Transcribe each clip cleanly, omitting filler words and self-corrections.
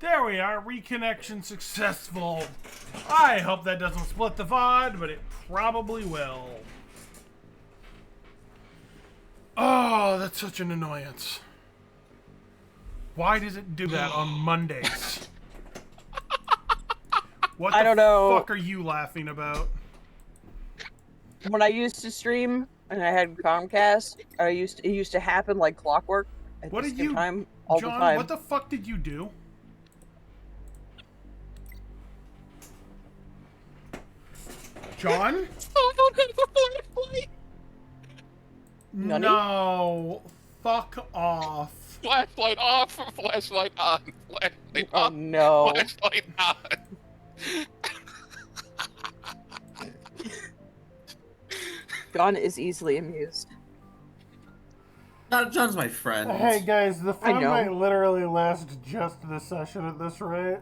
There we are. Reconnection successful. I hope that doesn't split the VOD, but it probably will. Oh, that's such an annoyance. Why does it do that on Mondays? What I don't know. fuck are you laughing about? When I used to stream and I had Comcast, it used to happen like clockwork at What the did same you, time all John? the time. What the fuck did you do? John? No. Fuck off. Flashlight off, flashlight on, flashlight Oh off, no. flashlight on. John is easily amused. John's my friend. Hey guys, the fun know. might literally last just this session at this rate.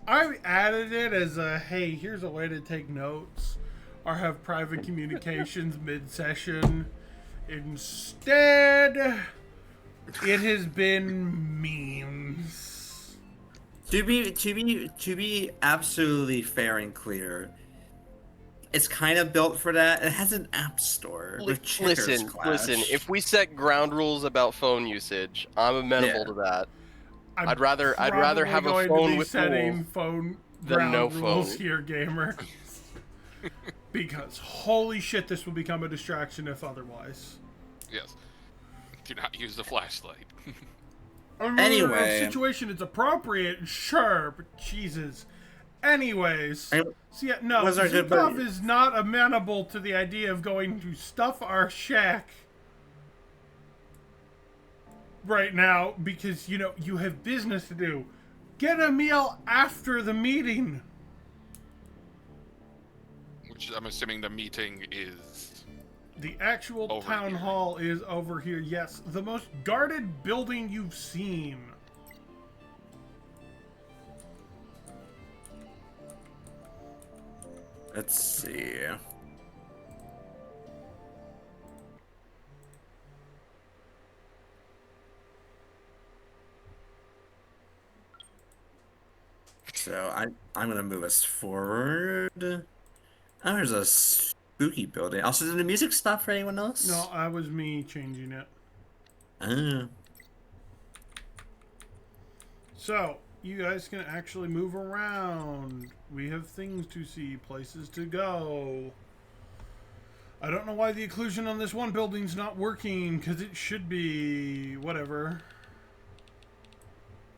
I added it as a, hey, here's a way to take notes or have private communications mid-session. Instead, it has been memes. To be absolutely fair and clear, it's kind of built for that. It has an app store with Checkers Listen, Clash. if we set ground rules about phone usage, I'm amenable to that. I'd rather have a phone with setting rules phone than ground no rules phone. here, gamer. Because holy shit, this will become a distraction if otherwise. Yes. Do not use the flashlight. I mean, Anyway. in a situation it's appropriate, sure, but Jesus. Anyways, so yeah, no, Was our good Zukov buddy- is not amenable to the idea of going to stuff our shack right now because, you know, you have business to do. Get a meal after the meeting. Which I'm assuming the meeting is... The actual Over town here. hall is over here, yes. The most guarded building you've seen. Let's see. So I'm gonna move us forward. Oh, there's a spooky building. Also, did the music stop for anyone else? No, I was me changing it. Ah. So, you guys can actually move around. We have things to see, places to go. I don't know why the occlusion on this one building's not working, because it should be. Whatever.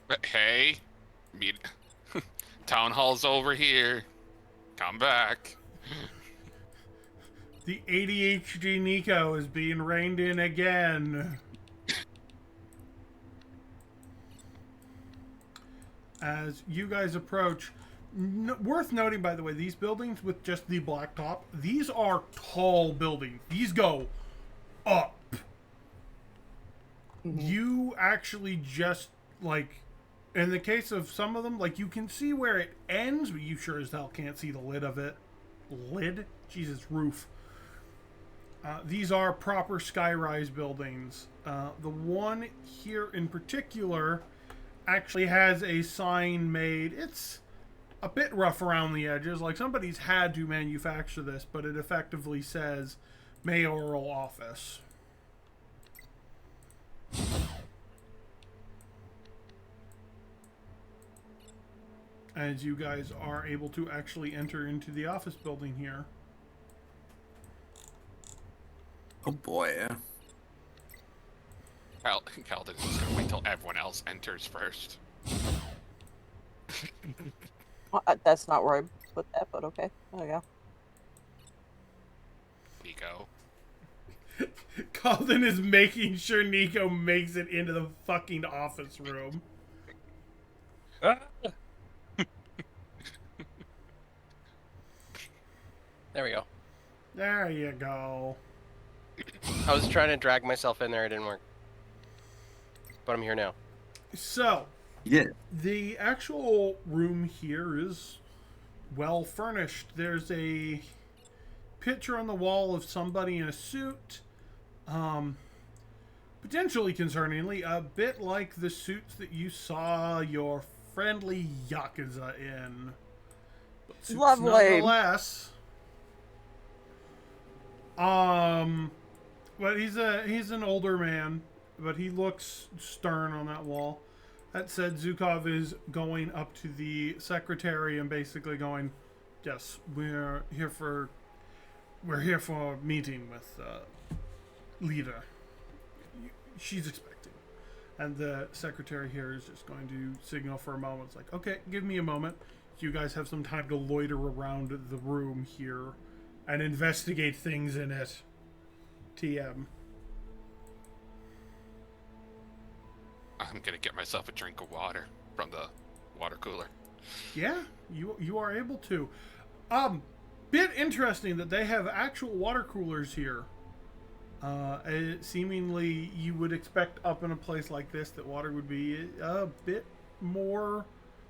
But hey, meet... Town hall's over here. Come back. The ADHD Nico is being reined in again. As you guys approach, worth noting, by the way, these buildings with just the black top, these are tall buildings. These go up. You actually just, like, in the case of some of them, like, you can see where it ends, but you sure as hell can't see the lid of it. Lid? Jesus, roof. These are proper skyrise buildings. The one here in particular actually has a sign made. It's a bit rough around the edges. Like, somebody's had to manufacture this, but it effectively says mayoral office. As you guys are able to actually enter into the office building here. Oh boy. Calden's just gonna wait till everyone else enters first. That's not where I put that, but okay. There we go. Nico. Calden is making sure Nico makes it into the fucking office room. There we go. There you go. I was trying to drag myself in there, it didn't work. But I'm here now. So, Yeah. the actual room here is well furnished. There's a picture on the wall of somebody in a suit. potentially concerningly, a bit like the suits that you saw your friendly Yakuza in. But suits Lovely. nonetheless. But he's an older man, but he looks stern on that wall. That said, Zukov is going up to the secretary and basically going, "Yes, we're here for a meeting with leader. She's expecting." And the secretary here is just going to signal for a moment. It's like, "Okay, give me a moment. You guys have some time to loiter around the room here and investigate things in it. TM." I'm gonna get myself a drink of water from the water cooler. Yeah, you are able to. Bit interesting that they have actual water coolers here. Seemingly, you would expect up in a place like this that water would be a bit more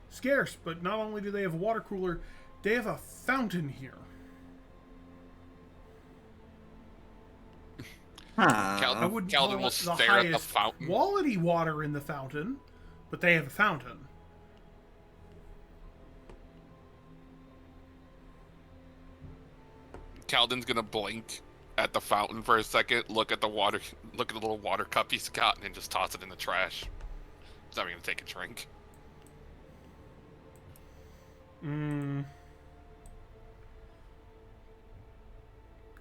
scarce. But not only do they have a water cooler, they have a fountain here. I wouldn't Calden call will it the stare at the highest fountain. quality water in the fountain, but they have a fountain. Calden's gonna blink at the fountain for a second, look at the water, look at the little water cup he's got, and then just toss it in the trash. He's not even gonna take a drink.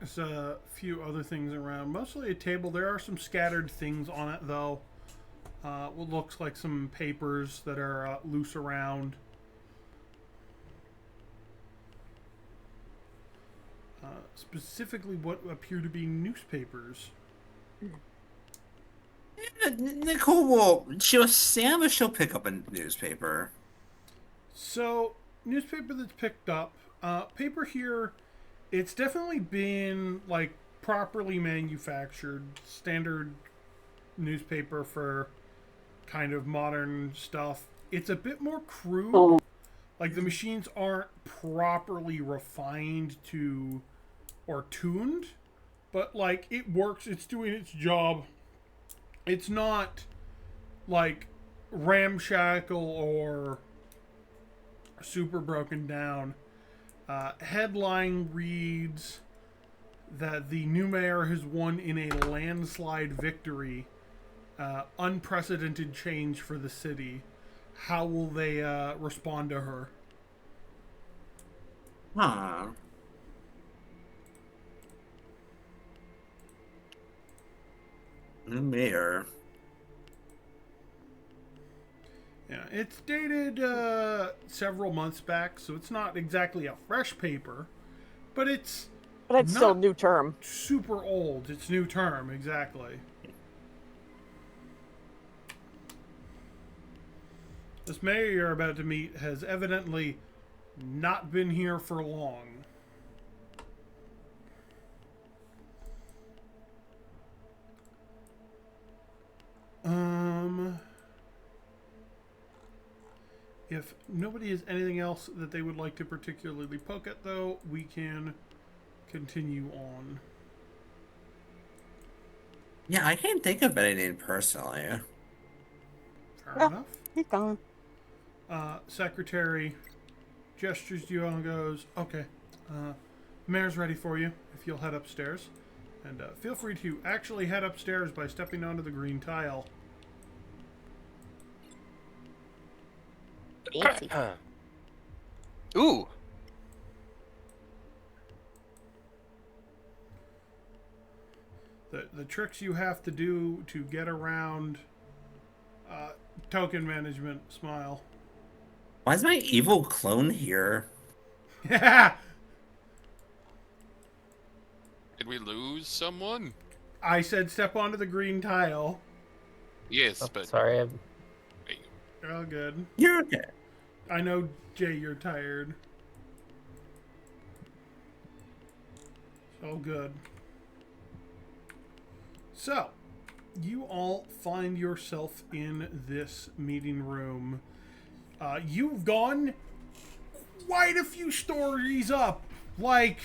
There's a few other things around. Mostly a table. There are some scattered things on it, though. What looks like some papers that are loose around. Specifically what appear to be newspapers. Nicole will. She'll Sam or she'll pick up a newspaper. So, newspaper that's picked up. Paper here, it's definitely been, like, properly manufactured. Standard newspaper for kind of modern stuff. It's a bit more crude. Like, the machines aren't properly refined to or tuned, but like it works, it's doing its job. It's not like ramshackle or super broken down. Headline reads that the new mayor has won in a landslide victory. Unprecedented change for the city. How will they respond to her? Huh. New mayor. Yeah, it's dated several months back, so it's not exactly a fresh paper, but it's still new term. Super old. It's new term, exactly. This mayor you're about to meet has evidently not been here for long. If nobody has anything else that they would like to particularly poke at, though, we can continue on. Yeah, I can't think of anything personally. Fair enough. He's gone. Secretary gestures to you and goes, "Okay, mayor's ready for you if you'll head upstairs. And feel free to actually head upstairs by stepping onto the green tile." Fancy. Ooh. The tricks you have to do to get around token management. Smile. Why is my evil clone here? Yeah. Did we lose someone? I said step onto the green tile. Yes, Oh, but sorry, You're all good. You're okay. I know, Jay, you're tired. It's all good. So, you all find yourself in this meeting room. You've gone quite a few stories up. Like,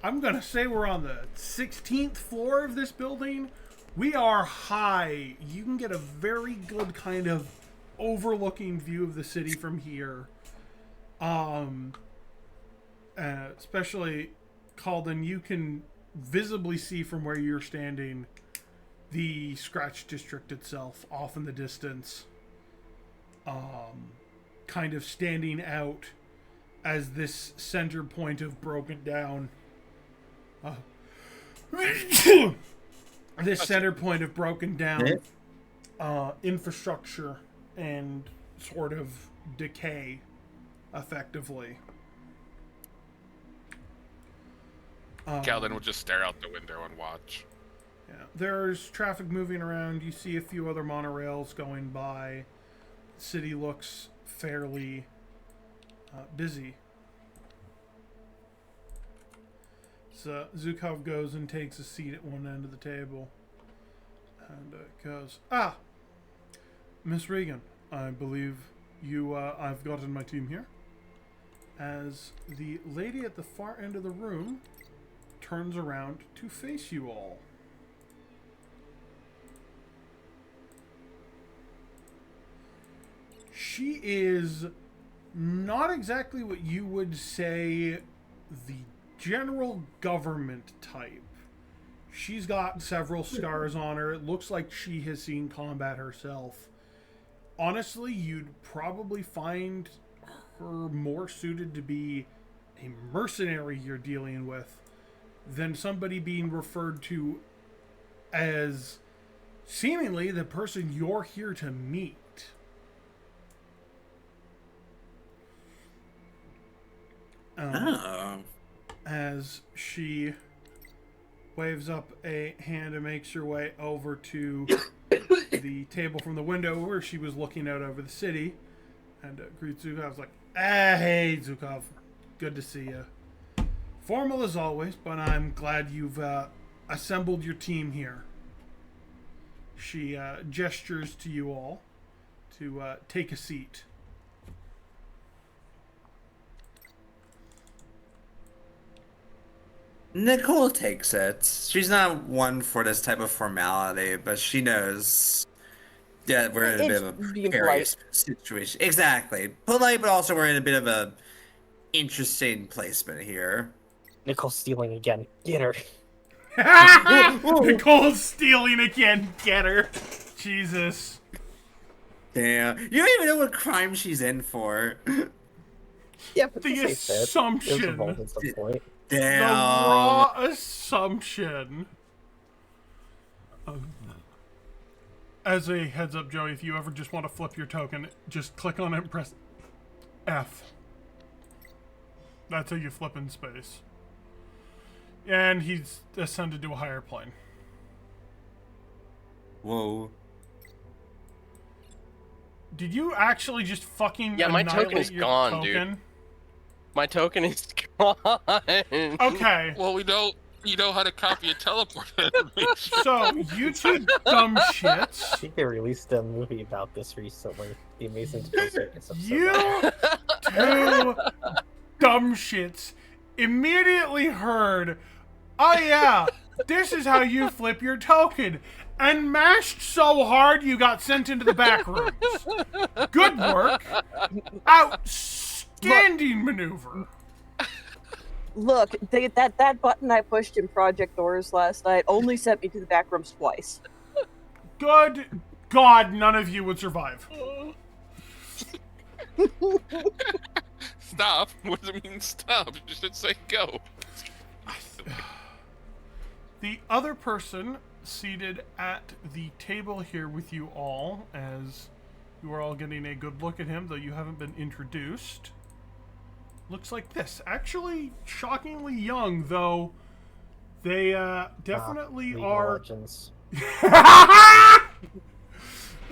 I'm gonna say we're on the 16th floor of this building. We are high. You can get a very good kind of overlooking view of the city from here. Especially, Calden, you can visibly see from where you're standing the Scratch District itself off in the distance. Kind of standing out as this center point of broken down. This center point of broken down infrastructure and sort of decay, effectively. Calvin would just stare out the window and watch. Yeah, there's traffic moving around. You see a few other monorails going by. The city looks fairly busy. So Zukov goes and takes a seat at one end of the table and goes, Miss Regan, I believe you, I've gotten my team here. As the lady at the far end of the room turns around to face you all. She is not exactly what you would say the general government type. She's got several scars on her. It looks like she has seen combat herself. Honestly, you'd probably find her more suited to be a mercenary you're dealing with than somebody being referred to as seemingly the person you're here to meet. As she waves up a hand and makes her way over to the table from the window where she was looking out over the city, and greets Zukov like, hey Zukov, good to see you. Formal as always, but I'm glad you've assembled your team here. She gestures to you all to take a seat. Nicole takes it. She's not one for this type of formality, but she knows that we're in a bit of a precarious situation. Exactly. Polite, but also we're in a bit of a interesting placement here. Nicole's stealing again. Get her. Nicole's stealing again. Get her. Jesus. Damn. You don't even know what crime she's in for. Yeah, but the assumption. At some point. Damn. The raw assumption. As a heads up, Joey, if you ever just want to flip your token, just click on it and press F. That's how you flip in space. And he's ascended to a higher plane. Whoa. Did you actually just fucking my token is gone, token? dude. My token is gone. Okay. Well, you know how to copy a teleport animation. So, you two dumb shits. I think they released a movie about this recently. The Amazing Circus episode. You two dumb shits immediately heard, oh yeah, this is how you flip your token, and mashed so hard you got sent into the back rooms. Good work. Outstanding maneuver. Look, that button I pushed in Project Doors last night only sent me to the back rooms twice. Good God, none of you would survive. Stop? What does it mean stop? You should say go. The other person seated at the table here with you all, as you are all getting a good look at him, though you haven't been introduced, looks like this. Actually, shockingly young, though they definitely League are. of Legends.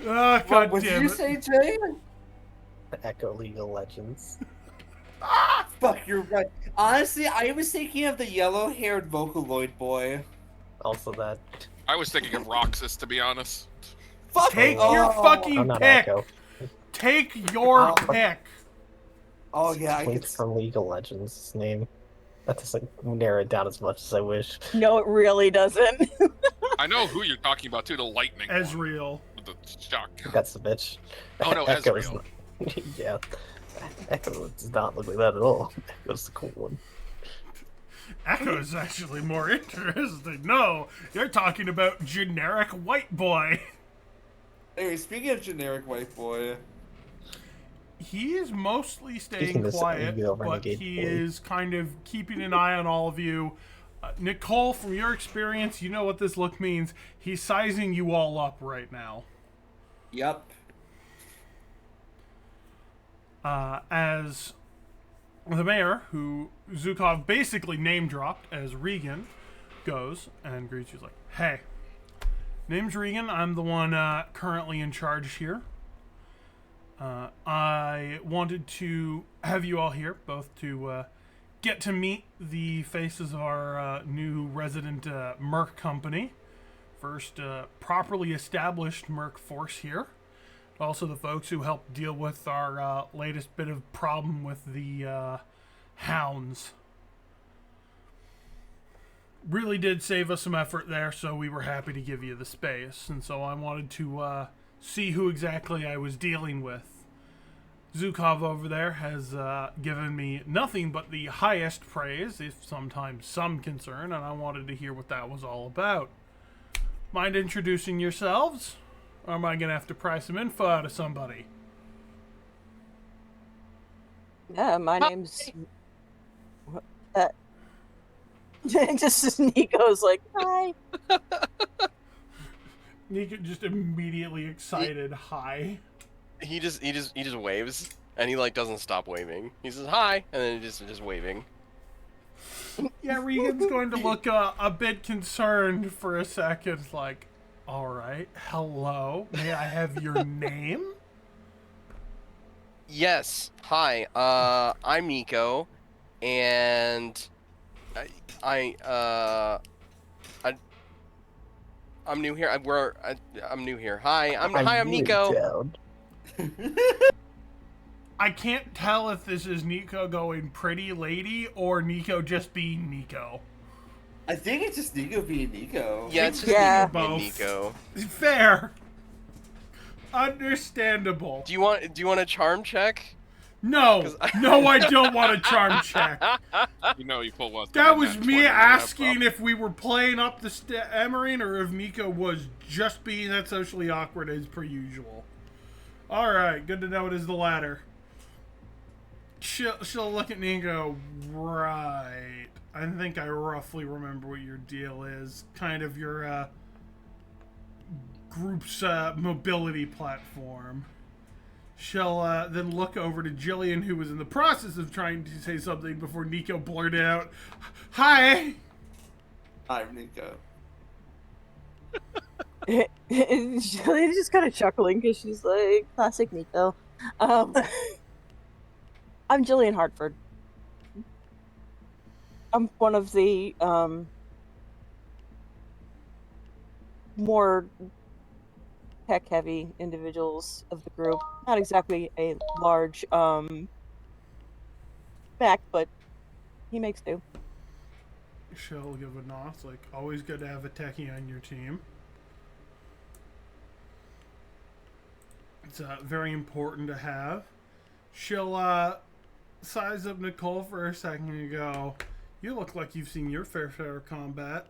God What damn did you it. say, Jay? The Echo League of Legends. Fuck, you're right. Honestly, I was thinking of the yellow-haired Vocaloid boy. Also that. I was thinking of Roxas, to be honest. Fuck. Take your I'm fucking not pick. Echo. Take your pick. Oh yeah, I Link can. from League of Legends. His name. That doesn't narrow it down as much as I wish. No, it really doesn't. I know who you're talking about too. The lightning. Ezreal. With the shock. That's the bitch. Oh no, Echo is Ezreal. not- yeah. Echo does not look like that at all. Echo's the cool one. Echo is actually more interesting. No, you're talking about generic white boy. Anyway, speaking of generic white boy, He is mostly staying Speaking of quiet, Ego but Renegade he boy. is kind of keeping an eye on all of you. Nicole, from your experience, you know what this look means. He's sizing you all up right now. yep. As the mayor, who Zukov basically name-dropped as Regan, goes and greets you like, "Hey, name's Regan. I'm the one currently in charge here. I wanted to have you all here, both to get to meet the faces of our new resident Merc company. First properly established Merc force here. Also the folks who helped deal with our latest bit of problem with the hounds. Really did save us some effort there, so we were happy to give you the space. And so I wanted to see who exactly I was dealing with. Zukov over there has given me nothing but the highest praise, if sometimes some concern, and I wanted to hear what that was all about. Mind introducing yourselves? Or am I going to have to pry some info out of somebody? Yeah, my name's. Just Nico's like, hi. Nico just immediately excited, hi. He just waves, and he like doesn't stop waving. He says hi, and then he just waving. Yeah, Regan's going to look a bit concerned for a second, like, all right, hello, may I have your name? Yes. Hi. I'm Nico, and I'm new here. I'm new here. Hi. I'm Nico. Down. I can't tell if this is Nico going pretty lady or Nico just being Nico. I think it's just Nico being Nico. Yeah, it's just Yeah. Nico being Both. Nico. Fair. Understandable. Do you want a charm check? No, no, I don't want a charm check. You know, you pull one. That was me asking if we were playing up the Emerine or if Nico was just being that socially awkward as per usual. Alright, good to know it is the latter. She'll look at me and go, right. I think I roughly remember what your deal is. Kind of your group's mobility platform. She'll then look over to Jillian, who was in the process of trying to say something before Nico blurted out, "Hi!" I'm Nico. Jillian's just kind of chuckling because she's like, classic Nico. I'm Jillian Hartford. I'm one of the more tech-heavy individuals of the group. Not exactly a large back, but he makes do. She'll give a nod. It's like, always good to have a techie on your team. It's very important to have. She'll size up Nicole for a second and go, "You look like you've seen your fair share of combat."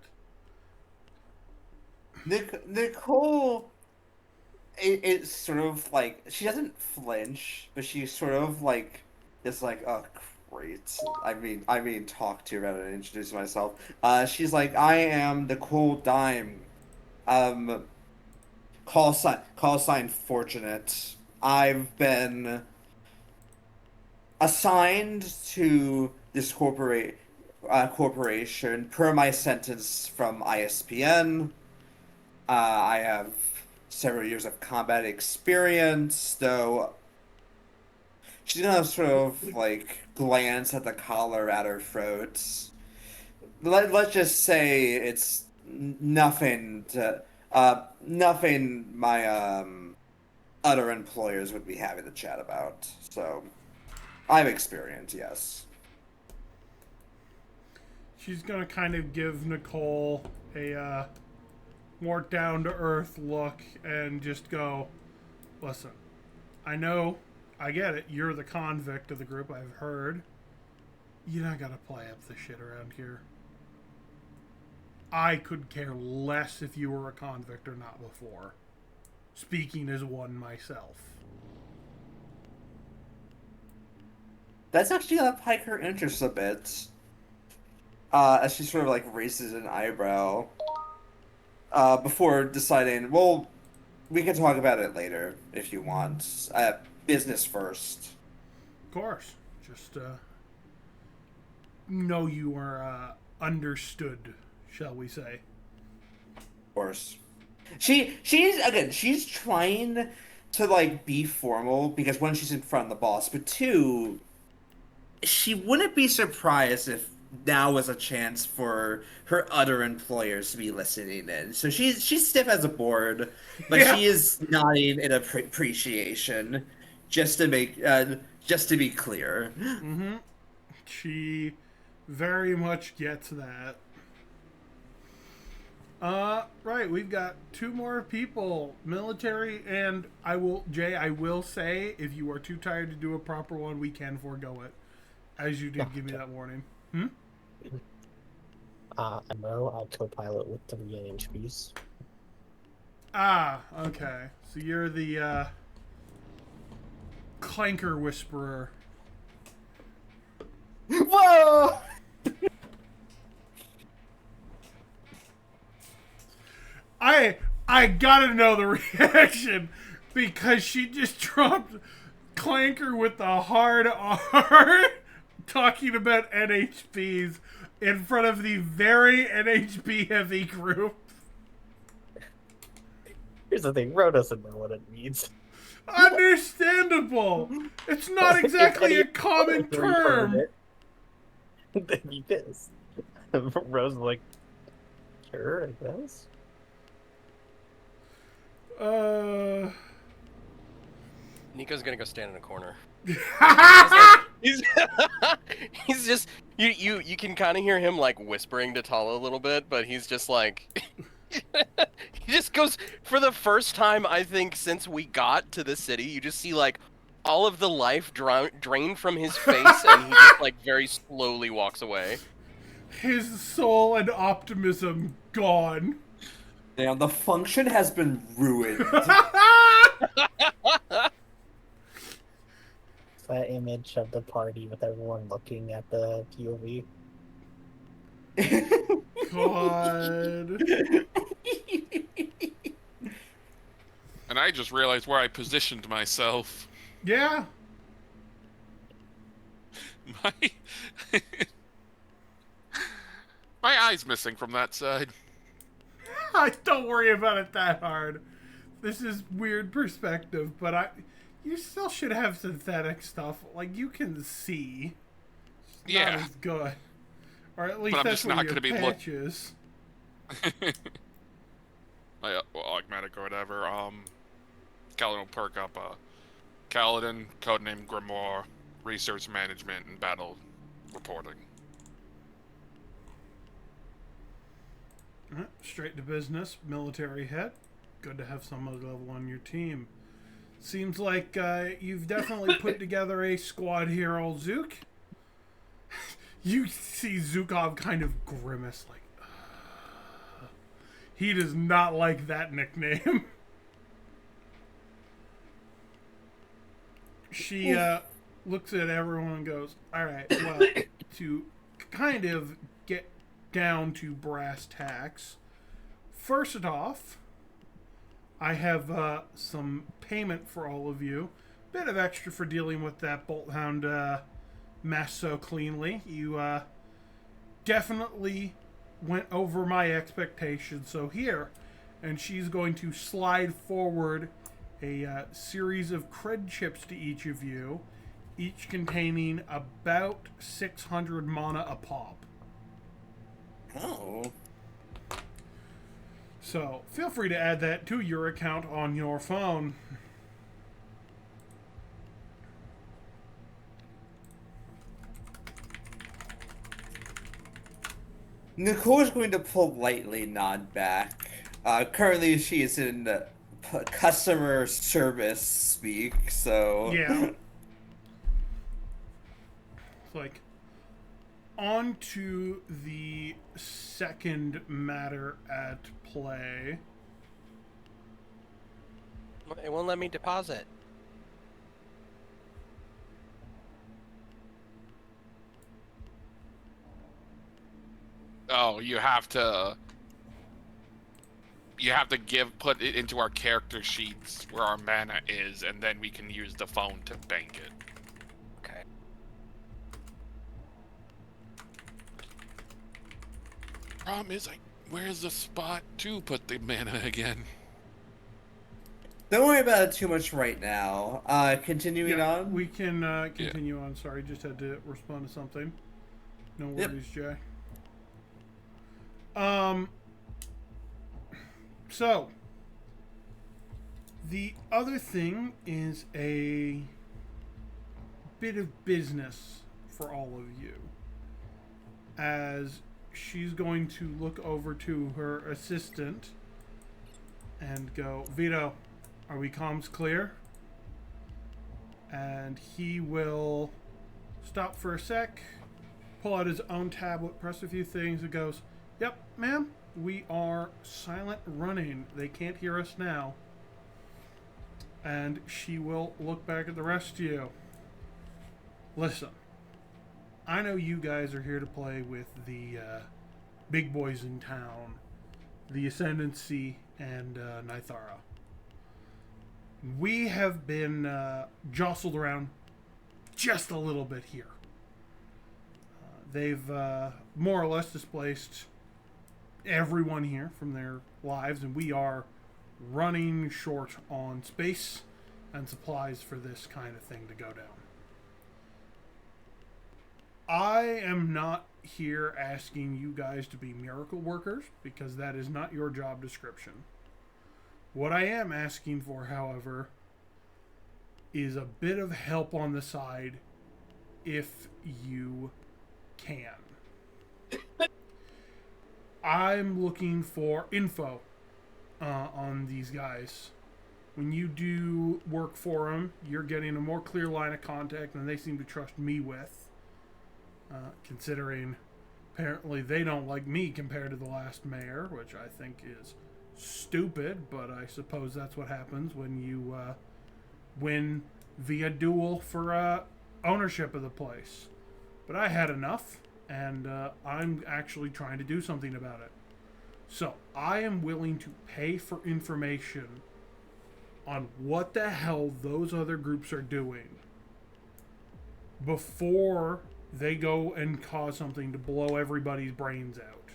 Nicole, it's sort of like, she doesn't flinch, but she's sort of like, it's like, oh, great. I mean, talk to rather than introduce myself. She's like, I am Nicole Dime. Call sign Fortunate. I've been assigned to this corporation per my sentence from ISPN. I have several years of combat experience, though she's gonna sort of like glance at the collar at her throat. Let's just say it's nothing my other employers would be happy to chat about. So I have experience, yes. She's gonna kind of give Nicole a more down-to-earth look and just go, listen, I know, I get it, you're the convict of the group, I've heard. You don't gotta play up the shit around here. I could care less if you were a convict or not before. Speaking as one myself. That's actually gonna pique her interest a bit. As she sort of like raises an eyebrow. Before deciding, well, we can talk about it later if you want. Business first. Of course. Just know you are understood, shall we say. Of course. She's trying to like be formal because one, she's in front of the boss, but two, she wouldn't be surprised if now was a chance for her other employers to be listening in. So she's stiff as a board, but she is nodding in appreciation, just to be clear. Mm-hmm. She very much gets that. Right, we've got two more people, military, and I will say, if you are too tired to do a proper one, we can forego it, as you did give me that warning. I co-pilot with the NHPs. Ah, okay. So you're the, clanker whisperer. Whoa! I gotta know the reaction, because she just dropped clanker with the hard R talking about NHPs in front of the very NHP heavy group. Here's the thing, Ro doesn't know what it means. Understandable. It's not exactly a common term. Then he pissed. Ro's like, sure, I guess. Nico's gonna go stand in a corner. uh He's just you can kind of hear him like whispering to Tala a little bit, but he's just like he just goes for the first time I think since we got to the city. You just see like all of the life drain from his face, and he just like very slowly walks away. His soul and optimism gone. Damn, the function has been ruined. That image of the party with everyone looking at the POV. God. And I just realized where I positioned myself. Yeah. My my eye's missing from that side. Don't worry about it that hard. This is weird perspective, but you still should have synthetic stuff. Like, you can see. It's Yeah. not as good. Or at least But I'm that's just what not your gonna be patch is. Well, augmetic or whatever. Kaladin will perk up. Kaladin, codename Grimoire, research management and battle reporting. Straight to business, military head. Good to have some other level on your team. Seems like you've definitely put together a squad here, old Zook. You see Zukov kind of grimace, like, he does not like that nickname. She looks at everyone and goes, alright, well, to kind of get down to brass tacks, first off, I have some payment for all of you. Bit of extra for dealing with that Bolthound mess so cleanly. You definitely went over my expectations, so here. And she's going to slide forward a series of cred chips to each of you, each containing about 600 mana a pop. Oh. So, feel free to add that to your account on your phone. Nicole is going to politely nod back. Currently, she is in customer service speak, so Yeah. It's like, on to the second matter at play. It won't let me deposit. Oh, you have to put it into our character sheets where our mana is, and then we can use the phone to bank it. Okay. Problem is, where's the spot to put the mana again? don't worry about it too much right now. Continuing on. We can continue on. Sorry, just had to respond to something. No worries, Jay. So the other thing is a bit of business for all of you, as she's going to look over to her assistant and go, Vito, are we comms clear? And he will stop for a sec, pull out his own tablet, press a few things, and goes, yep, ma'am, we are silent running. They can't hear us now. And she will look back at the rest of you. Listen, I know you guys are here to play with the big boys in town, the Ascendancy and Nithara. We have been jostled around just a little bit here. They've more or less displaced everyone here from their lives, and we are running short on space and supplies for this kind of thing to go down. I am not here asking you guys to be miracle workers, because that is not your job description. What I am asking for, however, is a bit of help on the side if you can. I'm looking for info on these guys. When you do work for them, you're getting a more clear line of contact than they seem to trust me with. Considering apparently they don't like me compared to the last mayor, which I think is stupid, but I suppose that's what happens when you win via duel for ownership of the place. But I had enough, and I'm actually trying to do something about it. So I am willing to pay for information on what the hell those other groups are doing before they go and cause something to blow everybody's brains out.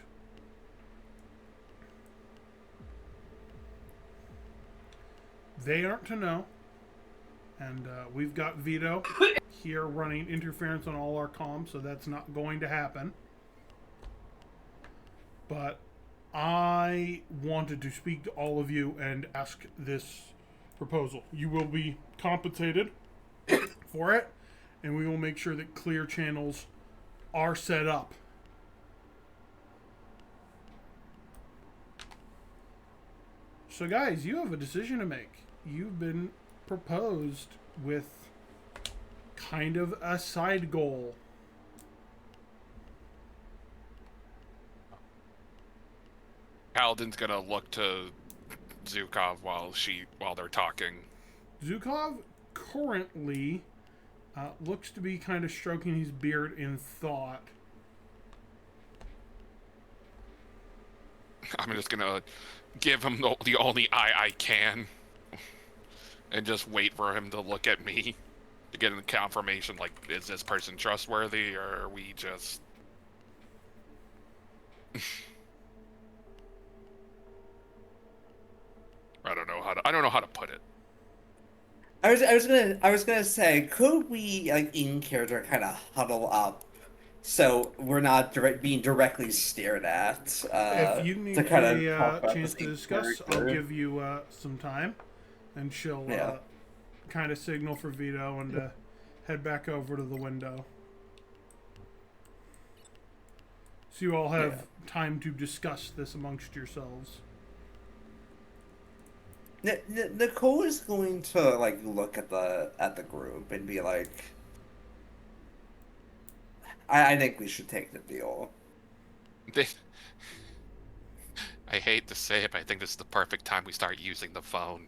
They aren't to know. And we've got Vito here running interference on all our comms, so that's not going to happen. But I wanted to speak to all of you and ask this proposal. You will be compensated for it, and we will make sure that clear channels are set up. So guys, you have a decision to make. You've been proposed with kind of a side goal. Paladin's gonna look to Zukov while they're talking. Zukov currently looks to be kind of stroking his beard in thought. I'm just gonna give him the only eye I can, and just wait for him to look at me to get a confirmation. Like, is this person trustworthy, or are we just? I don't know how to put it. I was gonna say, could we, like, in character, kind of huddle up so we're not being directly stared at? If you need to kind a of chance to discuss, I'll give you some time, and she'll kind of signal for Vito and head back over to the window. So you all have time to discuss this amongst yourselves. Nicole is going to like look at the group and be like, I think we should take the deal. I hate to say it, but I think this is the perfect time we start using the phone.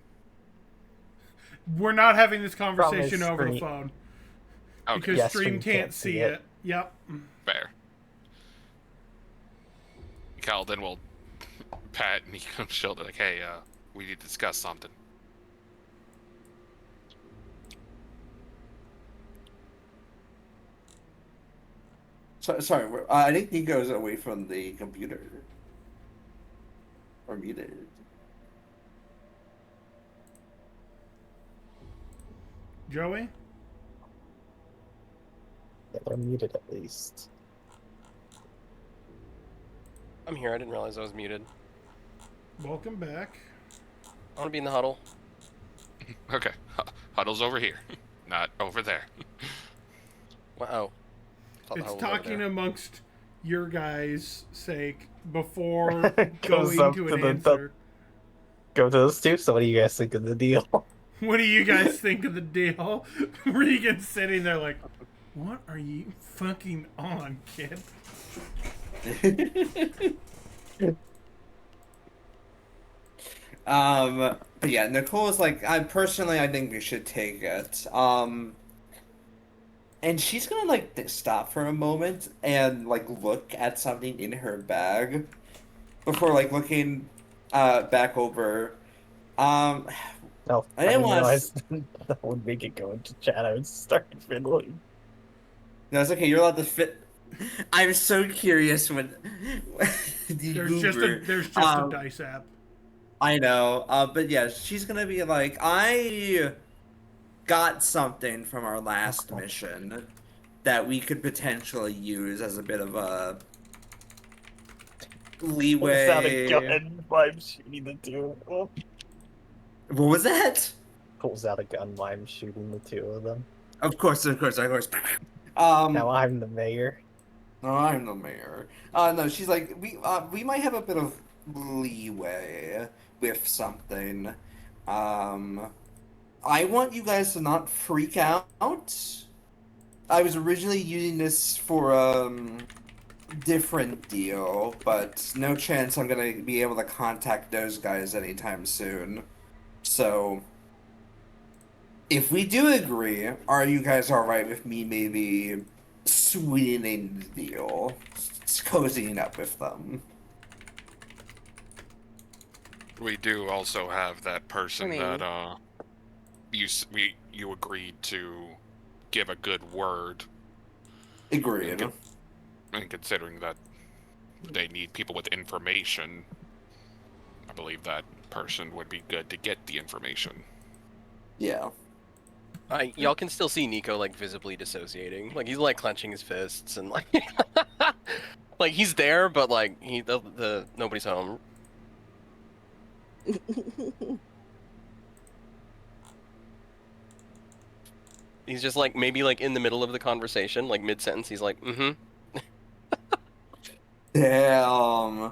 We're not having this conversation Promise, over the Stream. phone. Okay, Because Yeah, Stream can't see it. Yep. fair. Cal then will pat Nico's shoulder like, hey, we need to discuss something. Sorry, I think Nico's away from the computer. Or muted. Joey? Yeah, they're muted at least. I'm here. I didn't realize I was muted. Welcome back. I want to be in the huddle. Okay, Huddle's over here, not over there. Wow. Thought the It's huddle was over talking there. amongst your guys' sake before Goes going up to to an the- answer. Go to those two. So what do you guys think of the deal? What do you guys think of the deal? Regan's sitting there like, what are you fucking on, kid? But yeah, Nicole's like, I think we should take it. And she's gonna like stop for a moment and like look at something in her bag before like looking back over. No, I didn't want realize that would make it go into chat. I would start fiddling. No, it's okay. You're allowed to fit. I'm so curious when the There's just a dice app. I know, but yeah, she's gonna be like, I got something from our last mission that we could potentially use as a bit of a leeway. Pulls out a gun while I'm shooting the two of them. What was that? Pulls out a gun while I'm shooting the two of them. Of course. Now I'm the mayor. No, I'm the mayor. No, she's like, we might have a bit of leeway with something. I want you guys to not freak out. I was originally using this for different deal, but no chance I'm gonna be able to contact those guys anytime soon. So, if we do agree, are you guys alright with me maybe sweetening the deal, cozying up with them? We do also have that person I mean- that you agreed to give a good word, Agreed. and considering that they need people with information, I believe that person would be good to get the information. Yeah. Y'all can still see Nico like visibly dissociating. Like he's like clenching his fists and like like he's there, but like the nobody's home. He's just like maybe like in the middle of the conversation, like mid sentence. He's like, mm-hmm. Damn.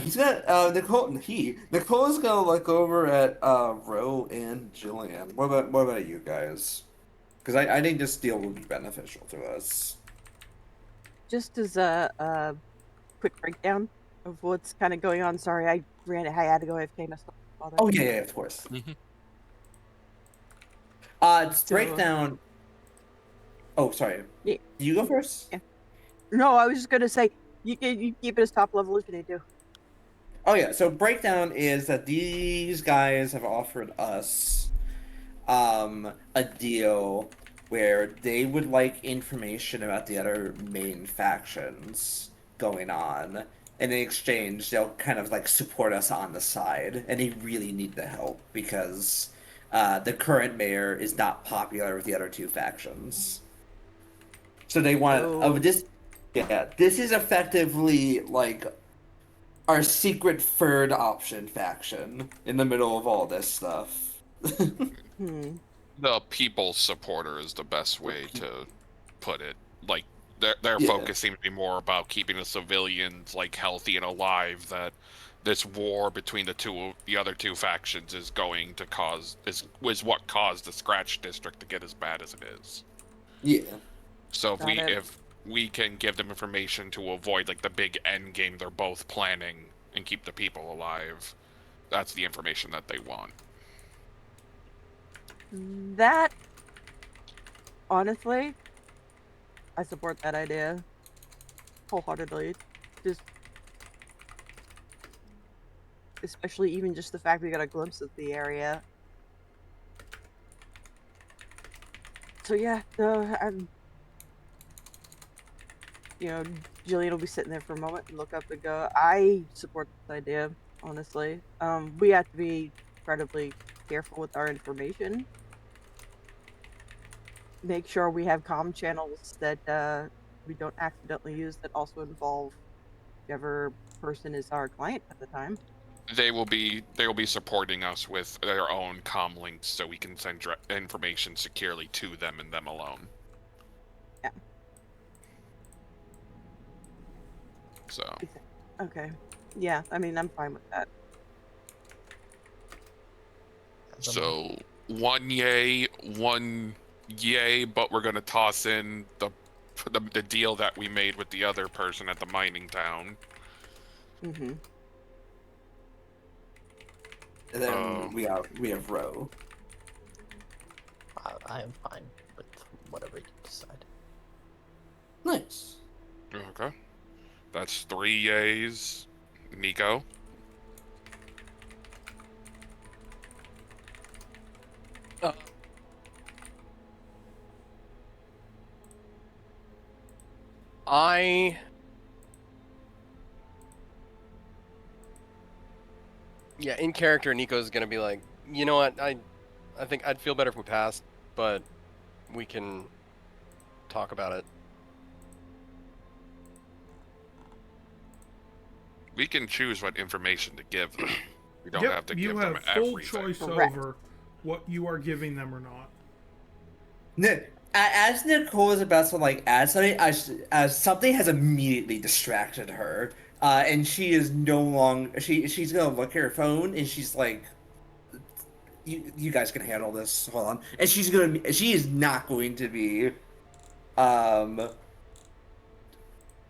He's got Nicole's gonna look over at Ro and Jillian. What about you guys? Because I think this deal would be beneficial to us. Just as a quick breakdown of what's kind of going on. Sorry, I had to go AFK. Messed up. Oh yeah, of course. Breakdown. Oh, sorry. Yeah. You go first. Yeah. No, I was just gonna say you keep it as top level as you need to. Oh yeah, so breakdown is that these guys have offered us a deal where they would like information about the other main factions going on, and in exchange they'll kind of like support us on the side, and they really need the help because the current mayor is not popular with the other two factions. So they want this is effectively like our secret third option faction in the middle of all this stuff. The people supporter is the best way to put it. Like their Yeah. focus seems to be more about keeping the civilians like healthy and alive. That this war between the other two factions is going to cause is what caused the Scratch District to get as bad as it is. Yeah. So Got it. if we can give them information to avoid like the big end game they're both planning and keep the people alive, that's the information that they want. That, honestly, I support that idea wholeheartedly. Just, especially even just the fact we got a glimpse of the area. So yeah, I'm, Jillian will be sitting there for a moment and look up and go, I support this idea, honestly. We have to be incredibly careful with our information. Make sure we have comm channels that we don't accidentally use that also involve whichever person is our client at the time. They will be supporting us with their own comm links so we can send information securely to them and them alone. Yeah. So. Okay. Yeah, I mean, I'm fine with that. So, one yay, but we're gonna toss in the deal that we made with the other person at the mining town. Mm-hmm. And then we have Ro. I am fine with whatever you decide. Nice. Okay. That's 3 yays. Nico? Yeah, in character, Nico's gonna be like, you know what, I think I'd feel better if we passed, but we can talk about it. We can choose what information to give them. We don't Yep, have to you give have them full everything. choice Correct. over what you are giving them or not. As Nicole is about to like add something, as something has immediately distracted her, and she is no longer she's gonna look at her phone and she's like, "You guys can handle this. Hold on." And she is not going to be,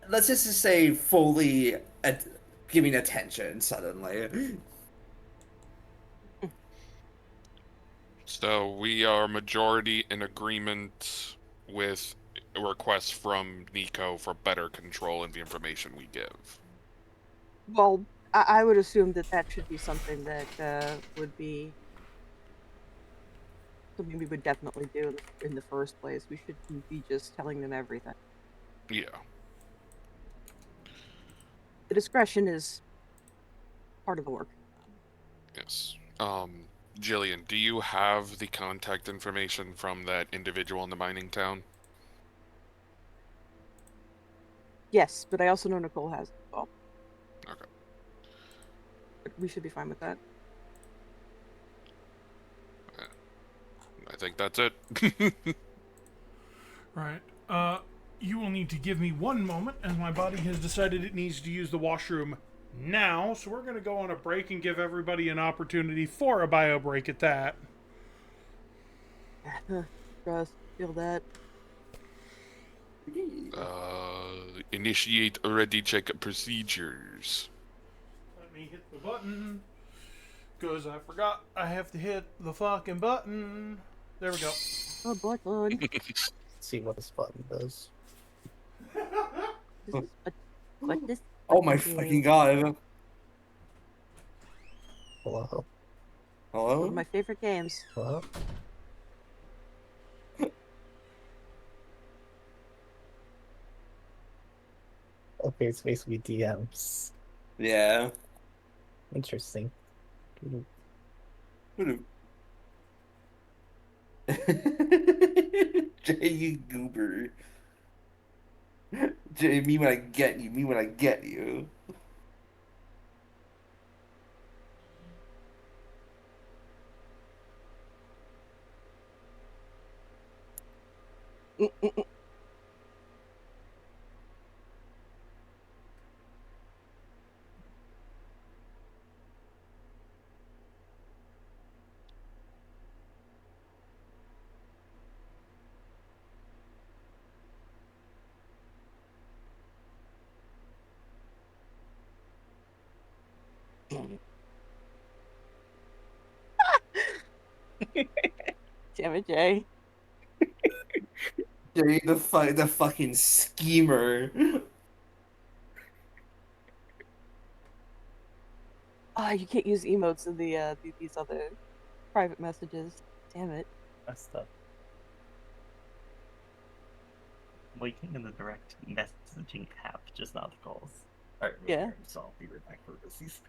let's just say fully giving attention suddenly. So we are majority in agreement with a request from Nico for better control in the information we give. Well, I would assume that should be something that would be something we would definitely do in the first place. We shouldn't be just telling them everything. Yeah. The discretion is part of the work. Yes. Jillian, do you have the contact information from that individual in the mining town? Yes, but I also know Nicole has it as well. Okay. But we should be fine with that. I think that's it. Right. You will need to give me one moment, as my body has decided it needs to use the washroom now. So we're going to go on a break and give everybody an opportunity for a bio break at that. Trust, feel that. Initiate already check procedures. Let me hit the button. Because I forgot I have to hit the fucking button. There we go. Oh, button. Let's see what this button does. This is what this. Oh my fucking god! Hello? Hello? One of my favorite games. Hello? Okay, it's basically DMs. Yeah. Interesting. Jay, you goober. Jay, me when I get you. Me when I get you. Damn it, Jay. Jay, the fucking schemer. Ah, you can't use emotes in these other private messages. Damn it. Messed up. Well, you can in the direct messaging app, just not the calls. Alright, Yeah. so I'll be right back for this.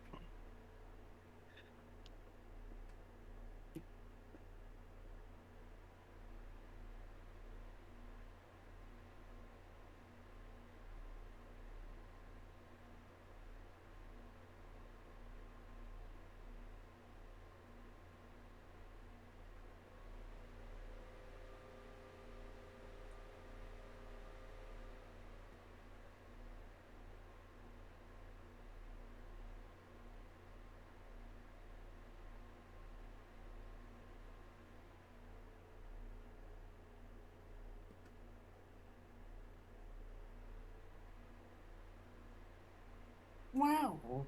Wow.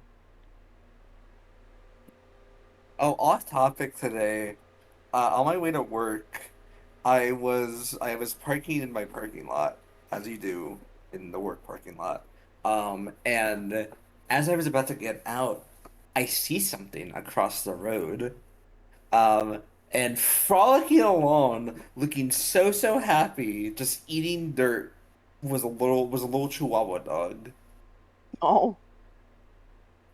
Oh, off topic today. On my way to work, I was parking in my parking lot, as you do in the work parking lot. And as I was about to get out, I see something across the road. Um, and frolicking along, looking so happy, just eating dirt, was a little Chihuahua dog. Oh.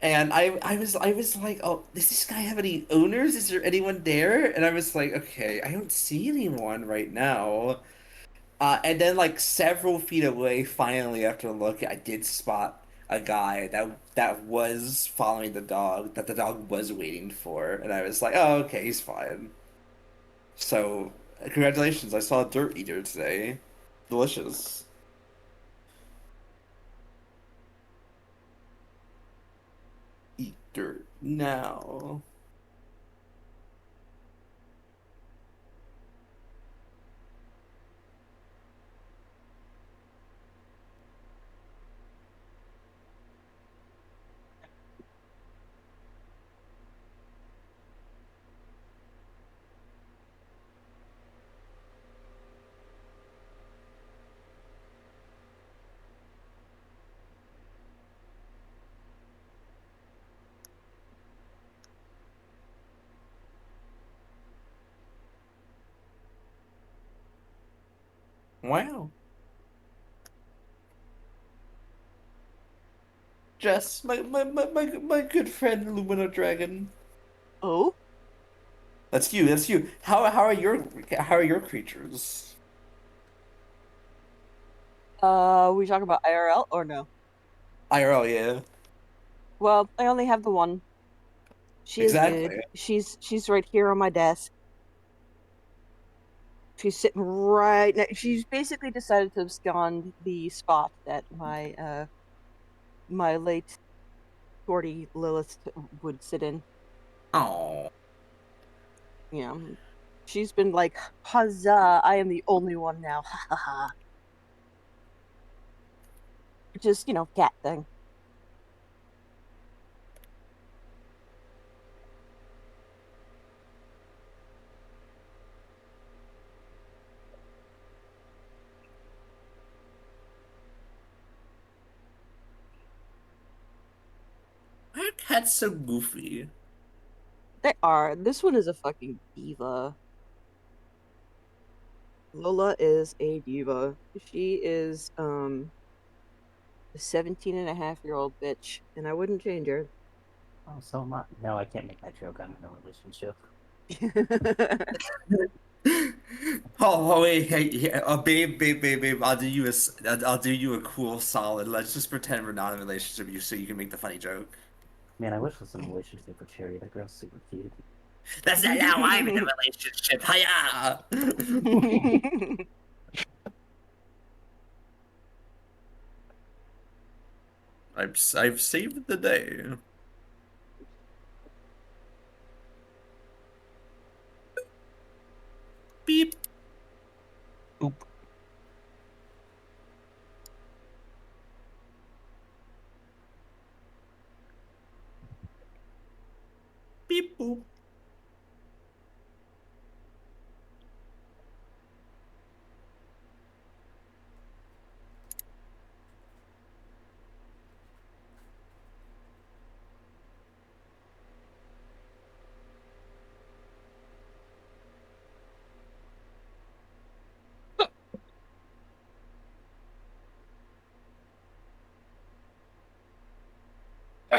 And I was like, oh, does this guy have any owners? Is there anyone there? And I was like, okay, I don't see anyone right now. And then like several feet away, finally after a look, I did spot a guy that was following the dog, that the dog was waiting for, and I was like, oh, okay, he's fine. So, congratulations, I saw a dirt eater today. Delicious. Eat dirt now. Wow. Jess, my good friend Lumina Dragon. Oh? That's you. That's you. How are your creatures? We talk about IRL or no? IRL, yeah. Well, I only have the one. She is good. Exactly. She's right here on my desk. She's sitting right next. She's basically decided to abscond the spot that my late shorty Lilith would sit in. Oh. You know, she's been like, "Huzzah! I am the only one now." Ha ha ha. Just cat thing. Why are cats so goofy? They are. This one is a fucking diva. Lola is a diva. She is a 17-and-a-half-year-old bitch, and I wouldn't change her. Oh, so am I. No, I can't make that joke. I'm in a relationship. Oh, wait, hey, yeah, babe, I'll do you a cool solid. Let's just pretend we're not in a relationship, so you can make the funny joke. Man, I wish I was in a relationship with Cherry. That girl's super cute. That's not how I'm in a relationship. Hiya! I've saved the day. Beep. Oop. Beep boop.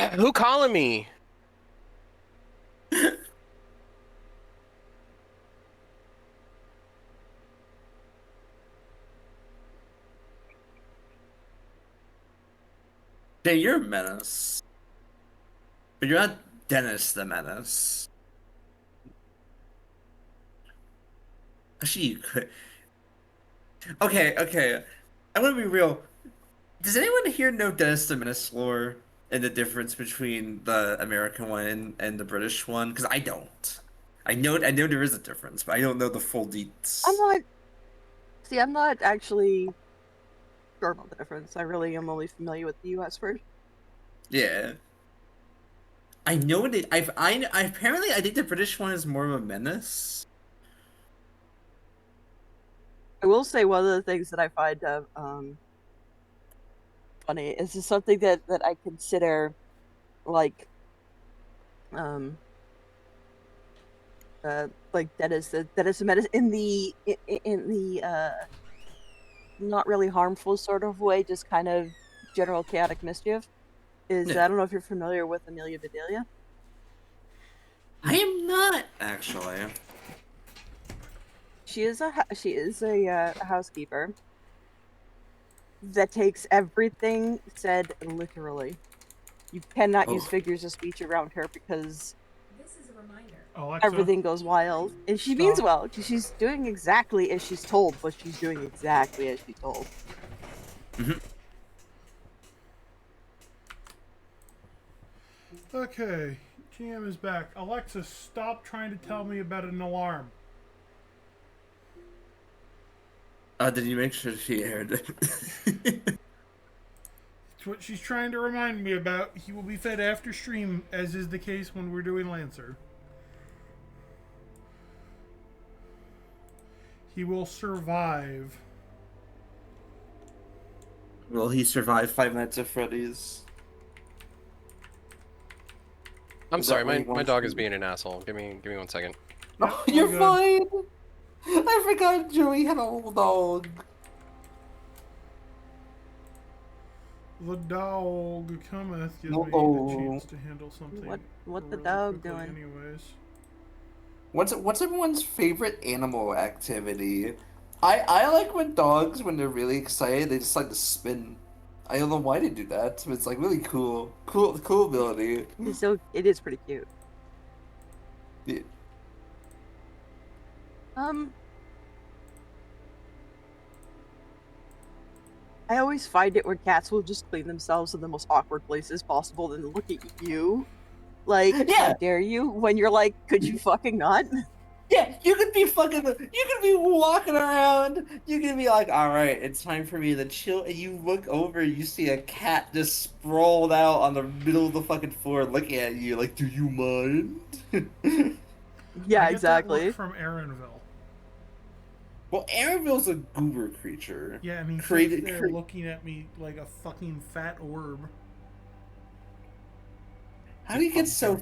Who calling me? Jay, you're a menace. But you're not Dennis the Menace. Actually, you could. Okay. I'm gonna be real. Does anyone here know Dennis the Menace lore and the difference between the American one and the British one? Because I don't. I know there is a difference, but I don't know the full deets. I'm not actually sure about the difference. I really am only familiar with the US version. Yeah. I know it. I apparently I think the British one is more of a menace. I will say one of the things that I find funny is just something that I consider like that is a medicine in the not really harmful sort of way, just kind of general chaotic mischief. Is Yeah. I don't know if you're familiar with Amelia Bedelia. I am not actually. She is a housekeeper that takes everything said literally. You cannot use Oh. figures of speech around her because This is a reminder. Alexa, everything goes wild. And she Stop. means well. She's doing exactly as she's told, but she's doing exactly as she's told. Okay, GM is back. Alexa, stop trying to tell me about an alarm. Did you make sure she aired it? It's what she's trying to remind me about. He will be fed after stream, as is the case when we're doing Lancer. He will survive. Will he survive 5 Nights at Freddy's? I'm Is sorry, that what he my wants dog to is do? being an asshole. Give me 1 second. Yep, Oh, all you're good. fine. I forgot Joey had a little dog. The dog cometh gives me a No. chance to handle something. What the really dog quickly doing? Anyways. What's everyone's favorite animal activity? I like when dogs, when they're really excited, they just like to spin. I don't know why they do that, but it's like really cool. Cool ability. It is pretty cute. Yeah. I always find it when cats will just clean themselves in the most awkward places possible, then look at you, like, Yeah. how dare you? When you're like, could you fucking not? Yeah, you could be walking around. You could be like, all right, it's time for me to chill. And you look over, you see a cat just sprawled out on the middle of the fucking floor looking at you like, do you mind? Yeah, I get exactly. That look from Aaronville. Well, Aranville's a goober creature. Yeah, and he's Created- there cre- looking at me like a fucking fat orb. How do you get so...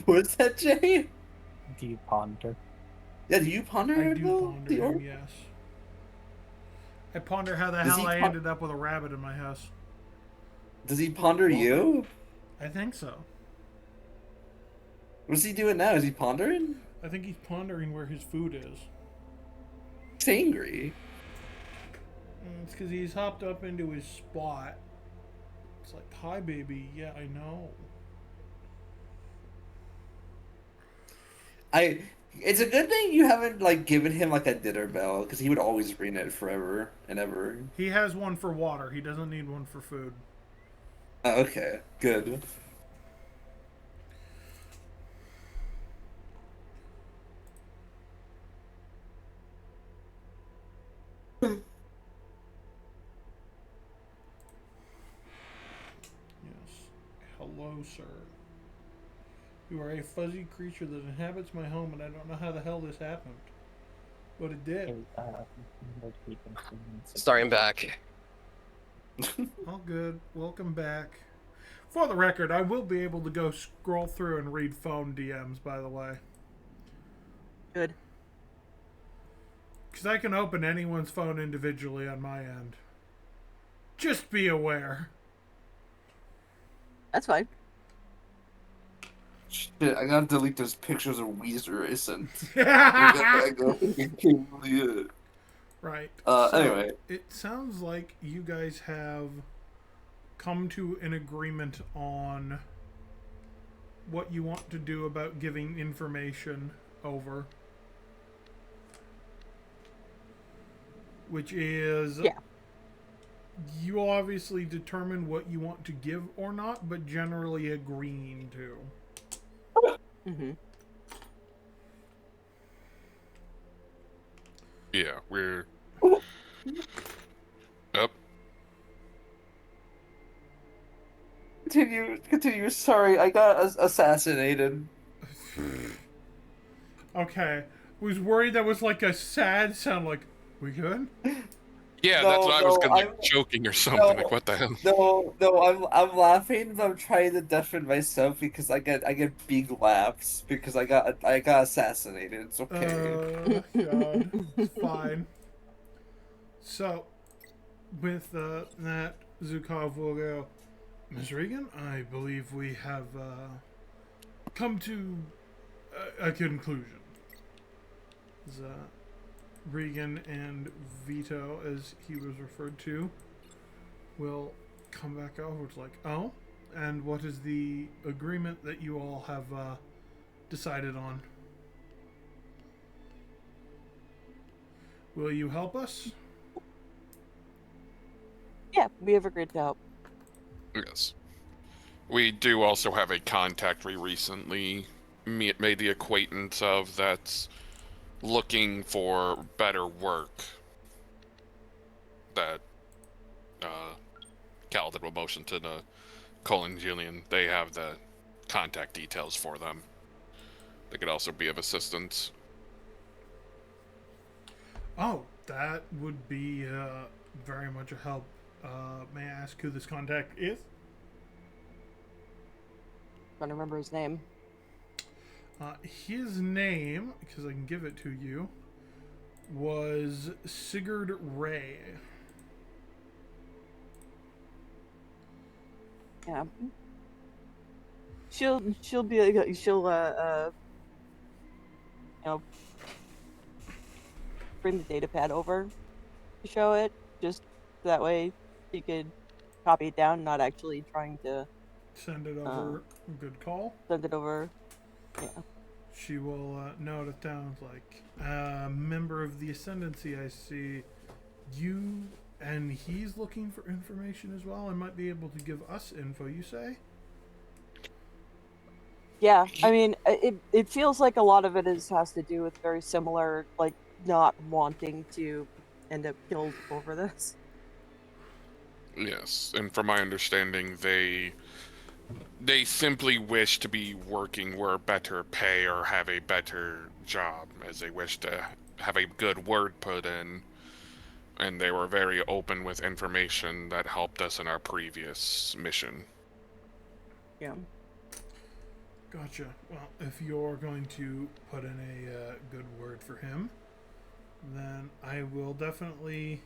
What's that, Jay? Do you ponder? Yeah, do you ponder I do Aranville? ponder The him, orb? yes. I ponder how the Does hell he I pon- ended up with a rabbit in my house. Does he ponder you? I think so. What's he doing now? Is he pondering? I think he's pondering where his food is. He's angry. It's because he's hopped up into his spot. It's like, hi, baby. Yeah, I know. It's a good thing you haven't like given him like a dinner bell because he would always ring it forever and ever. He has one for water. He doesn't need one for food. Oh, okay, good. Yes. Hello, sir. You are a fuzzy creature that inhabits my home, and I don't know how the hell this happened. But it did. Sorry, I'm back. All good. Welcome back. For the record, I will be able to go scroll through and read phone DMs, by the way. Good. Because I can open anyone's phone individually on my end. Just be aware. That's fine. Shit, I gotta delete those pictures of Weezer I sent. I can't believe it. Right. Anyway. It sounds like you guys have come to an agreement on what you want to do about giving information over. Which is... Yeah. You obviously determine what you want to give or not, but generally agreeing to. Mm-hmm. Yeah, we're up. Continue. Sorry, I got assassinated. Okay. Was worried that was like a sad sound, like, we good? Yeah, No, that's what I was gonna I'm joking or something. no, Like, what the hell? I'm laughing, but I'm trying to defend myself because I get big laughs because I got assassinated. It's okay. God. It's fine. So, with that, Zukov will go, Ms. Regan, I believe we have come to a conclusion. Regan and Vito, as he was referred to, will come back over. It's like, oh, and what is the agreement that you all have decided on? Will you help us? Yeah, we have agreed to help. Yes. We do also have a contact we recently made the acquaintance of that's looking for better work. That Calvin will motion to the Colin Julian. They have the contact details for them. They could also be of assistance. Oh, that would be very much a help. May I ask who this contact is? Trying to remember his name. His name, because I can give it to you, was Sigurd Ray. Yeah. She'll bring the data pad over to show it, just that way you could copy it down, not actually trying to Send it over. Good call. send it over. Yeah. She will note it down like, member of the Ascendancy, I see you, and he's looking for information as well, and might be able to give us info, you say? Yeah, I mean, it feels like a lot of it has to do with very similar, like, not wanting to end up killed over this. Yes, and from my understanding, they simply wish to be working where better pay or have a better job, as they wish to have a good word put in. And they were very open with information that helped us in our previous mission. Yeah. Gotcha. Well, if you're going to put in a good word for him, then I will definitely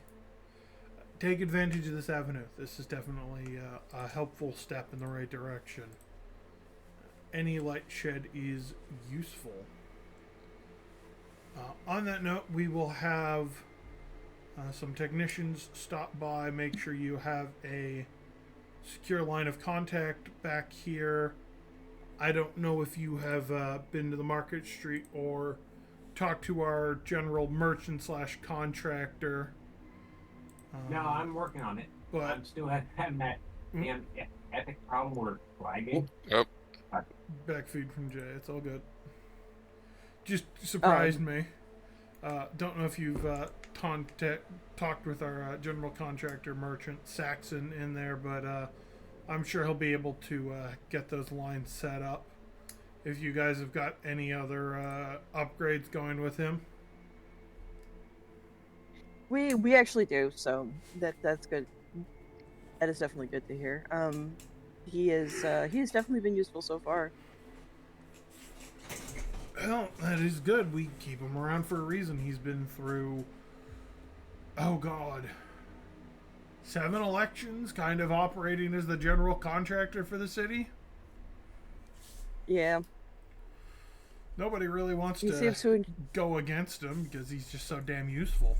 take advantage of this avenue. This is definitely a helpful step in the right direction. Any light shed is useful. On that note, we will have some technicians stop by, make sure you have a secure line of contact back here. I don't know if you have been to the Market Street or talked to our general merchant / contractor. No, I'm working on it. But I'm still having that damn epic problem where lagging. Yep. Backfeed from Jay. It's all good. Just surprised me. Don't know if you've talked with our general contractor merchant Saxon in there, but I'm sure he'll be able to get those lines set up. If you guys have got any other upgrades going with him. We actually do, so that's good. That is definitely good to hear. He has definitely been useful so far. Well, that is good. We keep him around for a reason. He's been through, oh God, 7 elections, kind of operating as the general contractor for the city. Yeah. Nobody really wants He to seems to. go against him because he's just so damn useful,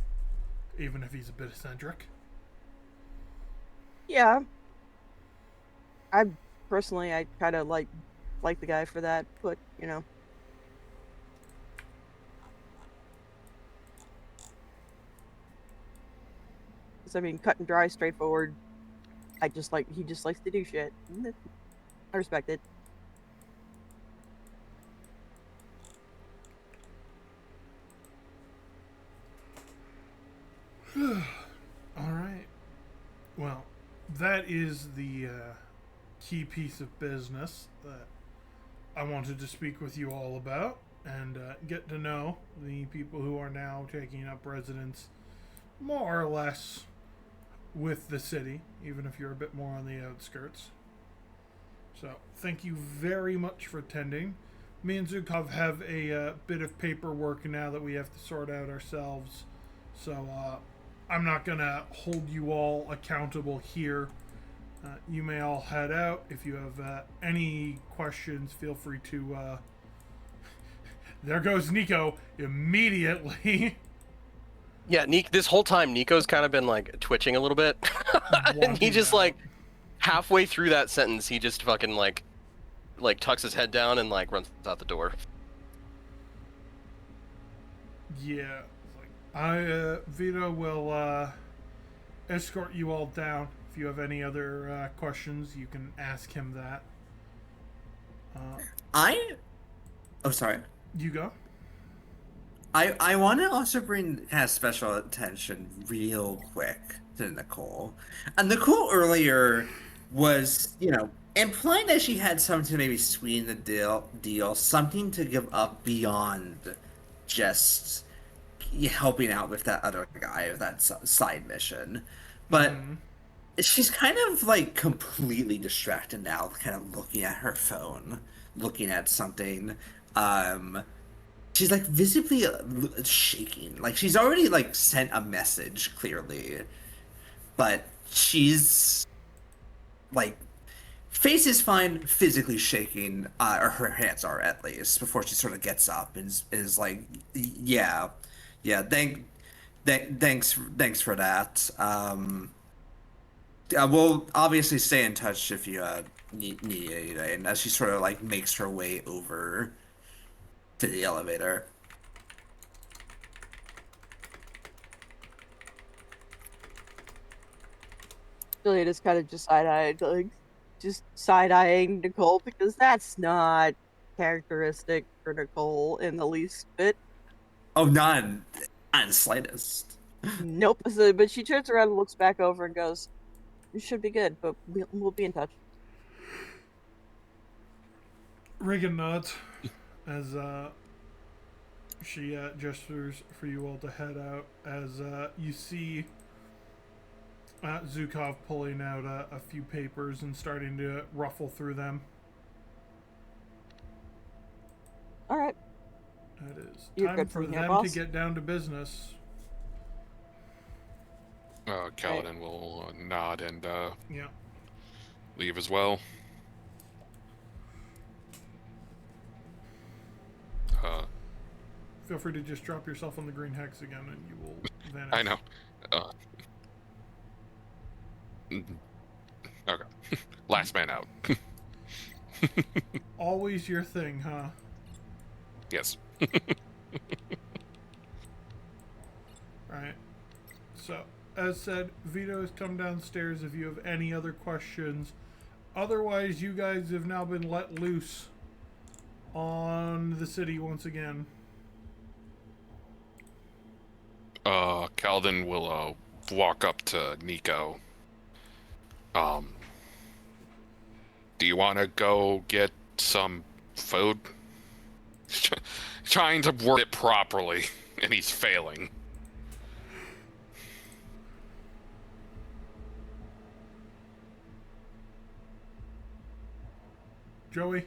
even if he's a bit eccentric. Yeah. I personally, I kind of like the guy for that, but you know. I mean, cut and dry, straightforward. He just likes to do shit. I respect it. All right. Well, that is the key piece of business that I wanted to speak with you all about and get to know the people who are now taking up residence more or less with the city, even if you're a bit more on the outskirts. So, thank you very much for attending. Me and Zukov have a bit of paperwork now that we have to sort out ourselves. So, I'm not going to hold you all accountable here. You may all head out. If you have any questions, feel free to... There goes Nico immediately. Yeah, this whole time, Nico's kind of been, like, twitching a little bit. And he just, like, halfway through that sentence, he just fucking, like tucks his head down and, like, runs out the door. Yeah. Vito will escort you all down. If you have any other questions, you can ask him that. Oh, sorry. You go. I want to also bring kind of special attention real quick to Nicole. And Nicole earlier was, implying that she had something to maybe sweeten the deal, something to give up beyond just helping out with that other guy with that side mission. But she's kind of like completely distracted now, kind of looking at her phone, looking at something. She's like visibly shaking. Like she's already like sent a message clearly, but she's like face is fine, physically shaking, or her hands are at least, before she sort of gets up and is like, yeah, thanks for that. We'll obviously stay in touch if you need anything. And as she sort of like makes her way over to the elevator. Juliet is kind of just side-eyeing Nicole because that's not characteristic for Nicole in the least bit. Oh, not in the slightest. Nope. But she turns around and looks back over and goes, "You should be good, but we'll be in touch." Reagan nods as she gestures for you all to head out. As you see Zukov pulling out a few papers and starting to ruffle through them. All right. It is You're time for them to get down to business. Kaladin will nod and yeah, leave as well. Feel free to just drop yourself on the green hex again and you will vanish. I know. Okay. Last man out. Always your thing, huh? Yes. Right. So, as said, Vito has come downstairs if you have any other questions. Otherwise, you guys have now been let loose on the city once again. Kaladin will walk up to Nico. Do you want to go get some food? Trying to word it properly, and he's failing. Joey?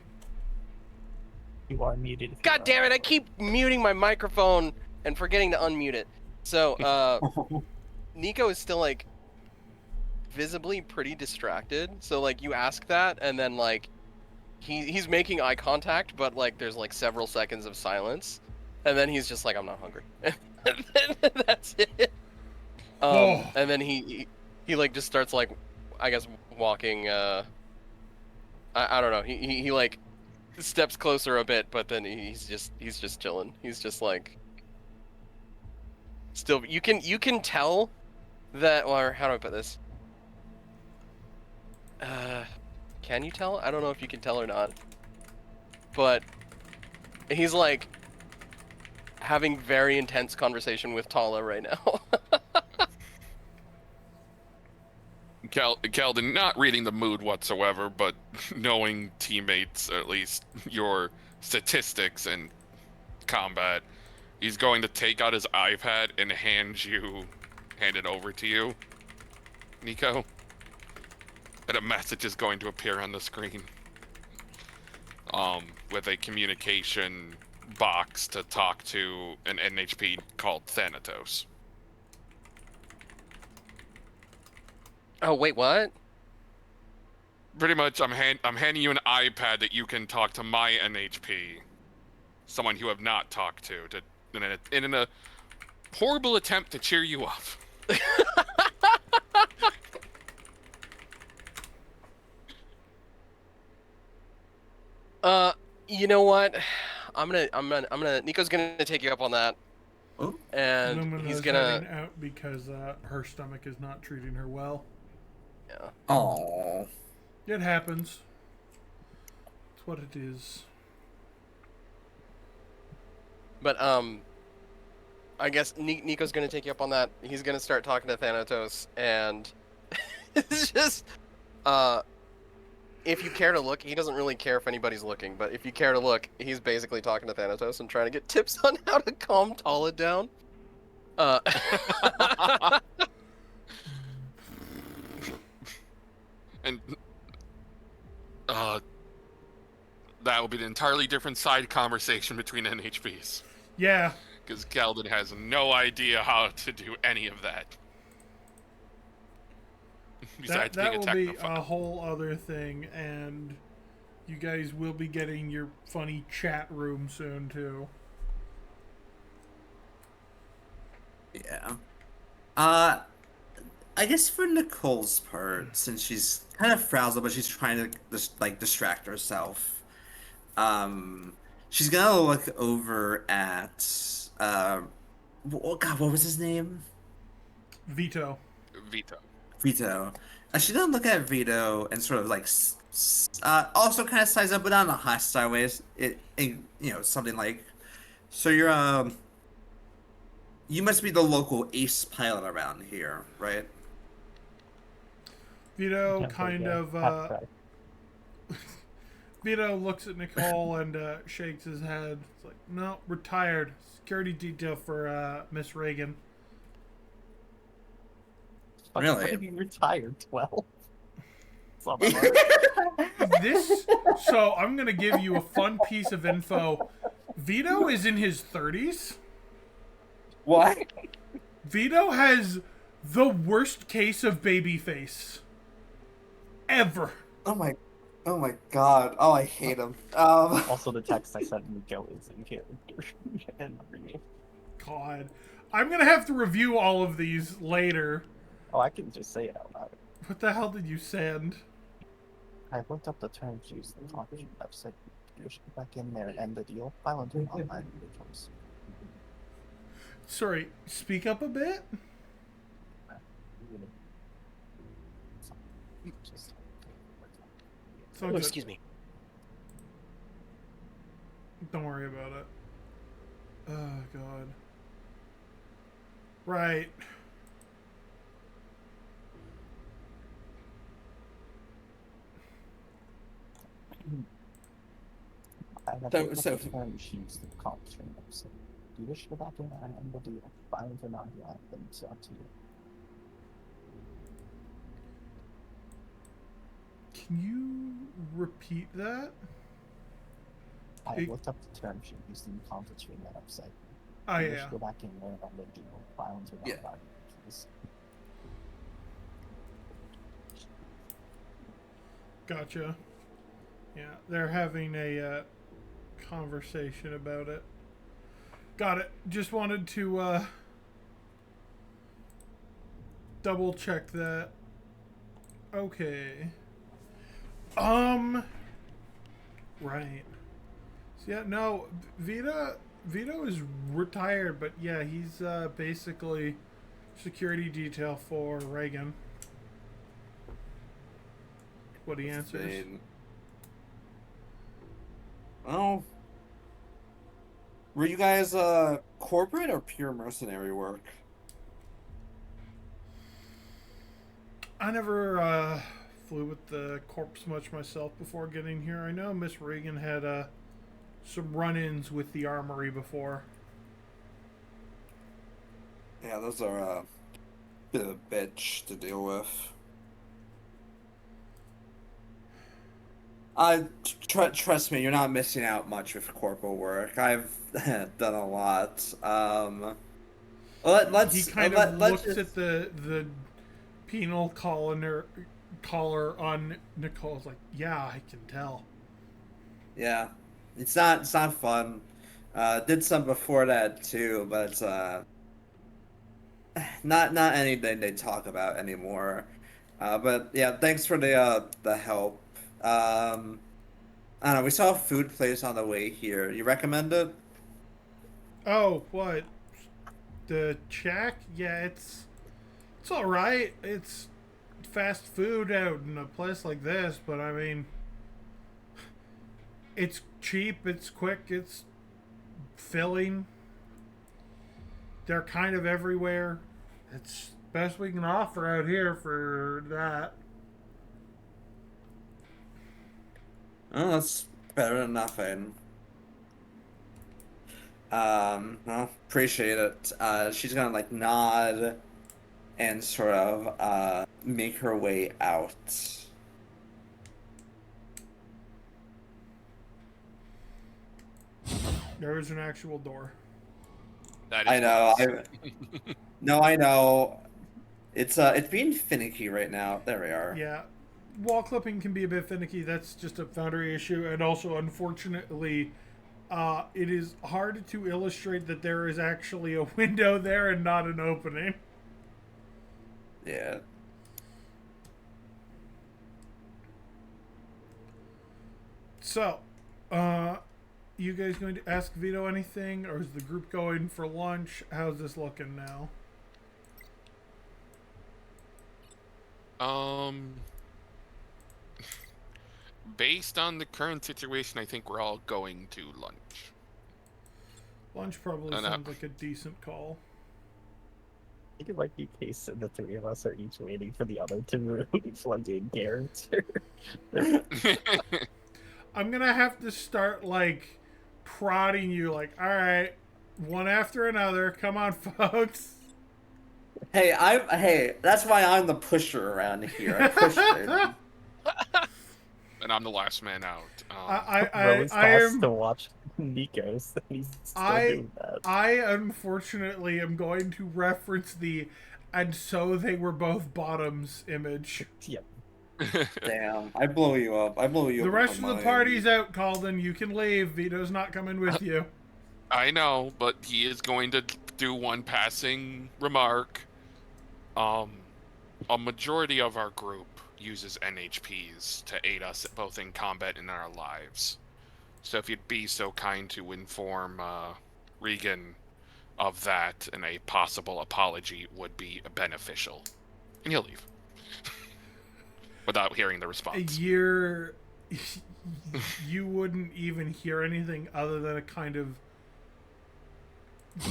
You are muted. God damn it, I keep muting my microphone and forgetting to unmute it. So, Nico is still, like, visibly pretty distracted. So like you ask that, and then like he's making eye contact, but like there's like several seconds of silence, and then he's just like, I'm not hungry. And then that's it. Oh. And then he like just starts like, I guess walking. I don't know. He like steps closer a bit, but then he's just chilling. He's just like still. You can tell that, or how do I put this? Can you tell? I don't know if you can tell or not. But he's like having very intense conversation with Tala right now. Keldon, not reading the mood whatsoever, but knowing teammates, at least your statistics in combat, he's going to take out his iPad and hand it over to you, Nico. And a message is going to appear on the screen. With a communication box to talk to an NHP called Thanatos. Oh wait, what? Pretty much, I'm handing you an iPad that you can talk to my NHP, someone you have not talked to in a horrible attempt to cheer you up. You know what? I'm gonna. Nico's gonna take you up on that. Oh. And Lumina's he's gonna. heading out because her stomach is not treating her well. Yeah. Oh. It happens. It's what it is. But I guess Nico's gonna take you up on that. He's gonna start talking to Thanatos, and it's just if you care to look, he doesn't really care if anybody's looking, but if you care to look, he's basically talking to Thanatos and trying to get tips on how to calm Tala down. And that will be an entirely different side conversation between NHPs. Yeah. Because Keldon has no idea how to do any of that. Besides that being will a be technophile. a whole other thing, and you guys will be getting your funny chat room soon too. Yeah. I guess for Nicole's part, since she's kind of frazzled, but she's trying to just like distract herself. She's gonna look over at oh God, what was his name? Vito. Vito. She's gonna look at Vito and sort of like also kind of size up, but not in a hostile way. Something like, so you're you must be the local ace pilot around here, right? Vito kind of Vito looks at Nicole and shakes his head. It's like, no, retired. Security detail for Miss Reagan. Really? What have you retired? 12. So I'm gonna give you a fun piece of info. Vito is in his 30s. What? Vito has the worst case of baby face ever. Oh my God! Oh, I hate him. Also, the text I sent Nico is in character. And God, I'm gonna have to review all of these later. oh, I can just say it out loud. What the hell did you send? I looked up the terms used in the competition website. You should go back in there and end the deal. File into an online terms. Sorry, speak up a bit. So good. Excuse me. Don't worry about it. Oh God. Right. I have So- looked so- up the terms used in the competition website. Do you wish to go back in and end the deal? File into an online, then it's up to you. Can you repeat that? I Hey. looked up the terms used in the competition website. Oh Do you wish yeah. to go back in there and end the deal? File into an Yeah. online, please. Gotcha. Yeah, they're having a conversation about it. Got it. Just wanted to double check that. Okay. Right. So yeah, no, Vito is retired, but yeah, he's basically security detail for Reagan. What he answers. Insane. Well, were you guys corporate or pure mercenary work? I never flew with the corpse much myself before getting here. I know Miss Reagan had some run-ins with the armory before. Yeah, those are a bit of a bitch to deal with. Trust me, you're not missing out much with corporal work. I've done a lot. Let's He kind of looks at the penal collar on Nicole's like, yeah, I can tell. Yeah, it's not fun. Did some before that too, but it's not anything they talk about anymore. But yeah, thanks for the help. I don't know. We saw a food place on the way here. You recommend it? Oh, what? The Shack? Yeah, it's all right. It's fast food out in a place like this, but I mean, it's cheap, it's quick, it's filling. They're kind of everywhere. It's best we can offer out here for that. Oh, that's better than nothing. Well, appreciate it. She's gonna like nod and sort of make her way out. There is an actual door. That is I know. nice. No, I know. It's being finicky right now. There we are. Yeah. Wall clipping can be a bit finicky. That's just a Foundry issue. And also, unfortunately, it is hard to illustrate that there is actually a window there and not an opening. Yeah. So, you guys going to ask Vito anything? Or is the group going for lunch? How's this looking now? Based on the current situation, I think we're all going to lunch. Lunch probably sounds like a decent call. I think it might be a case that the three of us are each waiting for the other to plug in character. I'm gonna have to start, like, prodding you, like, alright, one after another, come on, folks. Hey, that's why I'm the pusher around here. I push it. And I'm the last man out. I am am to watch Nikos. He's still doing that. I unfortunately am going to reference the "and so they were both bottoms" image. Yep. Damn, I blow you up. The rest of the party's out, Calden. You can leave. Vito's not coming with you. I know, but he is going to do one passing remark. A majority of our group uses NHPs to aid us both in combat and in our lives. So if you'd be so kind to inform Regan of that, and a possible apology would be beneficial. And he'll leave. Without hearing the response. You wouldn't even hear anything other than a kind of,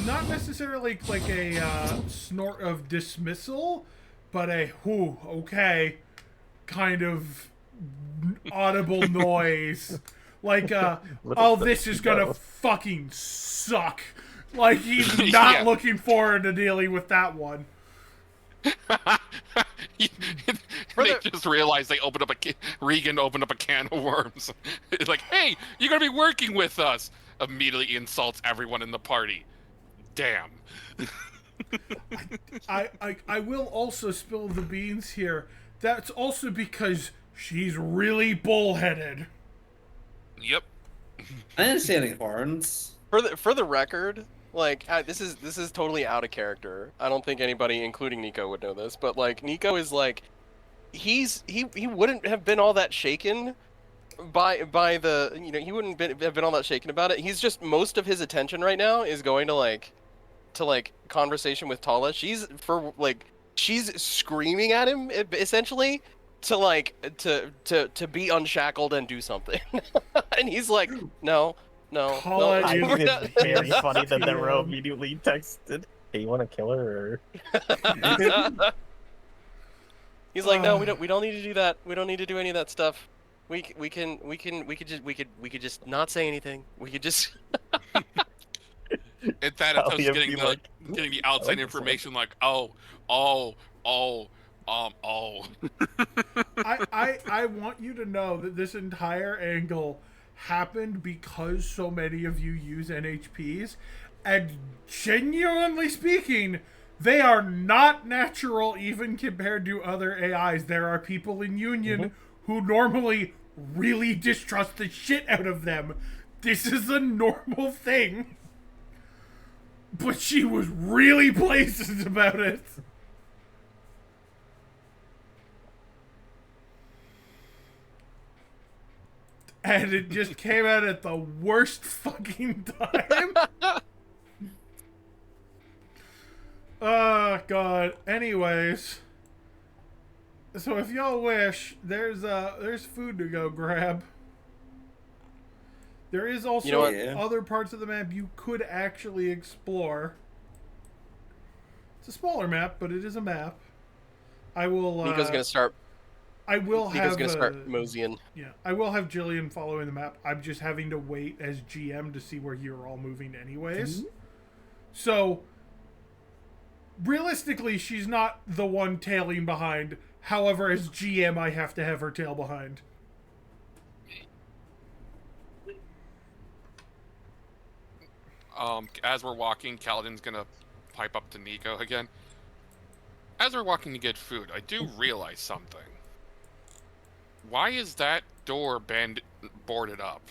not necessarily like a snort of dismissal, but a "whew, okay" kind of audible noise. Like, oh, this is gonna fucking suck. Like, he's not looking forward to dealing with that one. They just realized Regan opened up a can of worms. Like, hey, you're gonna be working with us. Immediately insults everyone in the party. Damn. I will also spill the beans here. That's also because She's really bullheaded. Yep. I didn't see any horns. For the record, like this is totally out of character. I don't think anybody, including Nico, would know this, but like Nico is like, he wouldn't have been all that shaken by the, you know, he wouldn't have been all that shaken about it. He's just, most of his attention right now is going to conversation with Tala. She's screaming at him essentially to be unshackled and do something. And he's like, no. Tala I is think it's very funny that the row Yeah. immediately texted, "Hey, you want to kill her?" He's like, no, we don't need to do that. We don't need to do any of that stuff. We could just not say anything. We could just. In Thanatos Talia getting be the like, getting the I outside like this information, like, oh. I want you to know that this entire angle happened because so many of you use NHPs, and genuinely speaking, they are not natural even compared to other AIs. There are people in Union who normally really distrust the shit out of them. This is a normal thing. But she was really blatant about it. And it just came out at the worst fucking time. Oh, God. Anyways. So if y'all wish, there's food to go grab. There is also other parts of the map you could actually explore. It's a smaller map, but it is a map. I will. Nico's gonna start. Nico's gonna start moseying. Yeah, I will have Jillian following the map. I'm just having to wait as GM to see where you're all moving, anyways. So, realistically, she's not the one tailing behind. However, as GM, I have to have her tail behind. As we're walking, Kaladin's gonna pipe up to Nico again. As we're walking to get food, I do realize something. Why is that door boarded up?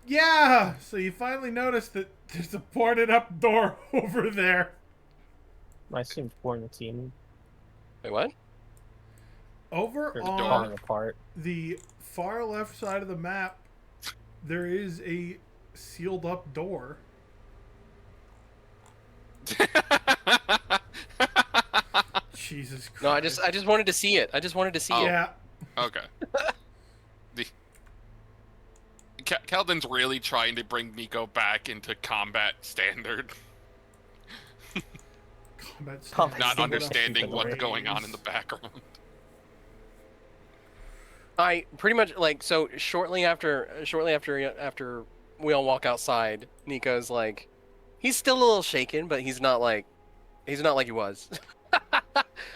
Yeah! So you finally noticed that there's a boarded up door over there. I assumed quarantine. Wait, what? Over They're on falling apart. the far left side of the map, there is a sealed up door. Jesus Christ. No, I just wanted to see it. I just wanted to see it. Yeah. Okay. Kaladin's really trying to bring Nico back into combat standard. Combat Not standard. understanding what's going on in the background. I pretty much so shortly after we all walk outside, Nico's like, he's still a little shaken, but he's not like he was.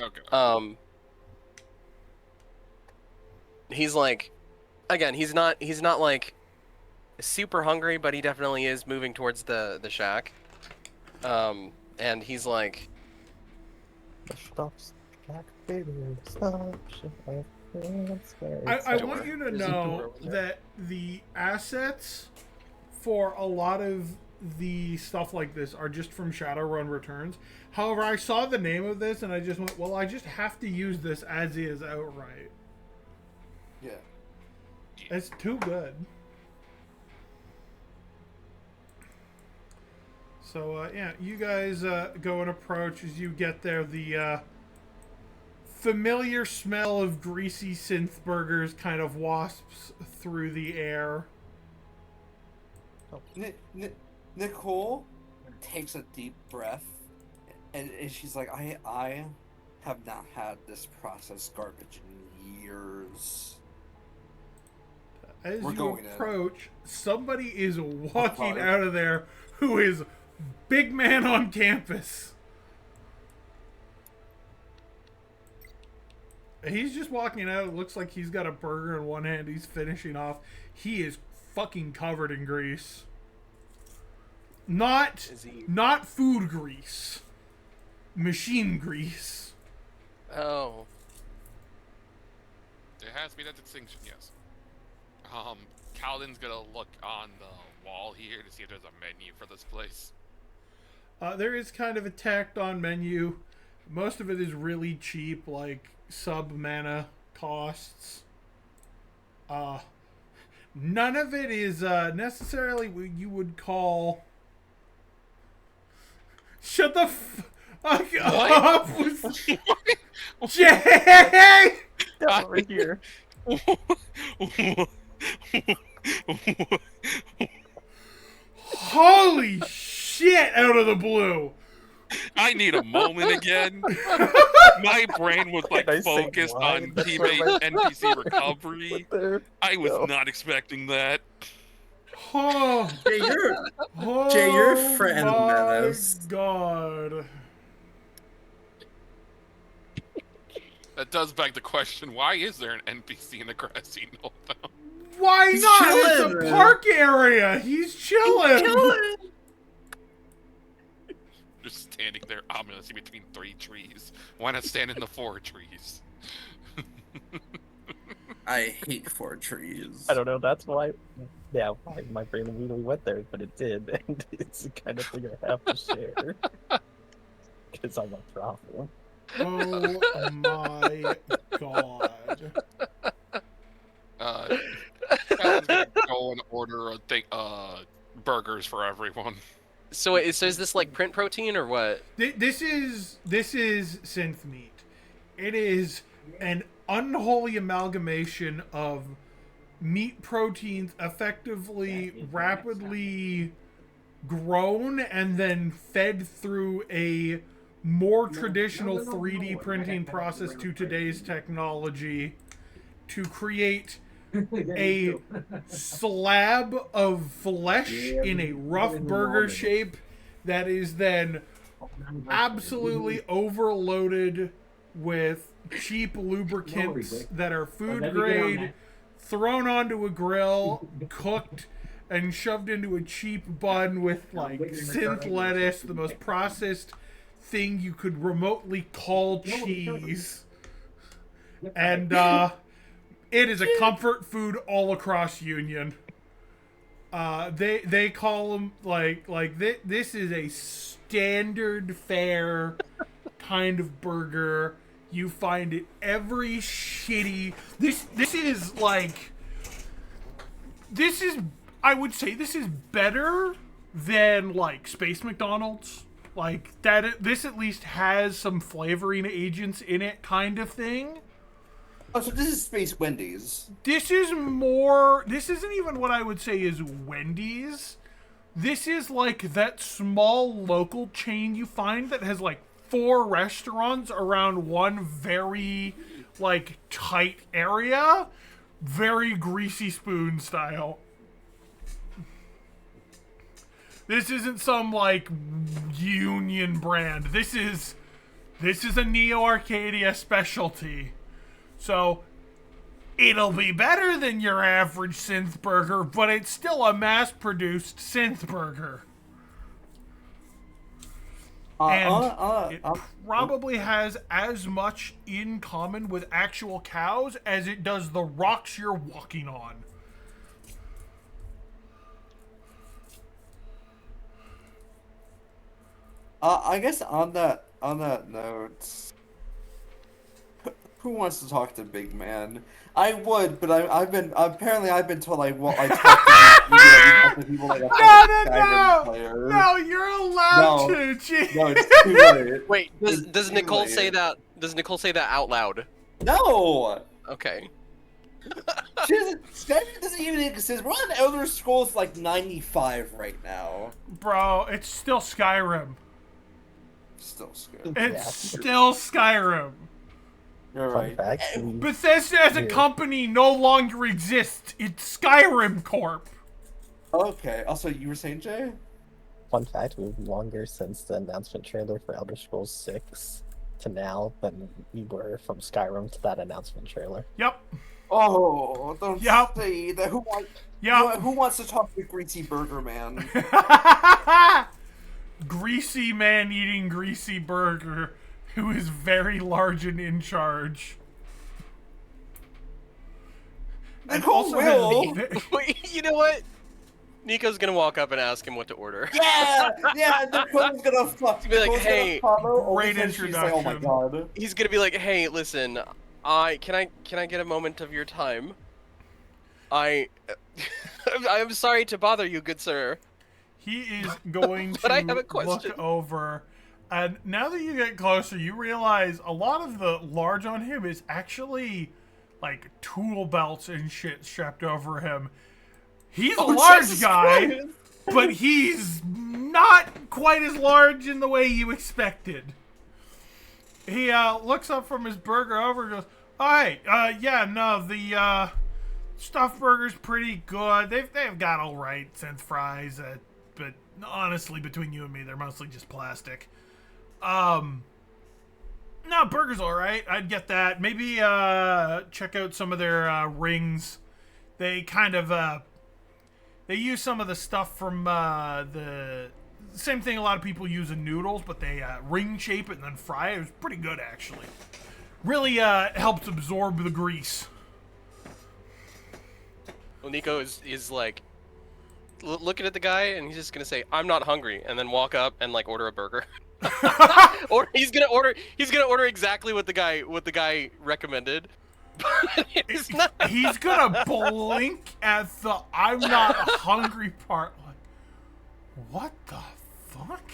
Okay. He's like, again, he's not like super hungry, but he definitely is moving towards the shack. And he's like, I want you to know that the assets for a lot of the stuff like this are just from Shadowrun Returns. However, I saw the name of this and I just went, well, I just have to use this as is outright. Yeah. It's too good. So, yeah, you guys go and approach. As you get there, the familiar smell of greasy synth burgers kind of wasps through the air. Nicole takes a deep breath, and she's like, I have not had this processed garbage in years. As We're you going approach, somebody is walking out of there who is big man on campus. He's just walking out. It looks like he's got a burger in one hand. He's finishing off. He is fucking covered in grease. Not food grease. Machine grease. oh. has made a distinction, yes. Kaladin's gonna look on the wall here to see if there's a menu for this place. There is kind of a tacked on menu. Most of it is really cheap, like sub-mana costs. None of it is necessarily what you would call... Shut the fuck up! Jay! Over here. Holy shit! Out of the blue. I need a moment again. My brain was like focused on teammate NPC recovery. I was not expecting that. Oh, Jay, you're a friend, Menace. God. That does beg the question, why is there an NPC in the grassy knoll? Why He's not? chilling. It's a park area. He's chilling. Just standing there ominously between 3 trees. Why not stand in the 4 trees? I hate 4 trees. I don't know. That's why. Yeah, my brain immediately went there, but it did, and it's the kind of thing I have to share because I'm a problem. Oh my god. Alan's gonna go and order burgers for everyone. So is this like print protein or what? This is synth meat. It is an unholy amalgamation of meat proteins effectively rapidly grown and then fed through a more traditional 3D printing process to today's technology to create a slab of flesh in a rough burger shape that is then absolutely overloaded with cheap lubricants that are food grade, thrown onto a grill, cooked, and shoved into a cheap bun with like synth lettuce, the most processed thing you could remotely call cheese. And it is a comfort food all across Union. They call them this is a standard fare kind of burger. You find it every shitty. This is I would say this is better than like Space McDonald's. Like that. This at least has some flavoring agents in it, kind of thing. Oh, so this is Space Wendy's. This is more... This isn't even what I would say is Wendy's. This is like that small local chain you find that has like 4 restaurants around one very like tight area. Very Greasy Spoon style. This isn't some like Union brand. This is a Neo Arcadia specialty. So, it'll be better than your average synth burger, but it's still a mass-produced synth burger. And it probably has as much in common with actual cows as it does the rocks you're walking on. I guess on that note, who wants to talk to Big Man? I would, but I've been told I talk to people like a Skyrim player. No, you're allowed to. Gee. No, it's too late. Wait, does Nicole say that? Does Nicole say that out loud? No. Okay. Skyrim doesn't even exist. We're on Elder Scrolls like 95 right now. Bro, it's still Skyrim. Still Skyrim. It's still Skyrim. You're right. Bethesda as a company no longer exists. It's Skyrim Corp. Okay. Also, you were saying, Jay? Fun fact, we've longer since the announcement trailer for Elder Scrolls 6 to now than we were from Skyrim to that announcement trailer. Yep. Oh, don't say that. Who wants to talk to Greasy Burger Man? Greasy man eating greasy burger, who is very large and in charge. And Nicole also will. Wait, you know what? Nico's gonna walk up and ask him what to order. Yeah, Nicole's gonna fuck. Be like, Nicole's hey, gonna follow only great because she's like, oh my introduction. god. He's gonna be like, hey, listen, can I get a moment of your time? I am sorry to bother you, good sir. He is going But I have a to question. look over, and now that you get closer, you realize a lot of the large on him is actually like tool belts and shit strapped over him. He's a large Jesus guy, Christ. but he's not quite as large in the way you expected. He looks up from his burger over and goes, "Alright, yeah, no, the stuffed burger's pretty good. They've got alright since fries, but honestly, between you and me, they're mostly just plastic. No, burger's alright. I'd get that. Maybe check out some of their rings. They kind of they use some of the stuff from the same thing a lot of people use in noodles, but they ring shape it and then fry it. It was pretty good, actually. Really helps absorb the grease." Well, Nico is like looking at the guy, and he's just gonna say, "I'm not hungry," and then walk up and like order a burger. Or he's gonna order exactly what the guy recommended. But it's not. He's gonna blink at the "I'm not hungry" part. Like, what the fuck?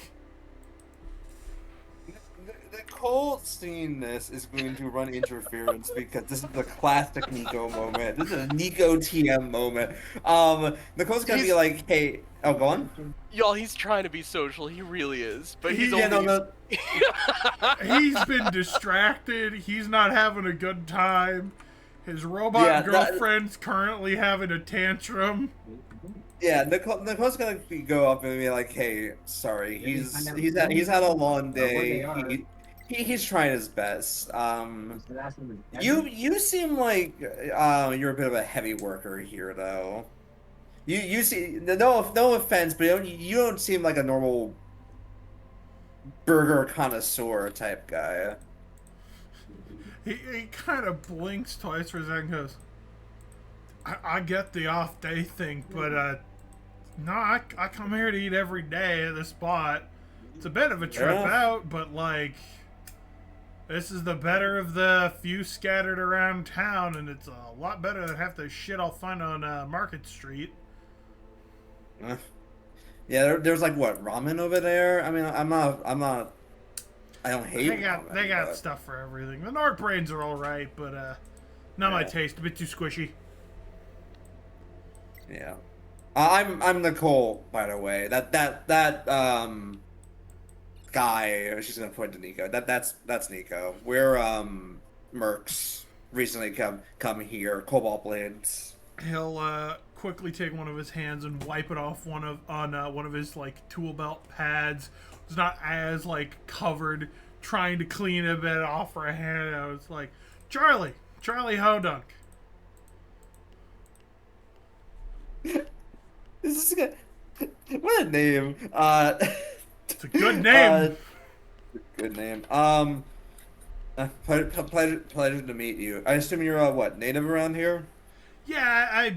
Nicole seeing this is going to run interference because this is the classic Nico moment. This is a Nico TM moment. Nicole's gonna be like, "Hey, oh, go on." Y'all, he's trying to be social. He really is, but he's Yeah, only. He's been distracted. He's not having a good time. His robot girlfriend's currently having a tantrum. Yeah, Nicole's gonna go up and be like, "Hey, sorry, he's had a long day. He's trying his best. You seem like you're a bit of a heavy worker here, though. You see, no offense, but you don't seem like a normal burger connoisseur type guy." He kind of blinks twice for a second and goes, I get the off day thing, but no, I come here to eat every day at the spot. It's a bit of a trip out, but like, this is the better of the few scattered around town, and it's a lot better than half the shit I'll find on Market Street. Yeah, there's like what, ramen over there? I mean, I'm not. I don't hate. They got stuff for everything. The North Brains are all right, but not my taste. A bit too squishy. Yeah, I'm Nicole, by the way. That guy. She's gonna point to Nico. That's Nico. We're mercs. Recently come here. Cobalt blades. He'll quickly take one of his hands and wipe it off one of his like tool belt pads. It's not as like covered, trying to clean a bit off her hand. I was like, Charlie Hodunk. This is good. What a name. It's a good name. Good name. Pleasure to meet you. I assume you're what, native around here? Yeah,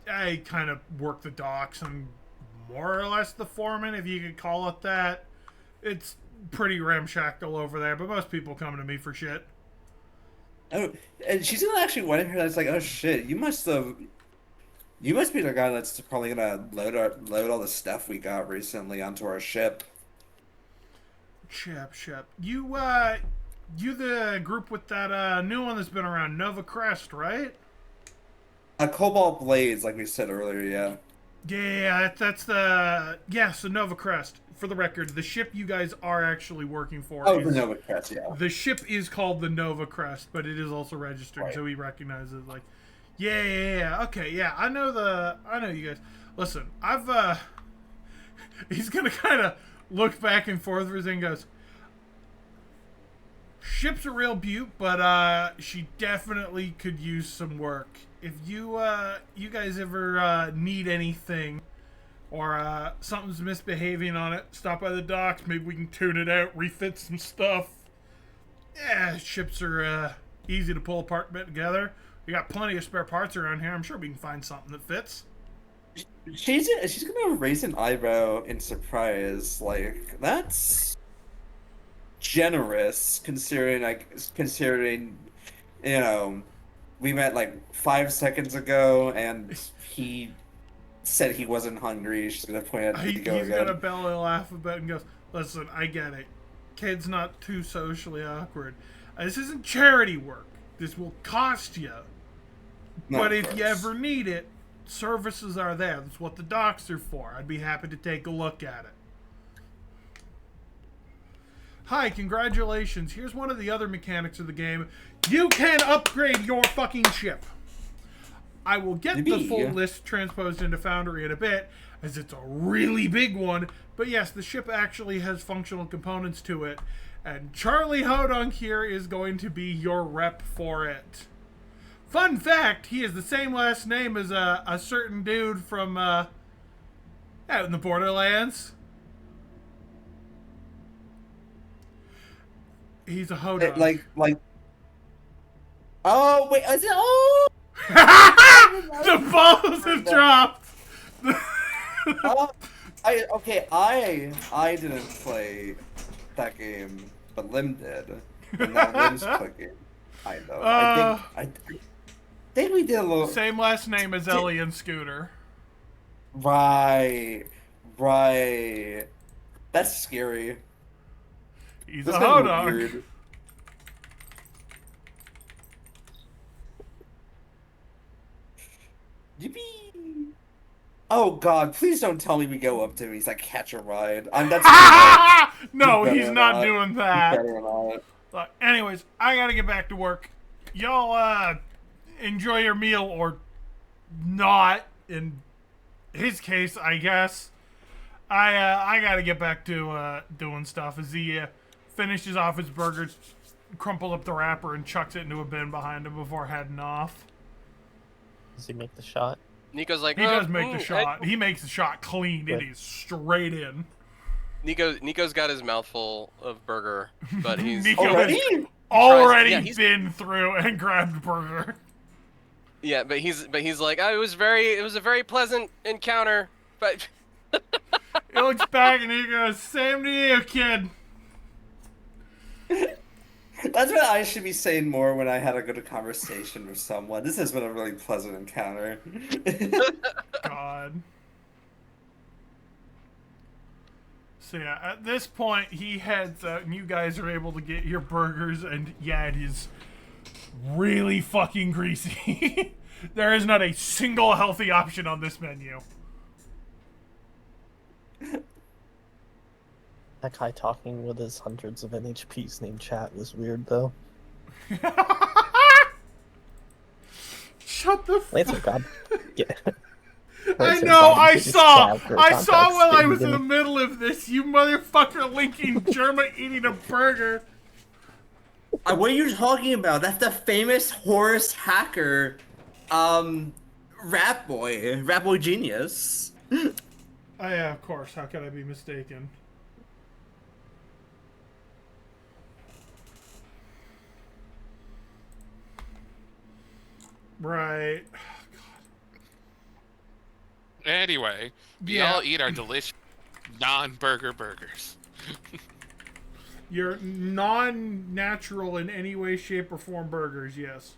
I kind of work the docks. I'm more or less the foreman, if you could call it that. It's pretty ramshackle over there, but most people come to me for shit. Oh, and she's gonna actually went in here. That's like, oh shit, you must be the guy that's probably gonna load all the stuff we got recently onto our ship. Ship. You the group with that new one that's been around, Nova Crest, right? Cobalt blades, like we said earlier, yeah. Yeah, that's the Nova Crest. For the record, the ship you guys are actually working for. Oh, the Nova Crest, yeah. The ship is called the Nova Crest, but it is also registered, right. So he recognizes it. Like, yeah. Okay, yeah, I know you guys. Listen, he's gonna kind of look back and forth for his and goes, ship's a real beaut, but she definitely could use some work. If you guys ever need anything, or something's misbehaving on it, stop by the docks. Maybe we can tune it out, refit some stuff. Yeah, ships are easy to pull apart and put together. We got plenty of spare parts around here. I'm sure we can find something that fits. She's gonna raise an eyebrow in surprise. Like, that's generous considering you know, we met like 5 seconds ago and he said he wasn't hungry. She's gonna point at He's Nico gonna again. belly laugh a bit and goes, "Listen, I get it. Kid's not too socially awkward. This isn't charity work. This will cost you. No, But of if you course. ever need it, services are there. That's what the docks are for. I'd be happy to take a look at it." Hi, congratulations. Here's one of the other mechanics of the game. You can upgrade your fucking ship. I will get the full list transposed into Foundry in a bit, as it's a really big one. But yes, the ship actually has functional components to it. And Charlie Hodunk here is going to be your rep for it. Fun fact, he has the same last name as a certain dude from out in the Borderlands. He's a Hodunk. Like. Oh wait, is it? Oh. The balls have dropped. I didn't play that game, but Lim did, and now Lim's clicking. I know. I think we did a little. Same last name as Ellie and Scooter. Right. That's scary. He's This a gonna be Hodunk. weird. Yippee! Oh God! Please don't tell me we go up to him. He's like, catch a ride. That's No, better he's not doing that. better not. But anyways, I gotta get back to work. Y'all enjoy your meal or not. In his case, I guess. I gotta get back to doing stuff. As he finishes off his burgers, crumples up the wrapper and chucks it into a bin behind him before heading off. Does he make the shot? Nico's like, He does make the shot. I- He makes the shot clean. It Good. is straight in. Nico's got his mouth full of burger, but he's Nico Already? has already yeah, he's- been through and grabbed burger. yeah, but he's like, oh, it was a very pleasant encounter, but He looks back and he goes, "Same to you, kid." That's what I should be saying more when I had a good conversation with someone. This has been a really pleasant encounter. God. So yeah, at this point he heads out and you guys are able to get your burgers, and yeah, it is really fucking greasy. There is not a single healthy option on this menu. That guy talking with his hundreds of NHPs named Chat was weird, though. Shut the Lancer, fuck. God. Yeah. I Lancer, know, God, I you just saw chat for while context, I and was you in the didn't- middle of this, you motherfucker linking Germa eating a burger. What are you talking about? That's the famous Horus hacker, Rat Boy Genius. Oh yeah, of course, how could I be mistaken? Right. Anyway, we Yeah. all eat our delicious non-burger burgers. Your non-natural in any way, shape, or form burgers, yes.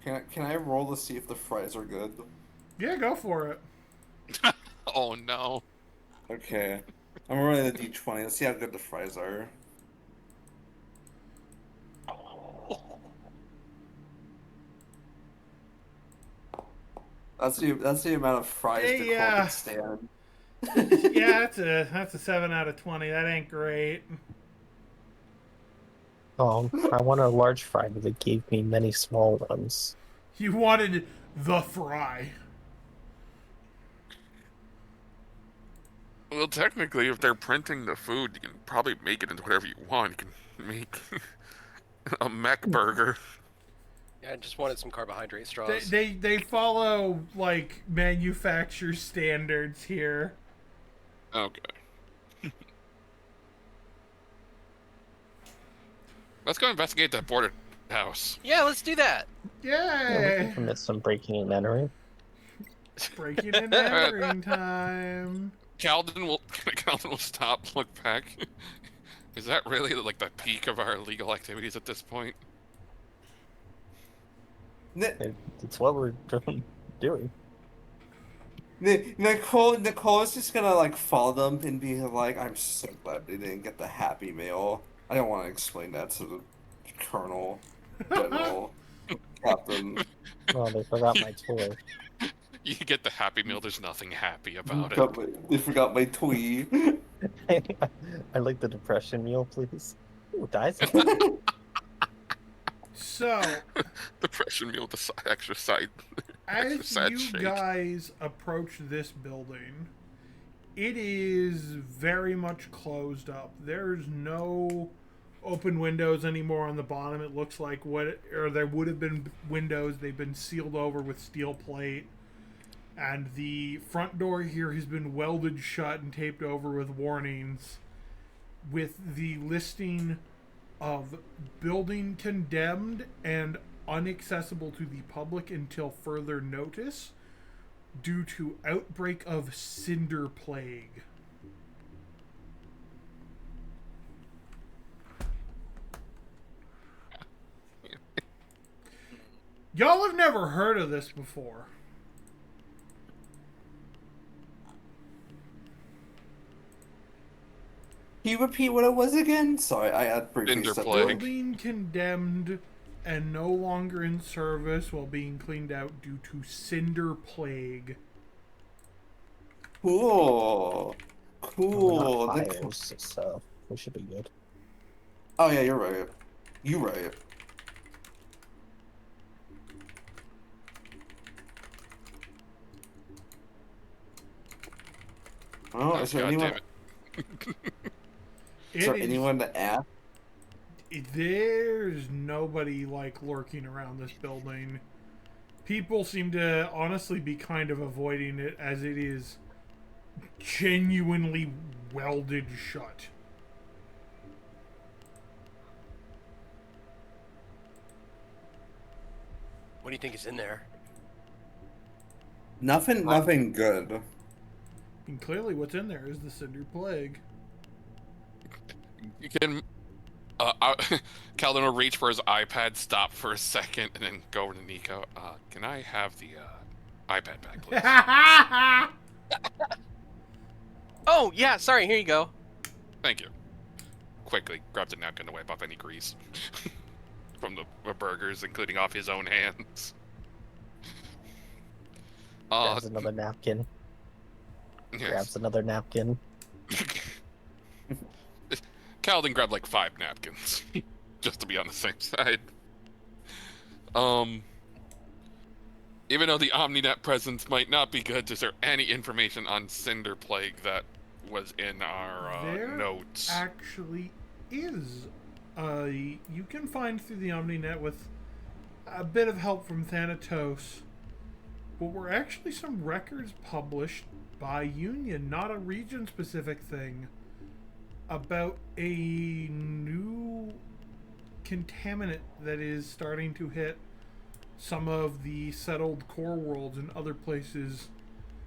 Can I roll to see if the fries are good? Yeah, go for it. Oh no. Okay. I'm rolling the d20. Let's see how good the fries are. That's the amount of fries Hey, the claw can stand. Yeah, that's a 7 out of 20. That ain't great. I want a large fry, but they gave me many small ones. You wanted the fry. Well, technically, if they're printing the food, you can probably make it into whatever you want. You can make a mech burger. yeah, I just wanted some carbohydrate straws. They follow like manufacturer standards here. Okay. Let's go investigate that border house. Yeah, let's do that. Yeah, we Yay! can commit some breaking and entering. Breaking and entering time. Calden will stop, look back. Is that really like the peak of our illegal activities at this point? It's what we're doing. Nicole is just gonna like follow them and be like, "I'm so glad they didn't get the Happy Meal." I don't want to explain that to the Colonel, General, Captain. Oh, they forgot my toy. You get the Happy Meal, there's nothing happy about it. They forgot my toy. I like the depression meal, please. Ooh, dice. So, Depression meal with the extra side. as sad you shake. guys approach this building, it is very much closed up. There's no open windows anymore on the bottom. It looks like there would have been windows. They've been sealed over with steel plate. And the front door here has been welded shut and taped over with warnings, with the listing of building condemned and inaccessible to the public until further notice due to outbreak of cinder plague. Y'all have never heard of this before. Can you repeat what it was again? Sorry, I had briefly Cinder stepped plague. away. Building condemned and no longer in service while being cleaned out due to cinder plague. Cool. We're Cool. not fires, so we should be good. Oh yeah, you're right. You're right. Oh, is there God anyone? damn it. Is there anyone to ask? There's nobody like lurking around this building. People seem to honestly be kind of avoiding it as it is genuinely welded shut. What do you think is in there? Nothing good. And clearly what's in there is the cinder plague. You can. Calden will reach for his iPad, stop for a second, and then go over to Nico. Can I have the iPad back, please? Oh, yeah, sorry, here you go. Thank you. Quickly grabs a napkin to wipe off any grease from the burgers, including off his own hands. Grabs another napkin. Yes. Grabs another napkin. Calden grabbed like 5 napkins, just to be on the same side. Even though the OmniNet presence might not be good, is there any information on Cinder Plague that was in our There notes? actually is. You can find through the OmniNet with a bit of help from Thanatos. But were actually some records published by Union, not a region-specific thing, about a new contaminant that is starting to hit some of the settled core worlds and other places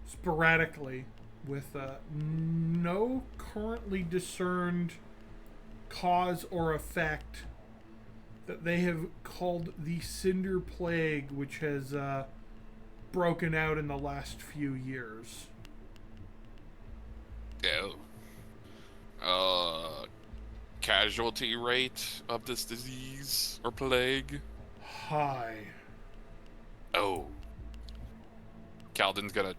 sporadically, with no currently discerned cause or effect, that they have called the Cinder Plague, which has broken out in the last few years. Casualty rate of this disease or plague? Hi. Oh. Calden's gonna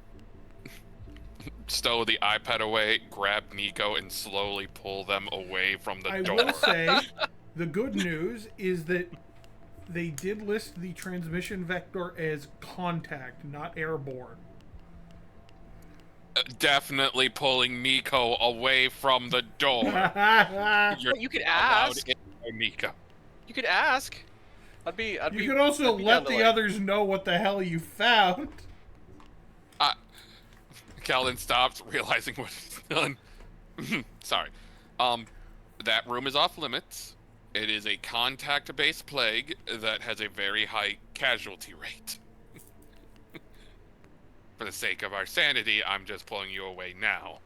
stow the iPad away, grab Nico, and slowly pull them away from the I door. will say, the good news is that they did list the transmission vector as contact, not airborne. Definitely pulling Nico away from the door. You're You could allowed ask. in there, Nico. You could ask. You could also let the others know what the hell you found. Calden stops, realizing what he's done. Sorry. That room is off limits. It is a contact-based plague that has a very high casualty rate. For the sake of our sanity, I'm just pulling you away now.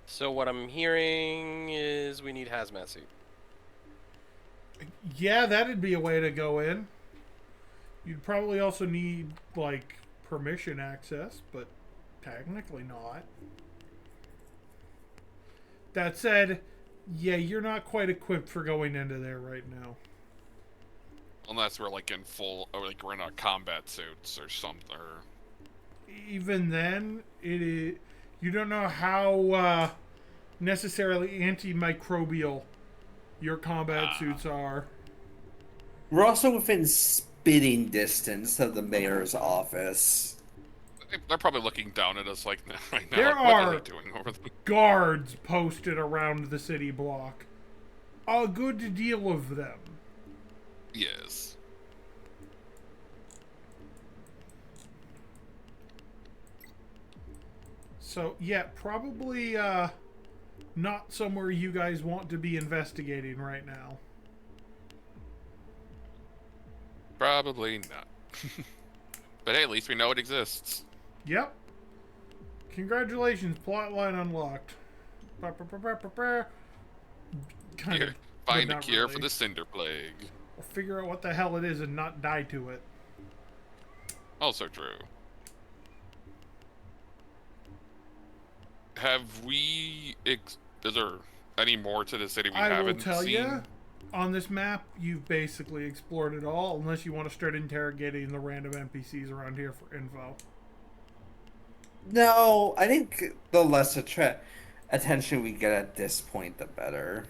So what I'm hearing is we need hazmat suit. Yeah, that'd be a way to go in. You'd probably also need, like, permission access, but technically not. That said, yeah, you're not quite equipped for going into there right now. Unless we're like in full, or like we're in our combat suits or something. Or... Even then, you don't know how necessarily antimicrobial your combat suits are. We're also within spitting distance of the mayor's office. They're probably looking down at us like right now. There like, what are they doing over there? Guards posted around the city block. A good deal of them. Yes. So, yeah, probably not somewhere you guys want to be investigating right now. Probably not. But hey, at least we know it exists. Yep. Congratulations, plotline unlocked. Kind Here, of, find but a not cure really. for the Cinder Plague. Or figure out what the hell it is and not die to it. Also true. Have we... is there any more to the city we I will haven't tell seen? you, on this map, you've basically explored it all, unless you want to start interrogating the random NPCs around here for info. No, I think the less attention we get at this point, the better.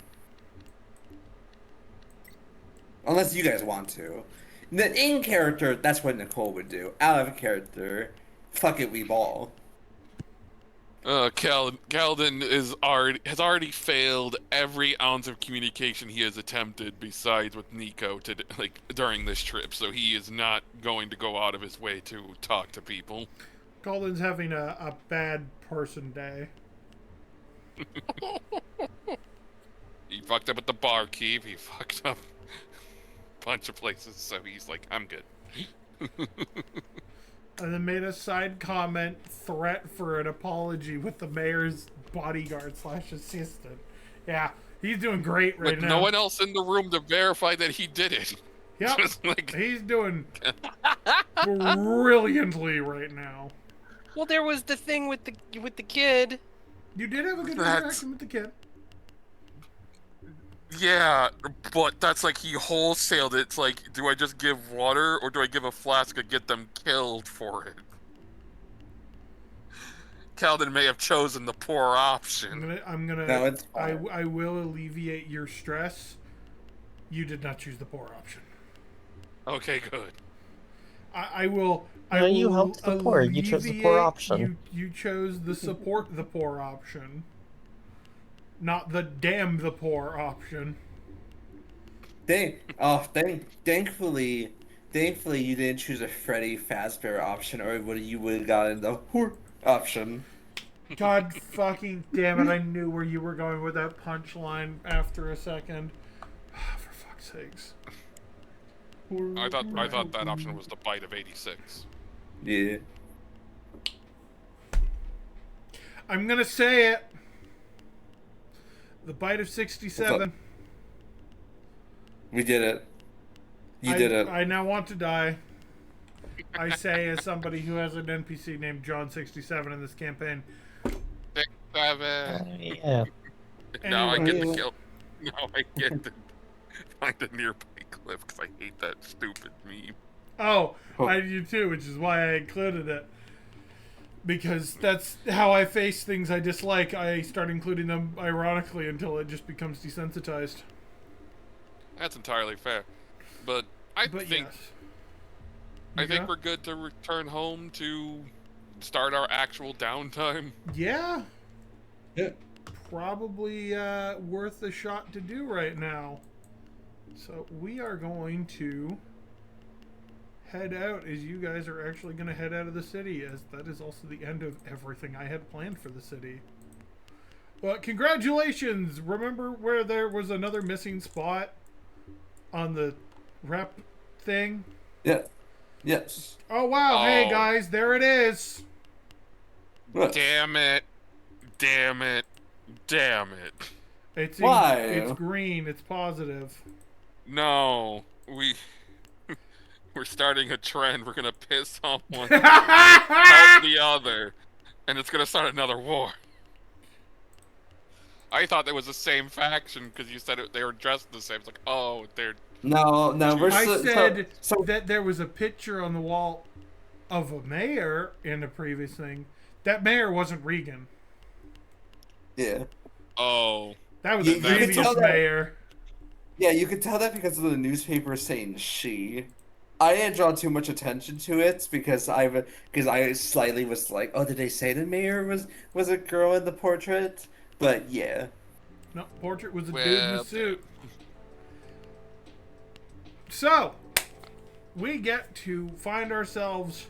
Unless you guys want to. In character, that's what Nicole would do. Out of character, fuck it, we ball. Calden has already failed every ounce of communication he has attempted, besides with Nico during this trip. So he is not going to go out of his way to talk to people. Calden's having a bad person day. He fucked up at the barkeep. He fucked up a bunch of places. So he's like, I'm good. And then made a side comment threat for an apology with the mayor's bodyguard / assistant. Yeah, he's doing great right With now. no one else in the room to verify that he did it. Yep, Just like... he's doing brilliantly right now. Well, there was the thing with the kid. You did have a good interaction with the kid. Yeah, but that's like he wholesaled it. It's like, do I just give water or do I give a flask and get them killed for it? Calden may have chosen the poor option. No, it's fine. I will alleviate your stress. You did not choose the poor option. Okay, good. I will. No, you helped the poor. You chose the poor option. You chose the support the poor option. Not the damn the poor option. Thankfully you didn't choose a Freddy Fazbear option, or you would have gotten the poor option. God fucking damn it! I knew where you were going with that punchline after a second. For fuck's sakes. I thought that option was the bite of 86. Yeah. I'm gonna say it. The bite of 67. We did it. You did it. I now want to die. I say as somebody who has an NPC named John 67 in this campaign. 67. Yeah. Now I get the Anyway. kill. Now I get to find a nearby cliff because I hate that stupid meme. Oh, I do too, which is why I included it. Because that's how I face things I dislike. I start including them ironically until it just becomes desensitized. That's entirely fair. But I think yes. I think Yeah? we're good to return home to start our actual downtime. Yeah. Yeah. Probably worth a shot to do right now. So we are going to head out as you guys are actually going to head out of the city, as that is also the end of everything I had planned for the city. But congratulations! Remember where there was another missing spot? on the rep thing? Yeah. Yes. Oh wow! Hey Oh. guys, there it is. What? Damn it. Damn it. Damn it. Why? It's green. It's positive. No. We're starting a trend. We're gonna piss someone, help the other, and it's gonna start another war. I thought they was the same faction because you said they were dressed the same. It's like, oh, they're... No, we're I said so that there was a picture on the wall of a mayor in the previous thing. That mayor wasn't Regan. yeah. Oh. That was You a could previous tell that- mayor. Yeah, you could tell that because of the newspaper saying she. I didn't draw too much attention to it because I slightly was like, oh, did they say the mayor was a girl in the portrait? But yeah. No, portrait was a dude in Well, a suit. So, we get to find ourselves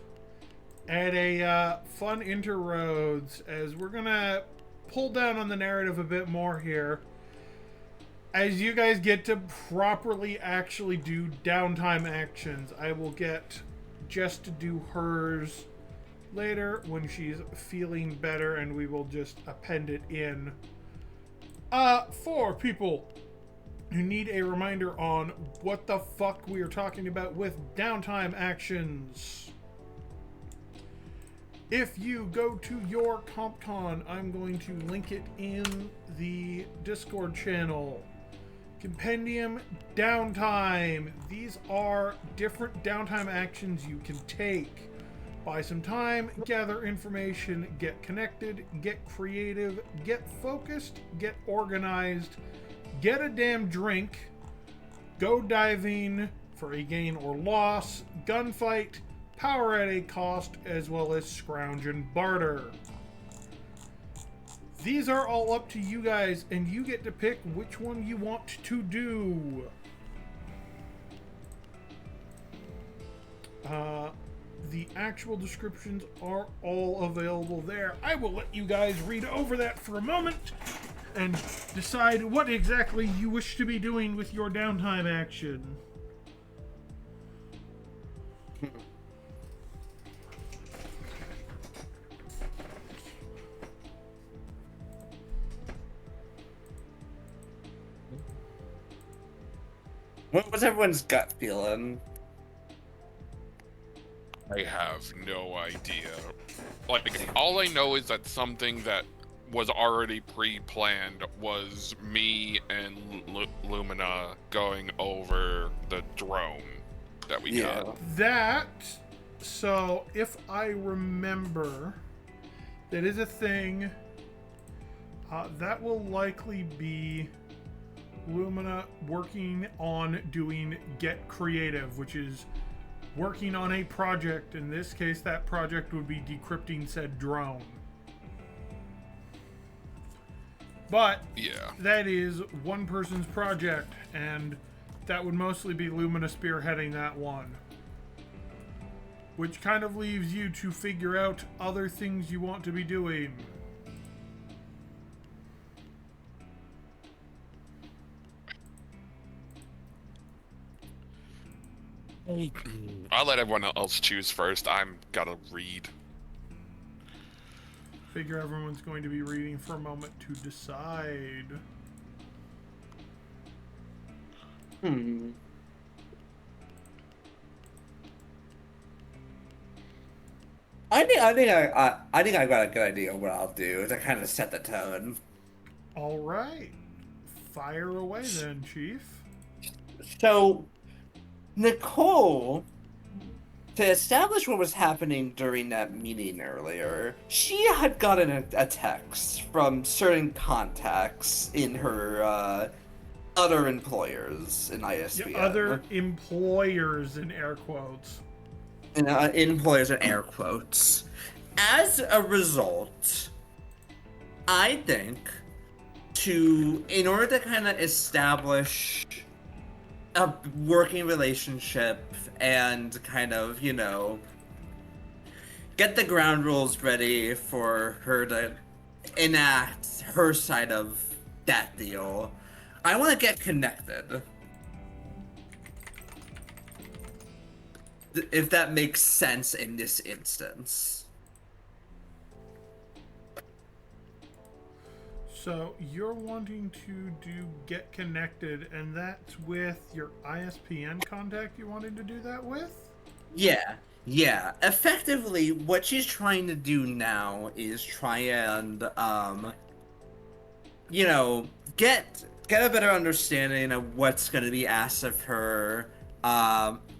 at a fun interroads as we're gonna pull down on the narrative a bit more here. As you guys get to properly actually do downtime actions, I will get Jess to do hers later when she's feeling better, and we will just append it in. For people who need a reminder on what the fuck we are talking about with downtime actions. If you go to your CompCon, I'm going to link it in the Discord channel. Compendium downtime. These are different downtime actions you can take. Buy some time, gather information, get connected, get creative, get focused, get organized, get a damn drink, go diving for a gain or loss, gunfight, power at a cost, as well as scrounge and barter. These are all up to you guys, and you get to pick which one you want to do. The actual descriptions are all available there. I will let you guys read over that for a moment and decide what exactly you wish to be doing with your downtime action. What was everyone's gut feeling? I have no idea. Like, all I know is that something that was already pre-planned was me and Lumina going over the drone that we got. So if I remember, that is a thing. That will likely be Lumina working on doing Get Creative, which is working on a project. In this case, that project would be decrypting said drone. But Yeah. that is one person's project, and that would mostly be Lumina spearheading that one. Which kind of leaves you to figure out other things you want to be doing. I'll let everyone else choose first. I'm gotta read. Figure everyone's going to be reading for a moment to decide. I think I got a good idea of what I'll do to kind of set the tone. All right, fire away then, Chief. So, Nicole, to establish what was happening during that meeting earlier, she had gotten a text from certain contacts in her other employers in ISBN. Yeah, other employers in air quotes. Employers in air quotes. As a result, I think in order to kind of establish a working relationship and kind of, get the ground rules ready for her to enact her side of that deal, I want to get connected. if that makes sense in this instance. So you're wanting to do get connected, and that's with your ISPN contact. You wanted to do that with? Yeah, yeah. Effectively, what she's trying to do now is try and you know, get a better understanding of what's going to be asked of her,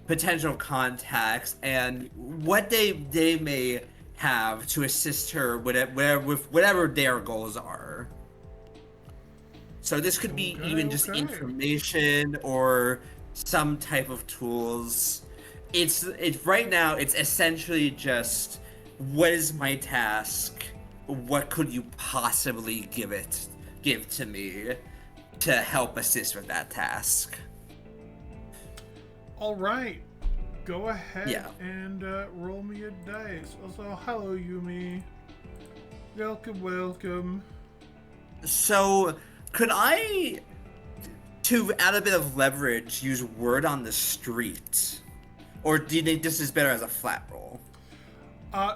potential contacts, and what they may have to assist her with whatever their goals are. So this could be even just information or some type of tools. It's right now. It's essentially just, what is my task? What could you possibly give to me to help assist with that task? All right, go ahead Yeah. and roll me a dice. Also, hello, Yumi. Welcome. So, could I, to add a bit of leverage, use word on the street? Or do you think this is better as a flat roll?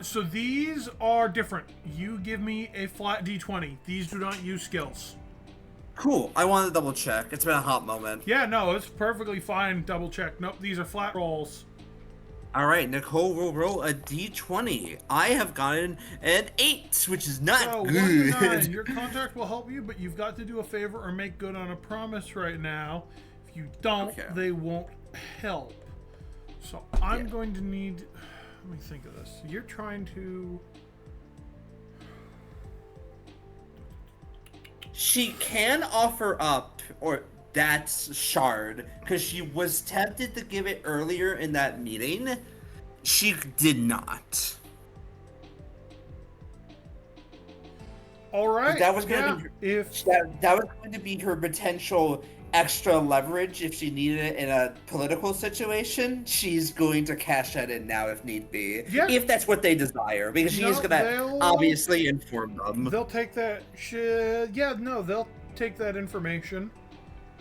So these are different. You give me a flat d20. These do not use skills. Cool. I wanted to double check. It's been a hot moment. Yeah, no, it's perfectly fine. Double check. Nope, these are flat rolls. All right, Nicole will roll a d20. I have gotten an 8, which is not So, good. 1 to 9. Your contact will help you, but you've got to do a favor or make good on a promise right now. If you don't, Okay. they won't help. So I'm going to need... Let me think of this. You're trying to... She can offer up, or that's shard, because she was tempted to give it earlier in that meeting. She did not. All right. That was going to be if that was going to be her potential extra leverage if she needed it in a political situation. She's going to cash that in now if need be. Yeah. If that's what they desire, because she's going to obviously inform them. They'll take that shit. Yeah, no, they'll take that information.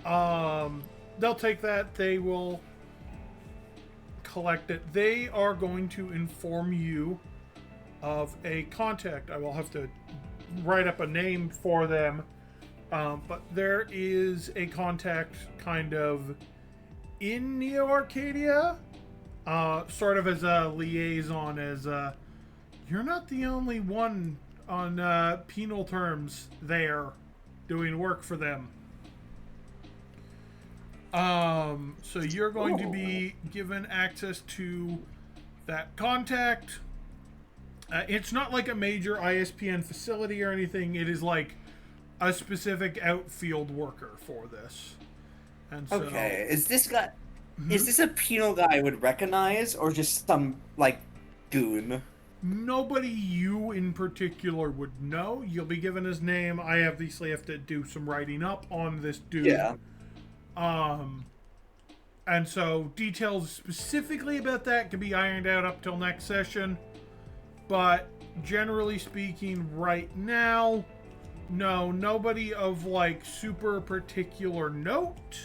They'll take that. They will collect it. They are going to inform you of a contact. I will have to write up a name for them. But there is a contact kind of in Neo Arcadia, sort of as a liaison, as you're not the only one on penal terms there doing work for them. So you're going to be given access to that contact. It's not like a major ISPN facility or anything. It is like a specific outfield worker for this. And so, okay, is this guy? Is this a penal guy I would recognize, or just some like goon? Nobody you in particular would know. You'll be given his name. I obviously have to do some writing up on this dude. Yeah. And so details specifically about that can be ironed out up till next session. But generally speaking, right now, no, nobody of like super particular note.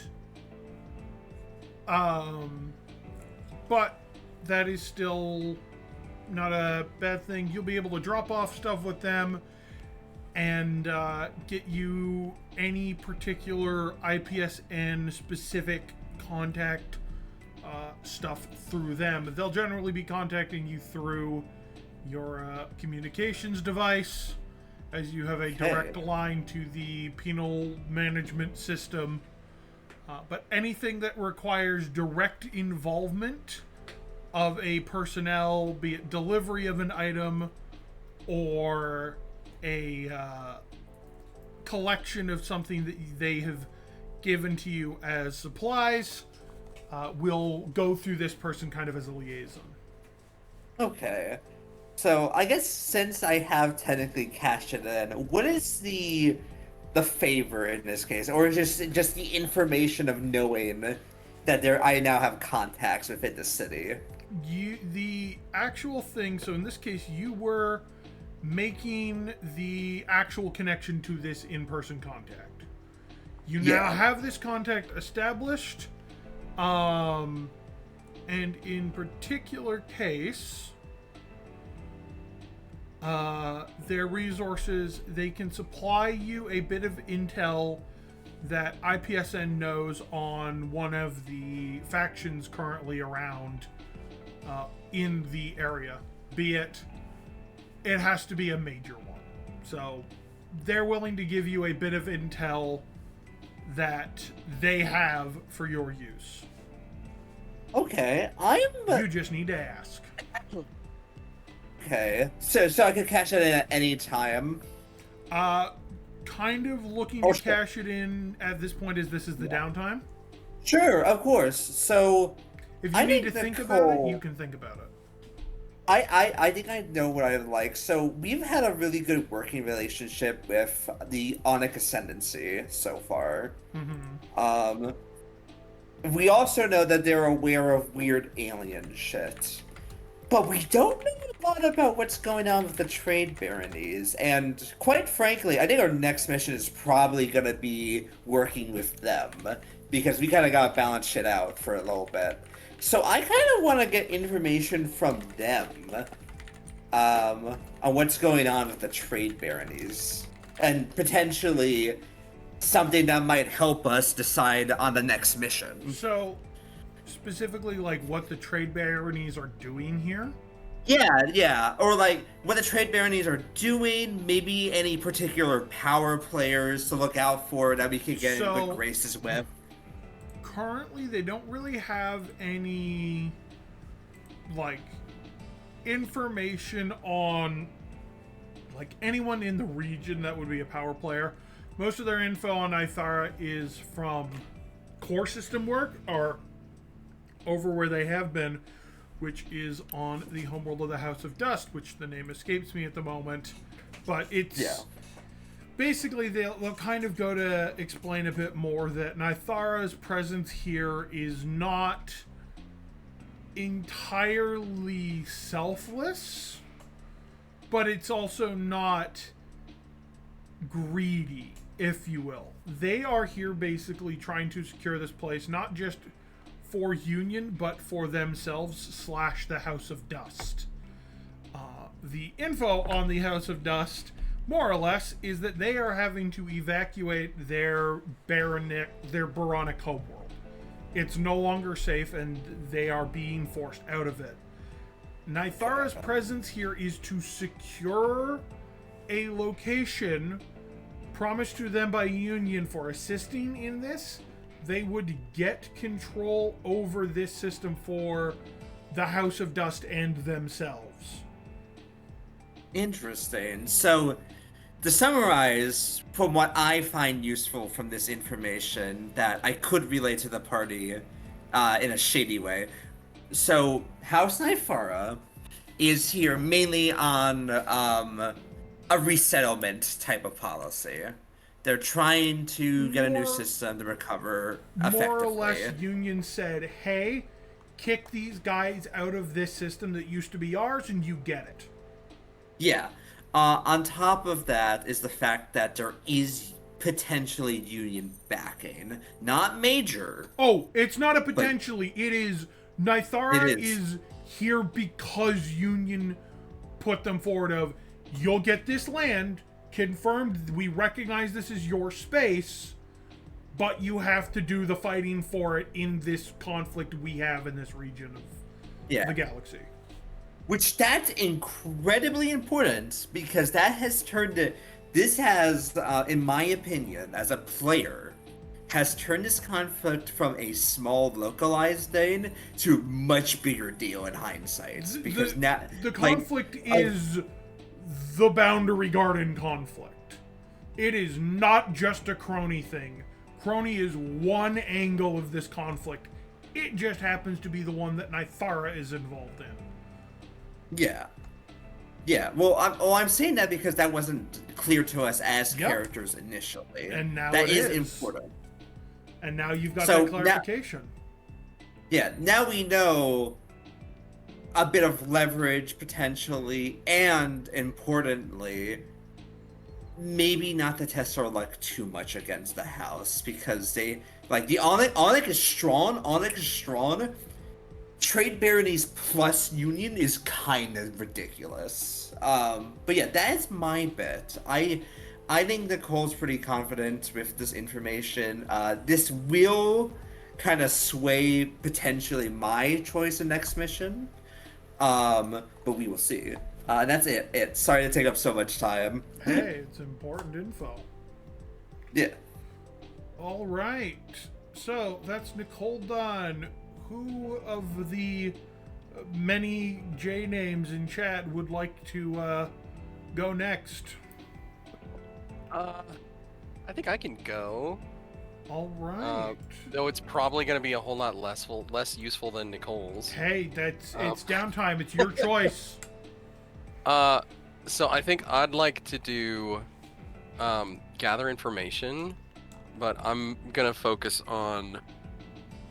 But that is still not a bad thing. You'll be able to drop off stuff with them and get you any particular IPSN specific contact stuff through them. They'll generally be contacting you through your communications device, as you have a direct line to the penal management system. But anything that requires direct involvement of a personnel, be it delivery of an item or a collection of something that they have given to you as supplies, will go through this person kind of as a liaison. Okay. So I guess since I have technically cashed it in, what is the favor in this case, or just the information of knowing that I now have contacts within the city? The actual thing. So in this case, you were making the actual connection to this in-person contact. You now have this contact established. And in particular case, their resources, they can supply you a bit of intel that IPSN knows on one of the factions currently around in the area. Be it has to be a major one. So they're willing to give you a bit of intel that they have for your use. Okay, You just need to ask. Okay, so I could cash it in at any time. Kind of looking to cash it in at this point as this is the downtime. Sure, of course. So if you need to think about it, you can think about it. I think I know what I would like. So we've had a really good working relationship with the Onyx Ascendancy so far. Mm-hmm. We also know that they're aware of weird alien shit. But we don't know a lot about what's going on with the trade baronies, and quite frankly, I think our next mission is probably going to be working with them, because we kind of got to balance shit out for a little bit. So I kind of want to get information from them on what's going on with the trade baronies, and potentially something that might help us decide on the next mission. So, specifically, like, what the trade baronies are doing here? Yeah. Or, like, what the trade baronies are doing, maybe any particular power players to look out for that we could get in good graces with. Currently, they don't really have any, like, information on, like, anyone in the region that would be a power player. Most of their info on Ithara is from core system work, or over where they have been, which is on the homeworld of the House of Dust, which the name escapes me at the moment. But it's basically they'll kind of go to explain a bit more that Nithara's presence here is not entirely selfless, but it's also not greedy, if you will. They are here basically trying to secure this place, not just for Union, but for themselves / the House of Dust. The info on the House of Dust, more or less, is that they are having to evacuate their Baronic homeworld. It's no longer safe, and they are being forced out of it. Nithara's presence here is to secure a location promised to them by Union for assisting in this. They would get control over this system for the House of Dust and themselves. Interesting. So, to summarize, from what I find useful from this information that I could relate to the party in a shady way. So, House Nifara is here mainly on a resettlement type of policy. They're trying to get a new system to recover effectively. More or less, Union said, hey, kick these guys out of this system that used to be ours, and you get it. Yeah. On top of that is the fact that there is potentially Union backing. Not major. Oh, it's not a potentially. It is. Nithara is here because Union put them forward of, you'll get this land, confirmed, we recognize this is your space, but you have to do the fighting for it in this conflict we have in this region of the galaxy. Which that's incredibly important, because that has turned it. This has, in my opinion, as a player, has turned this conflict from a small localized thing to a much bigger deal in hindsight. Because now the conflict is the Boundary Garden conflict. It is not just a crony thing. Crony is one angle of this conflict. It just happens to be the one that Nithara is involved in. Yeah. Well, I'm saying that because that wasn't clear to us as characters initially. And now that it is important. And now you've got that clarification. Now we know a bit of leverage potentially, and importantly, maybe not to test our luck too much against the house, because they the Onyx is strong. trade baronies plus union is kind of ridiculous. But yeah, that is my bet. I think Nicole's pretty confident with this information. This will kind of sway potentially my choice of next mission. But we will see. That's it. Sorry to take up so much time. Hey, it's important info. Yeah. All right. So that's Nicole done. Who of the many J names in chat would like to go next? I think I can go. All right. Though it's probably going to be a whole lot less useful than Nicole's. Hey, it's downtime. It's your choice. So I think I'd like to do gather information, but I'm gonna focus on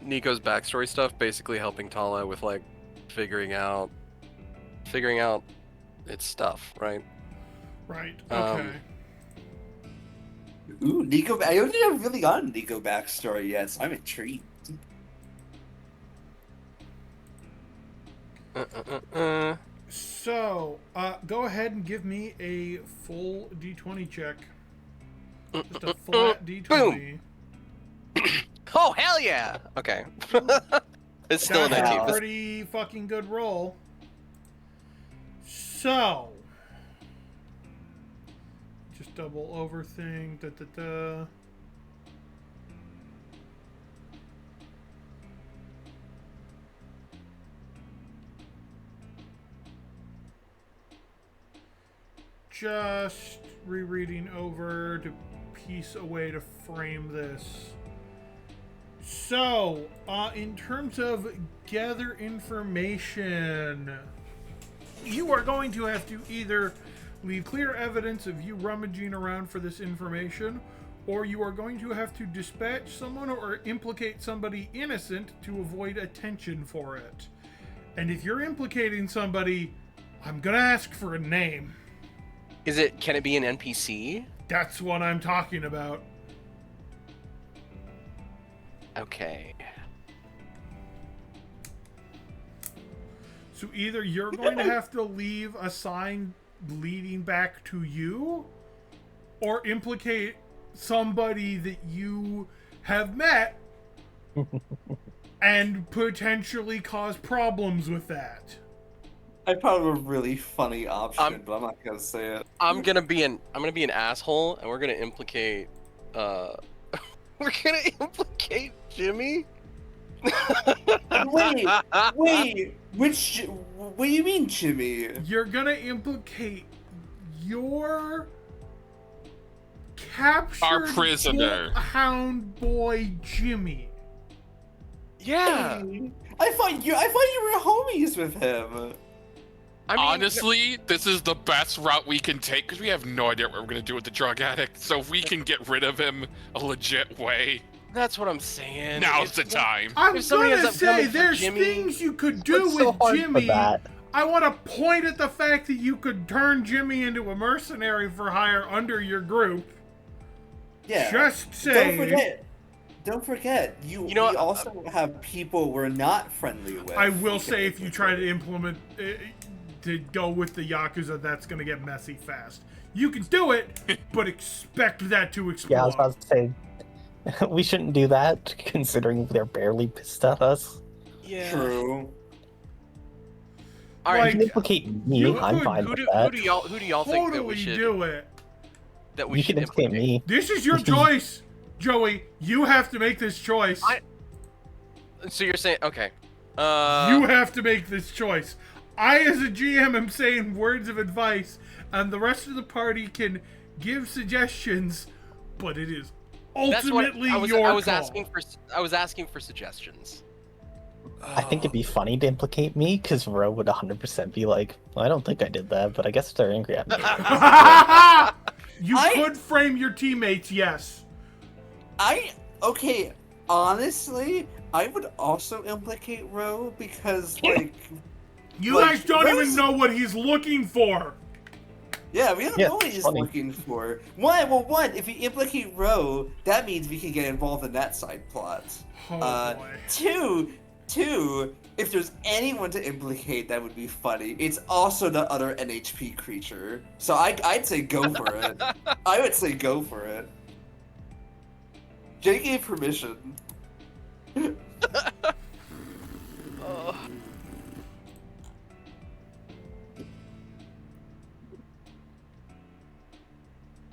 Nico's backstory stuff, basically helping Tala with like figuring out its stuff, right? Right. Okay. Ooh, Nico! I don't think I've really gotten Nico backstory yet, so I'm intrigued. So, go ahead and give me a full D20 check. Just a flat D20. Boom. Oh, hell yeah! Okay. It's still an That's a 19. pretty fucking good roll. So, just double over thing. Da, da, da. Just rereading over to piece a way to frame this. So, in terms of gather information, you are going to have to either leave clear evidence of you rummaging around for this information, or you are going to have to dispatch someone or implicate somebody innocent to avoid attention for it. And if you're implicating somebody, I'm gonna ask for a name. Can it be an NPC? That's what I'm talking about. Okay. So either you're going to have to leave a sign leading back to you, or implicate somebody that you have met and potentially cause problems with that. I thought of a really funny option, but I'm not gonna say it. I'm gonna be an asshole, and we're gonna implicate Jimmy. Wait, what do you mean, Jimmy? You're gonna implicate your captured Our prisoner. hound boy Jimmy. Yeah. I thought you were homies with him. I mean, honestly, this is the best route we can take because we have no idea what we're gonna do with the drug addict. So if we can get rid of him a legit way, that's what I'm saying. now's the time. I'm If somebody ends gonna up say coming for there's Jimmy, things you could do It's with so hard for Jimmy. that. I want to point at the fact that you could turn Jimmy into a mercenary for hire under your group. Yeah. Just say. Don't forget. We know what? also have people we're not friendly with. I will say if you try to implement to go with the Yakuza, that's gonna get messy fast. You can do it, but expect that to explode. Yeah, I was about to say, we shouldn't do that, considering they're barely pissed at us. Yeah. True. All You right. can implicate me, I'm fine Who with do that. y'all think that we Totally should do it. You can implicate me. This is your choice, Joey. You have to make this choice. So you're saying okay? You have to make this choice. I, as a GM, am saying words of advice, and the rest of the party can give suggestions, but it is ultimately your I was call. asking for suggestions. I think it'd be funny to implicate me, because Ro would 100% be like, well, I don't think I did that, but I guess they're angry at me. You could frame your teammates, yes. Okay, honestly, I would also implicate Ro because, like... You guys don't even know what he's looking for. Yeah, we don't know what he's funny. looking for. One, if we implicate Ro, that means we can get involved in that side plot. Oh, boy. Two, Two, if there's anyone to implicate that would be funny, it's also the other NHP creature. So I'd say go for it. I would say go for it. Jay gave permission.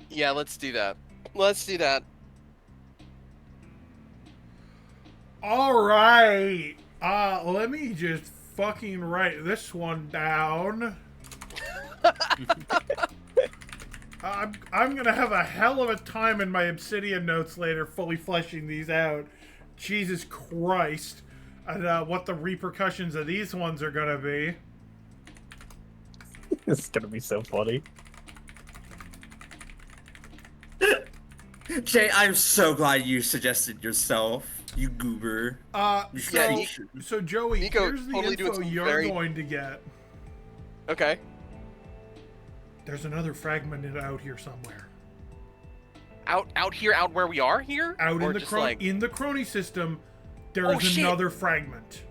Yeah, let's do that. Let's do that. All right. Let me just fucking write this one down. I'm gonna have a hell of a time in my Obsidian notes later, fully fleshing these out. Jesus Christ, and what the repercussions of these ones are gonna be. This is gonna be so funny. Jay, I'm so glad you suggested yourself. You goober. So Joey, Nico here's the totally doing info some you're very- going to get. Okay. There's another fragment out here somewhere. Out here, out where we are here? Out Or in the just like... in the crony system, there Oh, is shit. another fragment.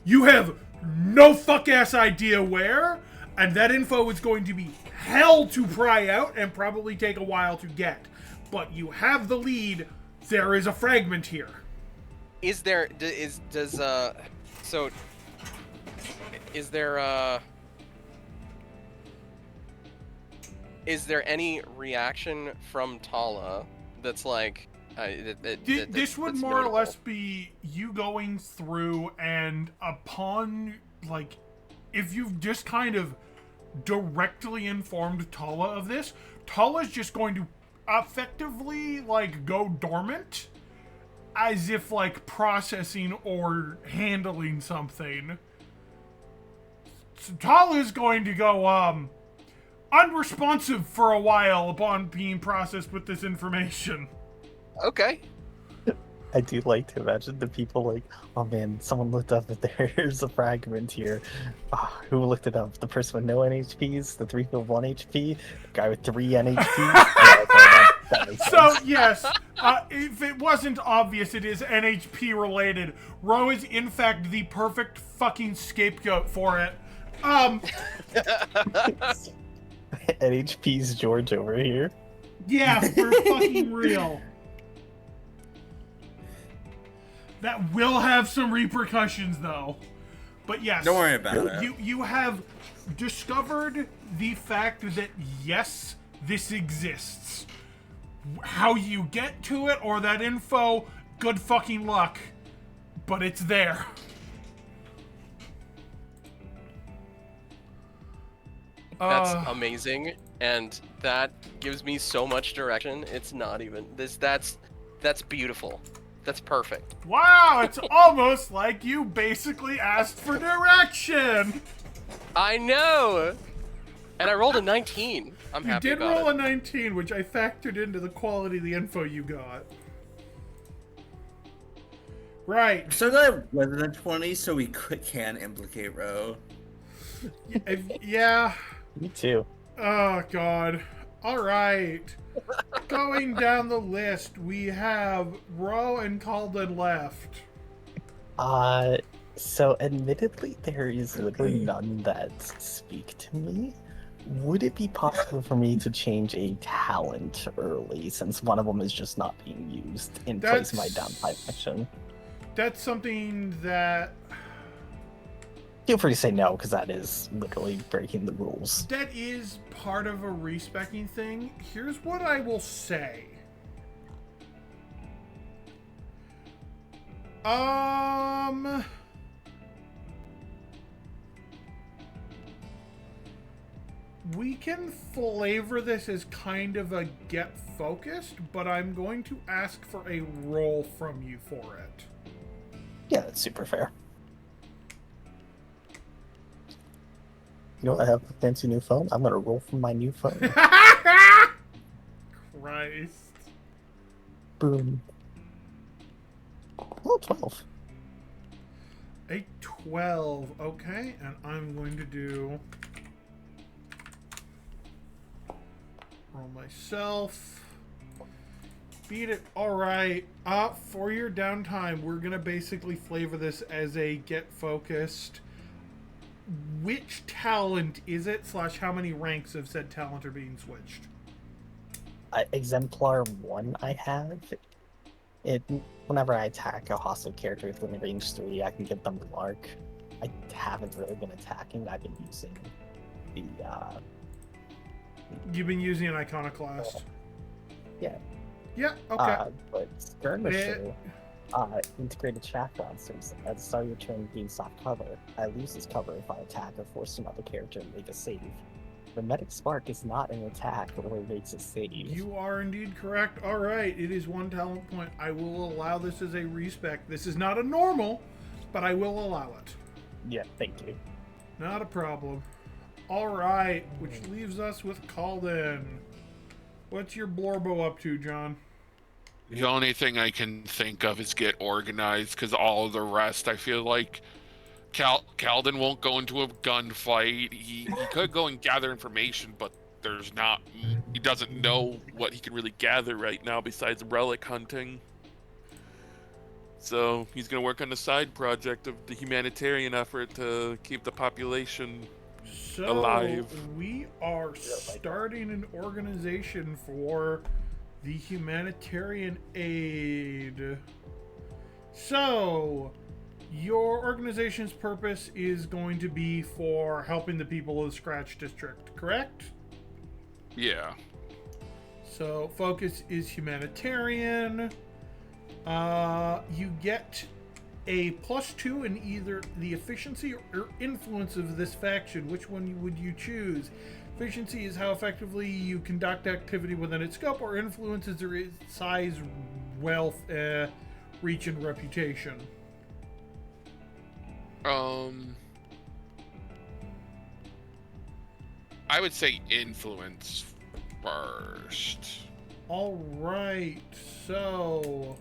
You have no fuck ass idea where, and that info is going to be hell to pry out and probably take a while to get. But you have the lead. There is a fragment here. Is there is there any reaction from Tala that's like This would that's more or notable? less be you going through, and upon, like, if you've just kind of directly informed Tala of this, Tala's just going to effectively, like, go dormant, as if, like, processing or handling something. So Tala's going to go, unresponsive for a while upon being processed with this information. Okay. I do like to imagine the people like, oh man, someone looked up that there's a fragment here. Who looked it up? The person with no NHPs, the 3 with 1 HP, the guy with 3 NHPs. Yeah, okay, that makes So, sense. yes, if it wasn't obvious, it is NHP related. Ro is, in fact, the perfect fucking scapegoat for it. NHP's George over here. Yeah, for fucking real. That will have some repercussions, though. But yes, Don't worry about it. You have discovered the fact that, yes, this exists. How you get to it or that info, good fucking luck. But it's there. That's amazing, and that gives me so much direction. It's not even this. That's beautiful. That's perfect. Wow, it's almost like you basically asked for direction. I know. And I rolled a 19. I'm You happy did about roll it. a 19, which I factored into the quality of the info you got. Right. So that wasn't a 20, so we can implicate Ro. Yeah. Me too. Oh, God. All right. Going down the list, we have Ro and Calden left. So admittedly, there is literally none that speak to me. Would it be possible for me to change a talent early, since one of them is just not being used in place of my downtime action? That's something that... Feel free to say no, because that is literally breaking the rules. That is part of a respecking thing. Here's what I will say. We can flavor this as kind of a get focused, but I'm going to ask for a roll from you for it. Yeah, that's super fair. You know, I have a fancy new phone. I'm gonna roll from my new phone. Christ. Boom. Oh, 12. A 12. Okay, and I'm going to do... roll myself. Beat it. All right. For your downtime, we're gonna basically flavor this as a get focused. Which talent is it? / how many ranks of said talent are being switched? Exemplar 1 I have. Whenever I attack a hostile character within range 3, I can give them Lark. I haven't really been attacking. I've been using the You've been using an iconoclast. yeah. Yeah. Okay. But skirmisher, integrated shaft monsters. At the start of your turn, gain soft cover. I lose this cover if I attack or force another character to make a save. Hermetic Spark is not an attack or makes a save. You are indeed correct. All right, it is 1 talent point. I will allow this as a respec. This is not a normal, but I will allow it. Yeah, thank you. Not a problem. All right, which leaves us with Calden. What's your Blorbo up to, John? The only thing I can think of is get organized, because all of the rest, I feel like Calden won't go into a gunfight. He could go and gather information, but he doesn't know what he can really gather right now besides relic hunting. So he's going to work on the side project of the humanitarian effort to keep the population alive. We are starting an organization for the humanitarian aid. So your organization's purpose is going to be for helping the people of the Scratch District, correct? Yeah. So focus is humanitarian. You get a +2 in either the efficiency or influence of this faction. Which one would you choose? Efficiency is how effectively you conduct activity within its scope, or influence is their size, wealth, reach, and reputation. I would say influence first. All right, so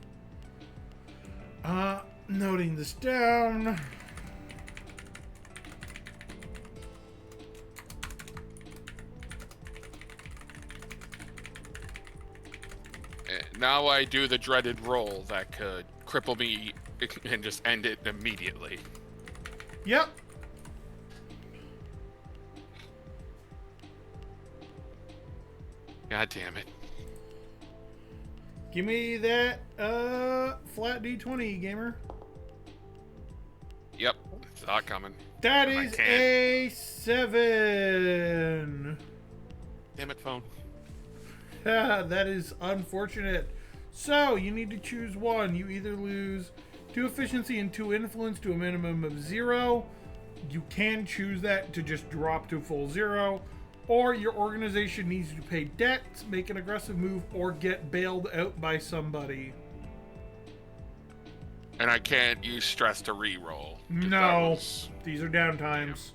noting this down. Now I do the dreaded roll that could cripple me and just end it immediately. Yep. God damn it. Give me that flat D20, gamer. Yep, it's not coming. That And I is can't. a 7. Damn it, phone. That is unfortunate. So, you need to choose one. You either lose 2 efficiency and 2 influence to a minimum of 0. You can choose that to just drop to full 0. Or your organization needs to pay debts, make an aggressive move, or get bailed out by somebody. And I can't use stress to re-roll. No, these are downtimes.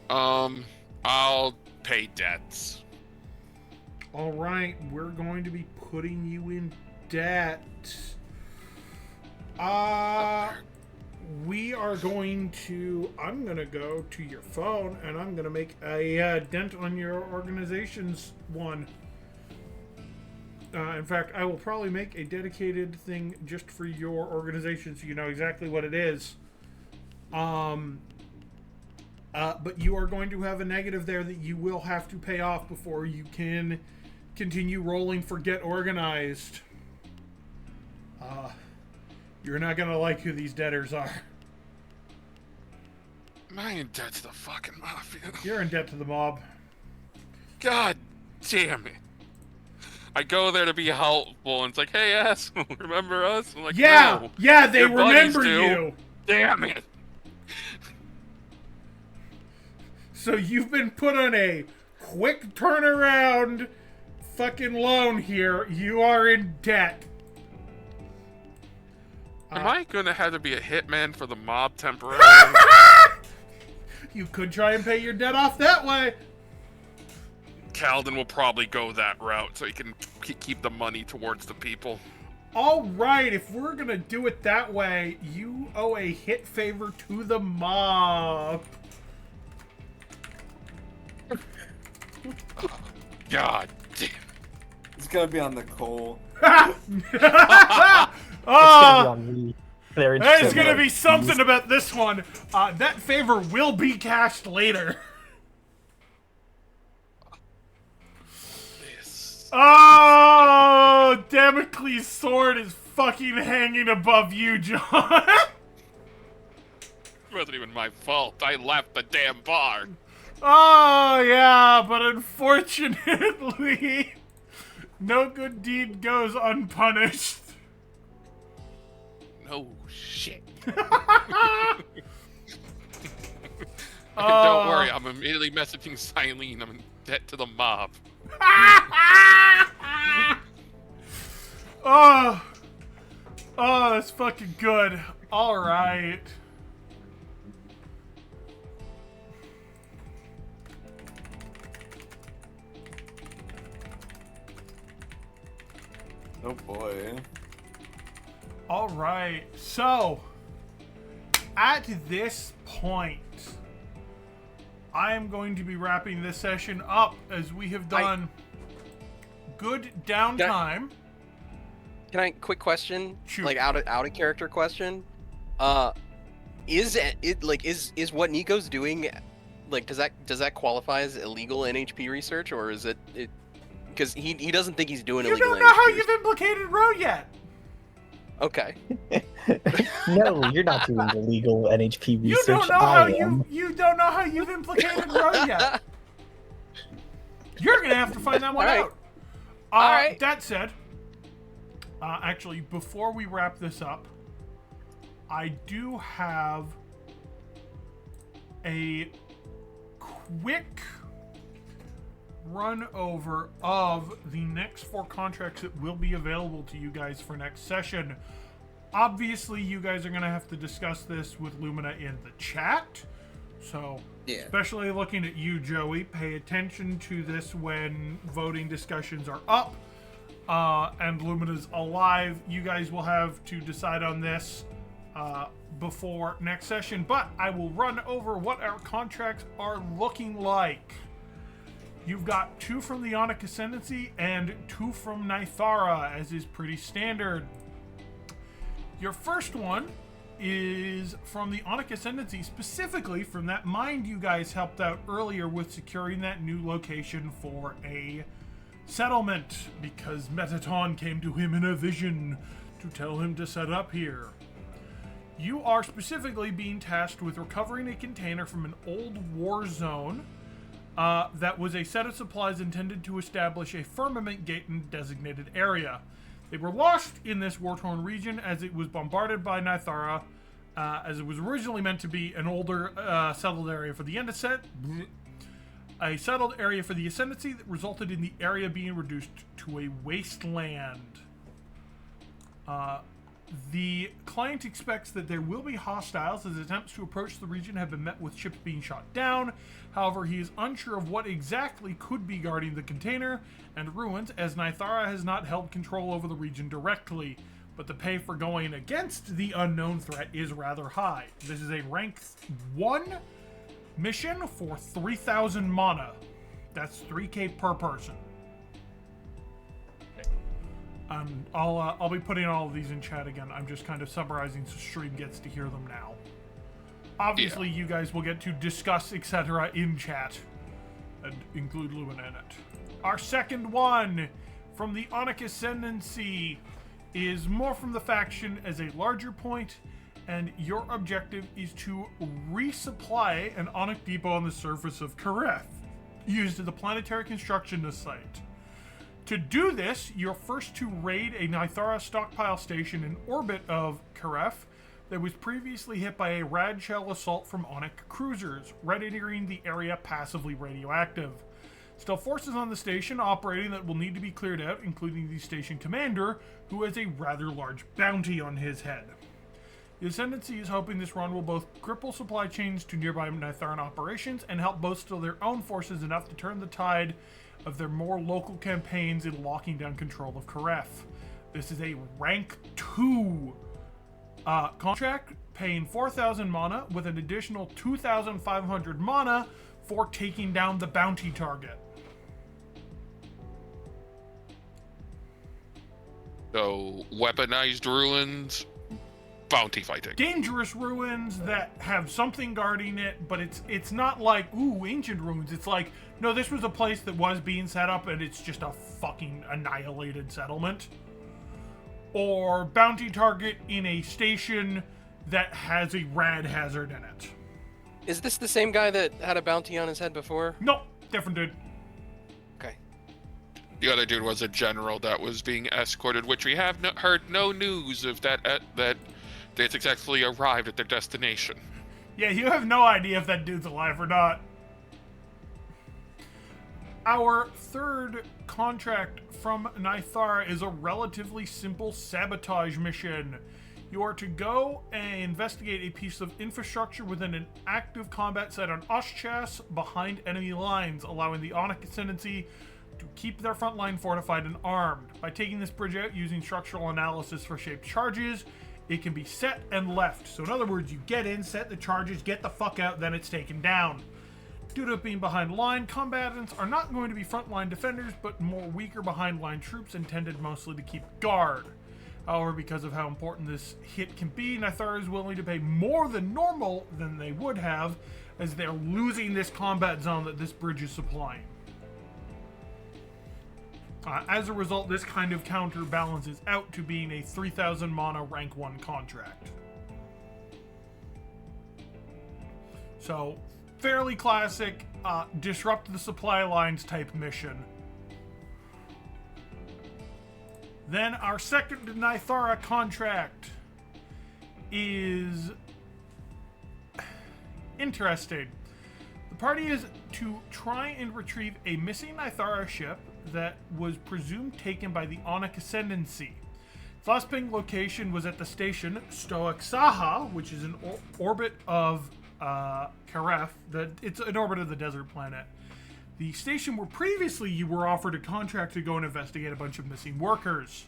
I'll pay debts. All right, we're going to be putting you in debt. We are going to... I'm going to go to your phone, and I'm going to make a dent on your organization's one. In fact, I will probably make a dedicated thing just for your organization so you know exactly what it is. But you are going to have a negative there that you will have to pay off before you can continue rolling for Get Organized. You're not going to like who these debtors are. Am I in debt to the fucking mafia? You're in debt to the mob. God damn it. I go there to be helpful, and it's like, hey, asshole, remember us? I'm like, Yeah, no, yeah, they your buddies remember do. you. Damn it. So you've been put on a quick turnaround fucking loan here. You are in debt. Am I gonna have to be a hitman for the mob temporarily? You could try and pay your debt off that way. Calden will probably go that route so he can keep the money towards the people. All right, if we're gonna do it that way, you owe a hit favor to the mob. God damn. It's gonna be on Nicole. Oh, me. there's gonna be something about this one. That favor will be cashed later. Oh, Damocles' sword is fucking hanging above you, John. It wasn't even my fault. I left the damn bar. Oh, yeah, but unfortunately, no good deed goes unpunished. No shit. Oh. Don't worry, I'm immediately messaging Silene. I'm in debt to the mob. Oh, that's fucking good. All right. Oh boy. All right. So, at this point, I am going to be wrapping this session up as we have done good downtime. Can I quick question? Shoot. Like out of character question. Is what Nico's doing, like, does that qualify as illegal NHP research, or is it because he doesn't think he's doing You illegal don't know how NHP you've implicated Ro yet. Okay. No, you're not doing the legal NHP You research. don't know how I am. you don't know how you've implicated Ro yet. You're gonna have to find that one All right. out. All right. That said, actually, before we wrap this up, I do have a quick run over of the next 4 contracts that will be available to you guys for next session. Obviously, you guys are going to have to discuss this with Lumina in the chat. So, Yeah. especially looking at you, Joey, pay attention to this when voting discussions are up. And Lumina's alive. You guys will have to decide on this before next session. But I will run over what our contracts are looking like. You've got 2 from the Onyx Ascendancy and 2 from Nithara, as is pretty standard. Your first one is from the Onyx Ascendancy, specifically from that mine you guys helped out earlier with securing that new location for a settlement, because Metaton came to him in a vision to tell him to set up here. You are specifically being tasked with recovering a container from an old war zone that was a set of supplies intended to establish a firmament gate in a designated area. They were lost in this war-torn region as it was bombarded by Nithara, as it was originally meant to be an older settled area for the a settled area for the Ascendancy that resulted in the area being reduced to a wasteland. The client expects that there will be hostiles as attempts to approach the region have been met with ships being shot down. However, he is unsure of what exactly could be guarding the container and ruins, as Nithara has not held control over the region directly, but the pay for going against the unknown threat is rather high. This is a rank 1 mission for 3,000 mana. That's 3k per person. I'll be putting all of these in chat again. I'm just kind of summarizing so stream gets to hear them now. Obviously, you guys will get to discuss, etc. in chat and include Lumina in it. Our second one from the Onyx Ascendancy is more from the faction as a larger point, and your objective is to resupply an Onyx depot on the surface of Kareth, used as a planetary construction site. To do this, you're first to raid a Nithara stockpile station in orbit of Kareth that was previously hit by a rad shell assault from Onyx cruisers, rendering the area passively radioactive. Still forces on the station operating that will need to be cleared out, including the station commander, who has a rather large bounty on his head. The Ascendancy is hoping this run will both cripple supply chains to nearby Nitharan operations and help bolster their own forces enough to turn the tide of their more local campaigns in locking down control of Kareth. This is a rank 2 contract, paying 4,000 mana with an additional 2,500 mana for taking down the bounty target. So, weaponized ruins, bounty fighting. Dangerous ruins that have something guarding it, but it's not like, ooh, ancient ruins. It's like, no, this was a place that was being set up and it's just a fucking annihilated settlement. Or bounty target in a station that has a rad hazard in it. Is this the same guy that had a bounty on his head before? Nope, different dude. Okay. The other dude was a general that was being escorted, which we have heard no news of that they successfully arrived at their destination. Yeah, you have no idea if that dude's alive or not. Our third contract from Nythara is a relatively simple sabotage mission. You are to go and investigate a piece of infrastructure within an active combat site on Oshchas behind enemy lines, allowing the Onyx Ascendancy to keep their front line fortified and armed. By taking this bridge out using structural analysis for shaped charges, it can be set and left. So in other words, you get in, set the charges, get the fuck out, then it's taken down. Due to it being behind line, combatants are not going to be frontline defenders, but more weaker behind line troops intended mostly to keep guard. However, because of how important this hit can be, Nythara is willing to pay more than normal than they would have, as they're losing this combat zone that this bridge is supplying. As a result, this kind of counter balances out to being a 3,000 mana rank 1 contract. So, fairly classic, disrupt the supply lines type mission. Then our second Nythara contract is interesting. The party is to try and retrieve a missing Nythara ship that was presumed taken by the Onyx Ascendancy. Its last ping location was at the station Stoic Saha, which is an orbit of Kareth. It's an orbit of the desert planet. The station where previously you were offered a contract to go and investigate a bunch of missing workers.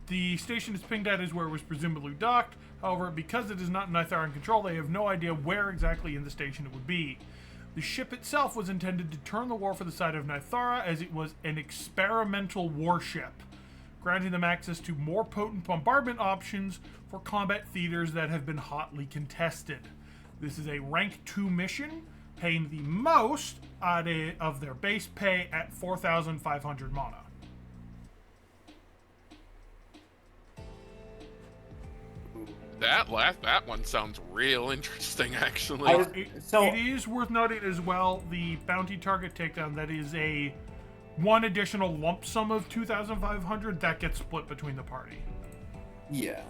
The station is pinged at is where it was presumably docked. However, because it is not in Nytharan control, they have no idea where exactly in the station it would be. The ship itself was intended to turn the war for the side of Nythara, as it was an experimental warship, granting them access to more potent bombardment options for combat theaters that have been hotly contested. This is a rank 2 mission, paying the most of their base pay at 4,500 mana. That one sounds real interesting, actually. It is worth noting as well, the bounty target takedown, that is a one additional lump sum of 2,500 that gets split between the party. Yeah.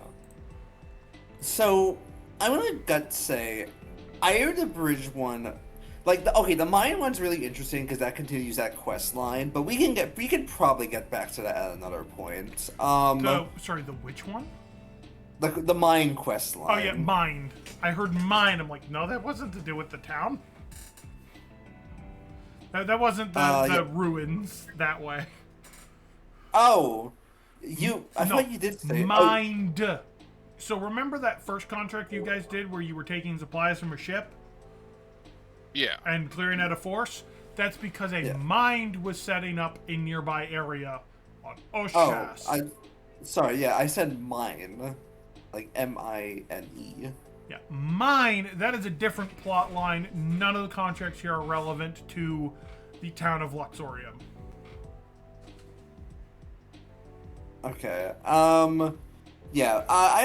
So, I want to gut say, I heard the bridge one, like, the mine one's really interesting because that continues that quest line, but we can probably get back to that at another point. Sorry, the which one? The mine quest line. Oh yeah, mine. I heard mine. I'm like, no, that wasn't to do with the town. That wasn't the ruins that way. Oh, I thought you did say mind. Oh. So remember that first contract you guys did where you were taking supplies from a ship? Yeah. And clearing out a force? That's because a mine was setting up a nearby area on Oshchas. I said mine. Like M-I-N-E. Yeah, mine, that is a different plot line. None of the contracts here are relevant to the town of Luxorium. Okay. I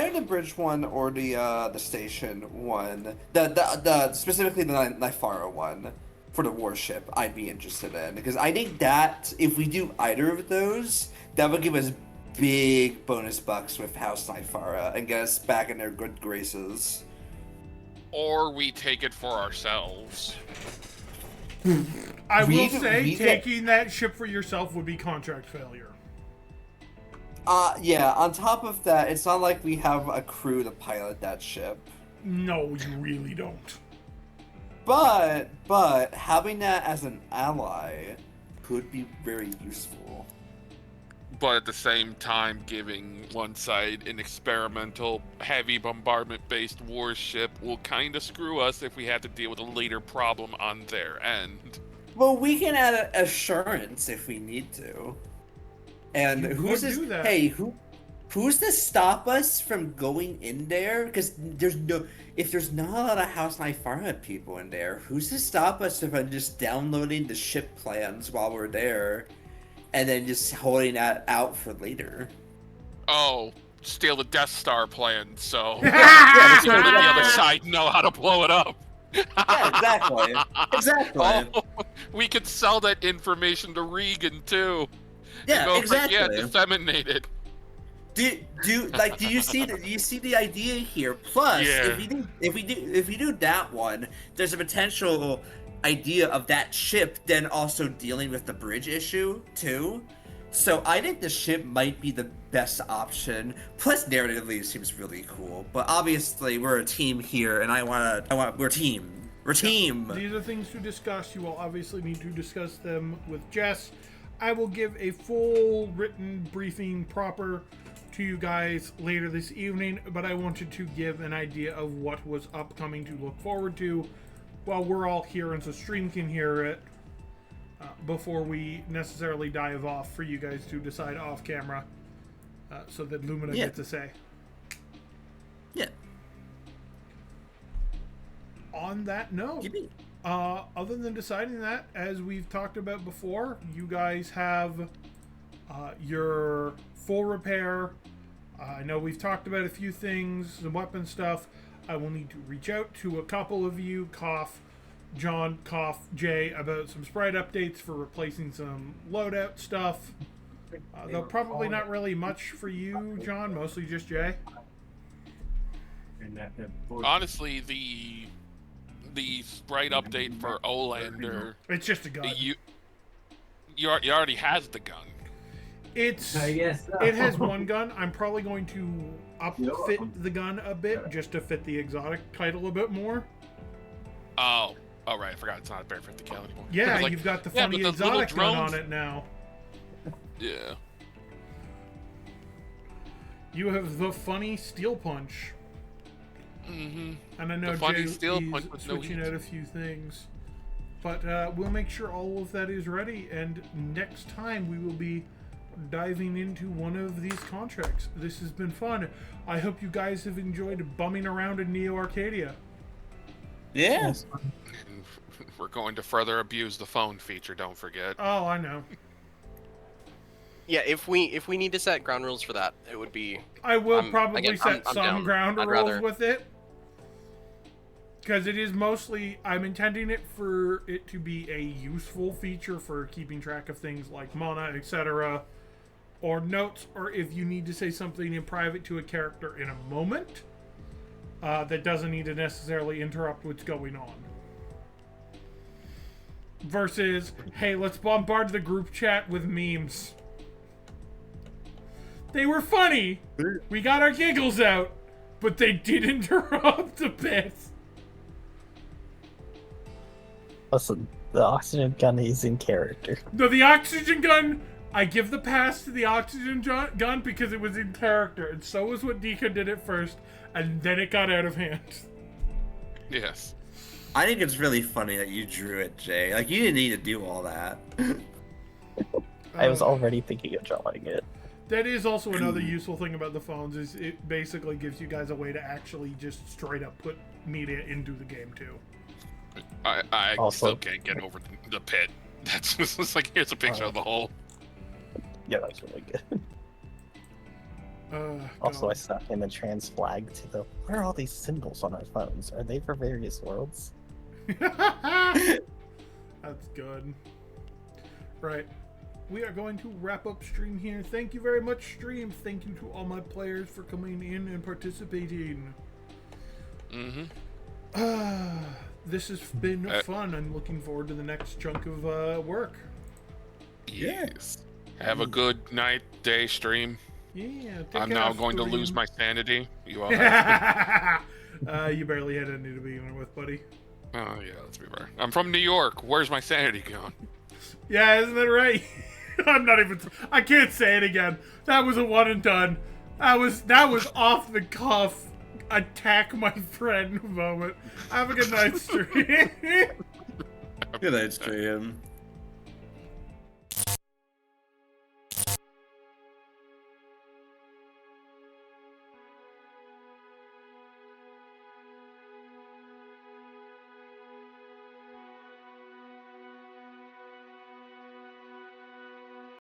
heard the bridge one or the station one. The specifically the Nythara one for the warship I'd be interested in. Because I think that if we do either of those, that would give us big bonus bucks with House Nythara and get us back in their good graces. Or we take it for ourselves. I will say, taking that ship for yourself would be contract failure. On top of that, it's not like we have a crew to pilot that ship. No, you really don't. But having that as an ally could be very useful. But at the same time, giving one side an experimental, heavy bombardment-based warship will kind of screw us if we have to deal with a later problem on their end. Well, we can add assurance if we need to. And You who's could this? do that. Hey, who's to stop us from going in there? Because if there's not a lot of House Knight Pharma people in there, who's to stop us from just downloading the ship plans while we're there, and then just holding that out for later? Oh, steal the Death Star plan, so Yeah, people on the other side know how to blow it up. Yeah, exactly. Exactly. Oh, we could sell that information to Regan too. Yeah, And go, exactly. Yeah, disseminate it. Do you see the idea here? Plus, Yeah. if we do that one, there's a potential idea of that ship then also dealing with the bridge issue too. So I think the ship might be the best option. Plus, narratively, it seems really cool. But obviously, we're a team here, and we're a team. We're a team. These are things to discuss. You will obviously need to discuss them with Jess. I will give a full written briefing proper to you guys later this evening, but I wanted to give an idea of what was upcoming to look forward to while we're all here and so stream can hear it before we necessarily dive off for you guys to decide off camera so that Lumina gets a say. Yeah. On that note, other than deciding that, as we've talked about before, you guys have your full repair. I know we've talked about a few things, some weapon stuff. I will need to reach out to a couple of you, John, Jay, about some sprite updates for replacing some loadout stuff. Though probably not really much for you, John, mostly just Jay. Honestly, the sprite update for Olander, It's just a gun. You already has the gun. It has one gun. I'm probably going to upfit the gun a bit just to fit the exotic title a bit more. Oh, right. I forgot it's not a bear for the kill anymore. Yeah, Like, you've got the yeah, funny but the little exotic gun drones- on it now. Yeah. You have the funny steel punch. Mm-hmm. And I know The funny Jay steel is punch with no switching heat. out a few things. But we'll make sure all of that is ready, and next time we will be diving into one of these contracts. This has been fun. I hope you guys have enjoyed bumming around in Neo Arcadia. Yeah. And we're going to further abuse the phone feature, don't forget. Oh, I know. Yeah, if we need to set ground rules for that, it would be. I will I'm set some down. ground I'd rules rather- with it. Because it is mostly, I'm intending it for it to be a useful feature for keeping track of things like mana, etc. Or notes, or if you need to say something in private to a character in a moment that doesn't need to necessarily interrupt what's going on. Versus, hey, let's bombard the group chat with memes. They were funny. We got our giggles out, but they did interrupt a bit. Listen, the oxygen gun is in character. No, the oxygen gun, I give the pass to the oxygen gun because it was in character, and so was what Dika did at first, and then it got out of hand. Yes. I think it's really funny that you drew it, Jay. Like, you didn't need to do all that. I was already thinking of drawing it. That is also another useful thing about the phones, is it basically gives you guys a way to actually just straight up put media into the game, too. I Also- still can't get over the pit. That's just like, here's a picture of the hole. Yeah, that's really good. Also, I God. stuck in the trans flag to the. What are all these symbols on our phones? Are they for various worlds? That's good. Right. We are going to wrap up stream here. Thank you very much, stream. Thank you to all my players for coming in and participating. Mm-hmm. This has been fun. I'm looking forward to the next chunk of work. Yes. Have a good night, day, stream. Yeah. I'm now going to lose my sanity. You all have You barely had any to begin with, buddy. Oh, yeah, let's be fair. I'm from New York. Where's my sanity going? Yeah, isn't that right? I'm not even. I can't say it again. That was a one and done. That was off the cuff. Attack my friend moment. Have a good night, stream. Good night, stream.